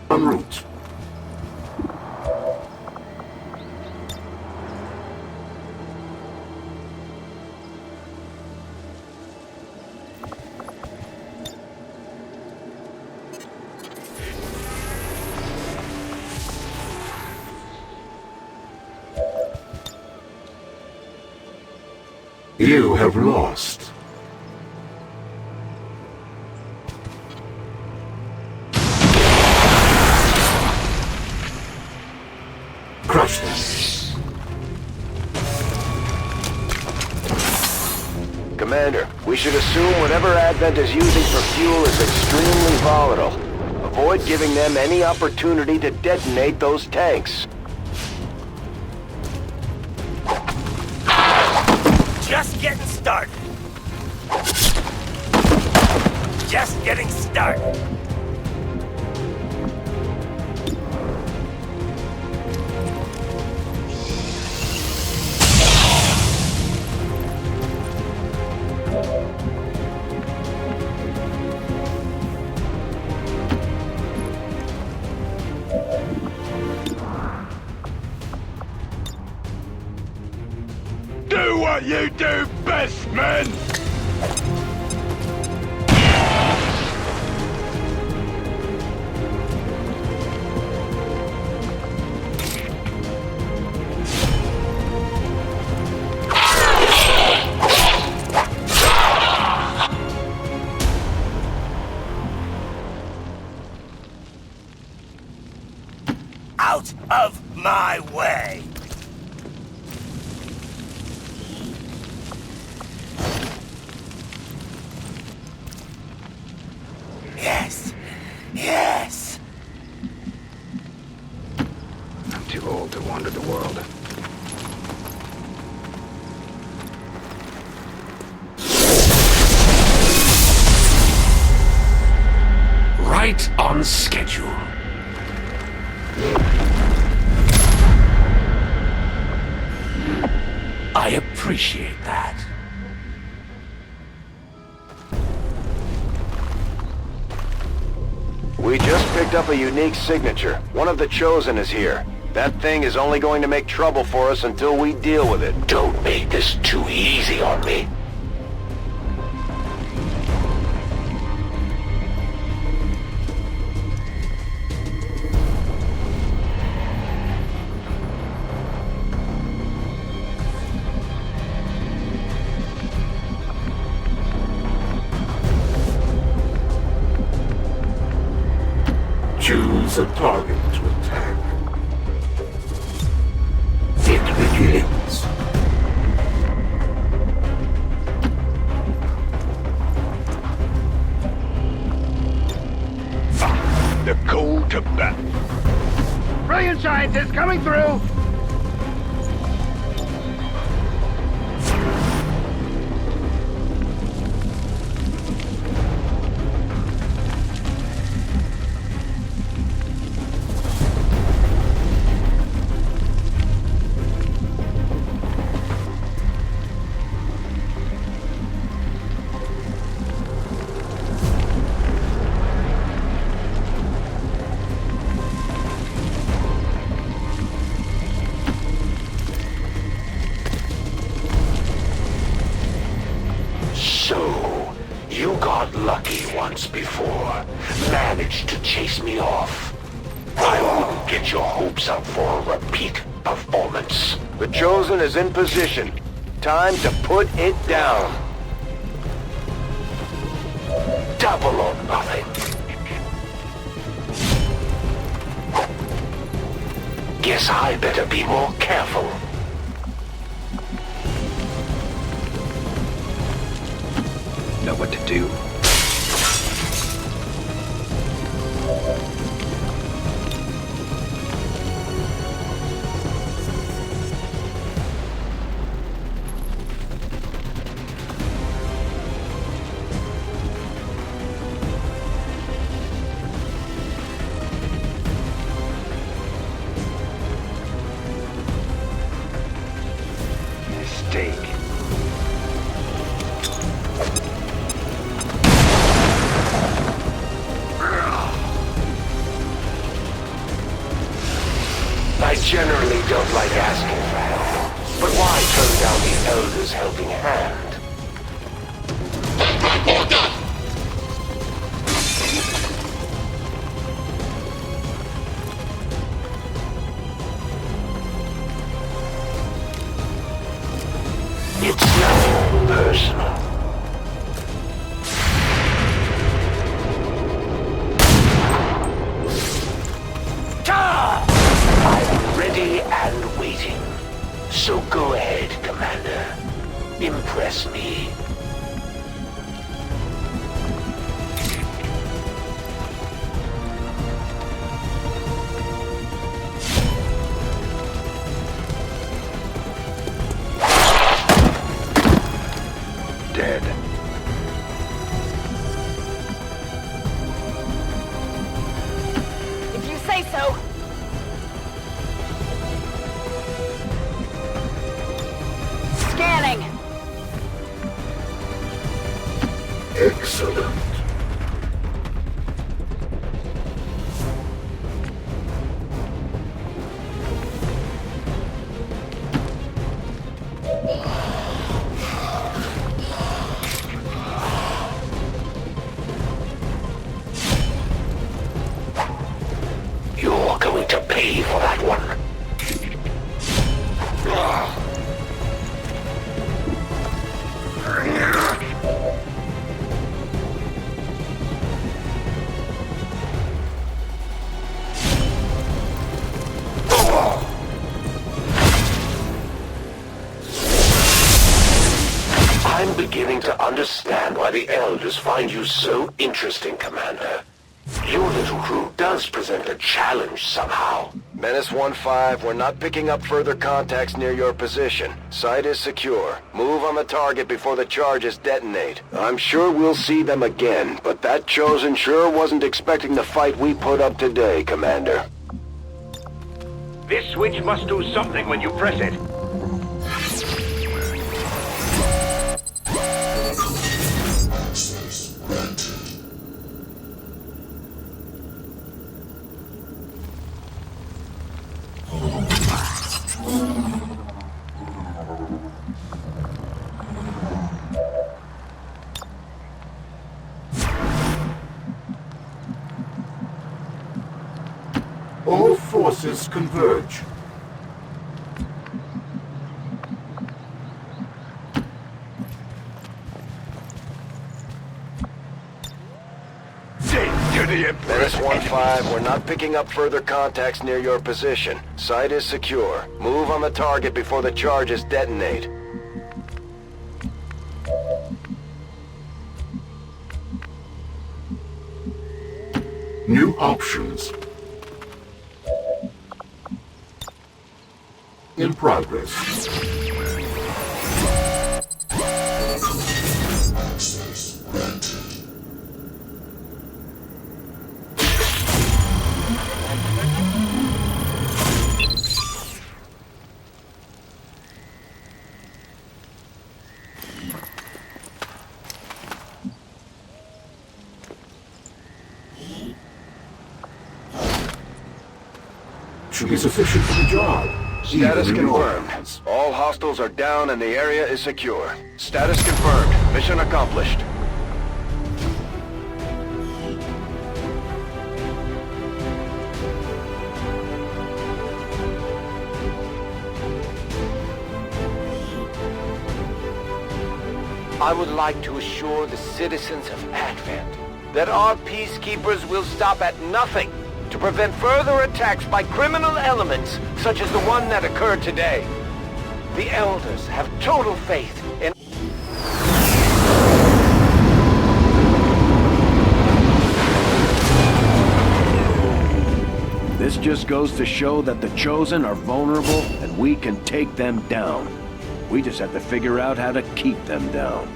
En route. You have lost. Crush them. Commander, we should assume whatever Advent is using for fuel is extremely volatile. Avoid giving them any opportunity to detonate those tanks. Just getting started. Just getting started. Do what you do best, men! Out of my way! Yes. Yes. I'm too old to wander the world. right on schedule. I appreciate that. We just picked up a unique signature. One of the Chosen is here. That thing is only going to make trouble for us until we deal with it. Don't make this too easy on me. Choose a target to attack. It begins. The call to battle. Brilliant scientist coming through! So, you got lucky once before. Managed to chase me off. I wouldn't get your hopes up for a repeat performance. The Chosen is in position. Time to put it down. Double or nothing. Guess I better be more careful. Know what to do. Mistake. I generally don't like asking for help, but why turn down the Elder's helping hand? It's nothing personal. I'm ready and waiting. So go ahead, Commander. Impress me. Dead. If you say so. Scanning. Excellent. You're going to pay for that one. I'm beginning to understand why the Elders find you so interesting, Commander. Your little crew does present a challenge somehow. Menace 1-5, we're not picking up further contacts near your position. Site is secure. Move on the target before the charges detonate. I'm sure we'll see them again, but that Chosen sure wasn't expecting the fight we put up today, Commander. This switch must do something when you press it. All forces converge. Menace 1-5, we're not picking up further contacts near your position. Site is secure. Move on the target before the charges detonate. New options. In progress. Access granted. Should be sufficient for the job. Status confirmed. All hostiles are down and the area is secure. Status confirmed. Mission accomplished. I would like to assure the citizens of Advent that our peacekeepers will stop at nothing to prevent further attacks by criminal elements such as the one that occurred today. The Elders have total faith in... This just goes to show that the Chosen are vulnerable and we can take them down. We just have to figure out how to keep them down.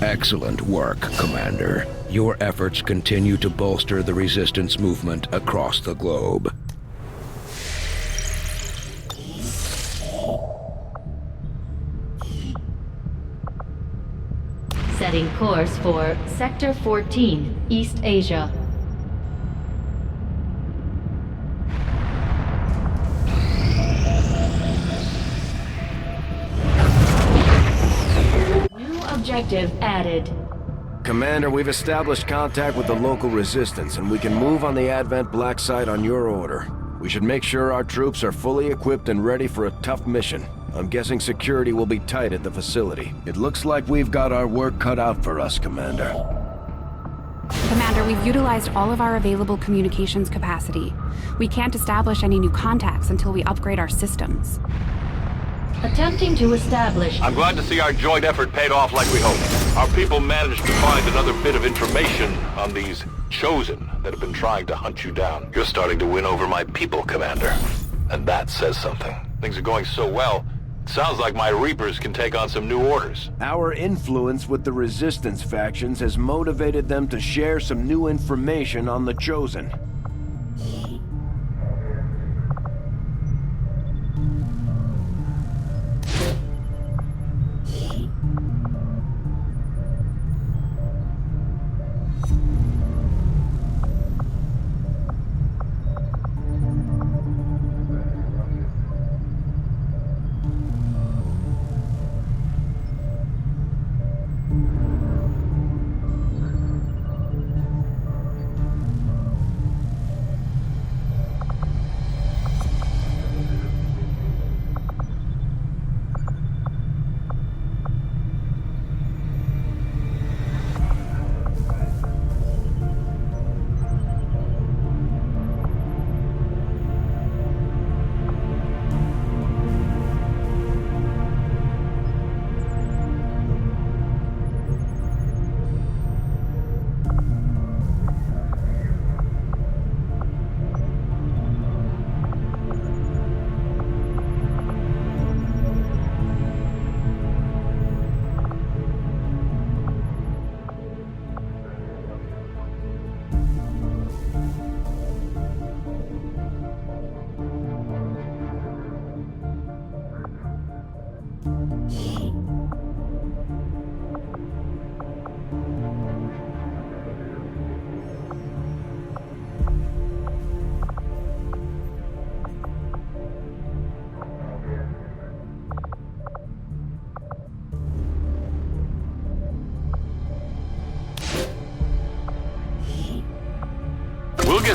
Excellent work, Commander. Your efforts continue to bolster the Resistance movement across the globe. Setting course for Sector 14, East Asia. New objective added. Commander, we've established contact with the local resistance, and we can move on the Advent Black site on your order. We should make sure our troops are fully equipped and ready for a tough mission. I'm guessing security will be tight at the facility. It looks like we've got our work cut out for us, Commander. Commander, we've utilized all of our available communications capacity. We can't establish any new contacts until we upgrade our systems. Attempting to establish... I'm glad to see our joint effort paid off like we hoped. Our people managed to find another bit of information on these Chosen that have been trying to hunt you down. You're starting to win over my people, Commander. And that says something. Things are going so well, it sounds like my Reapers can take on some new orders. Our influence with the Resistance factions has motivated them to share some new information on the Chosen.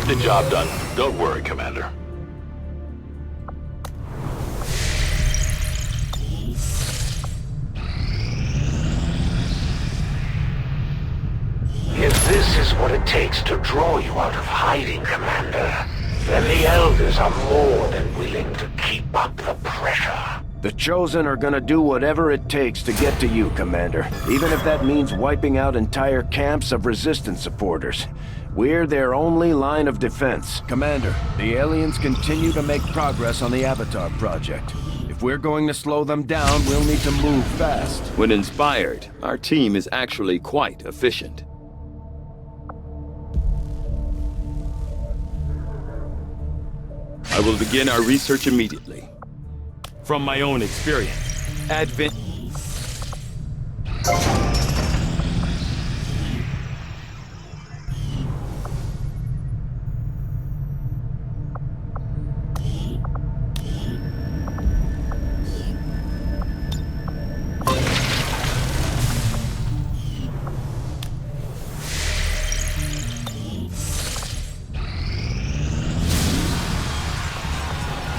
get the job done. Don't worry, Commander. If this is what it takes to draw you out of hiding, Commander, then the Elders are more than willing to keep up the pressure. The Chosen are gonna do whatever it takes to get to you, Commander. Even if that means wiping out entire camps of Resistance supporters. We're their only line of defense. Commander, the aliens continue to make progress on the Avatar project. If we're going to slow them down, we'll need to move fast. When inspired, our team is actually quite efficient. I will begin our research immediately. From my own experience, Advent...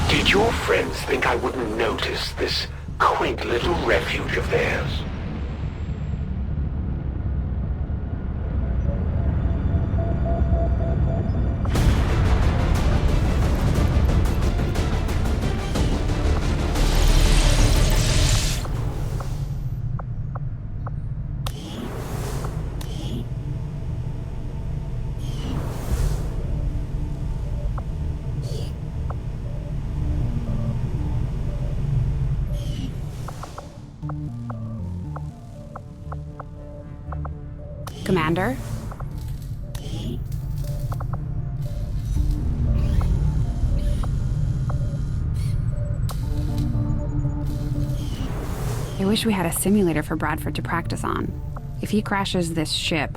Did your friends think I wouldn't notice this quaint little refuge of theirs? Commander? I wish we had a simulator for Bradford to practice on. If he crashes this ship,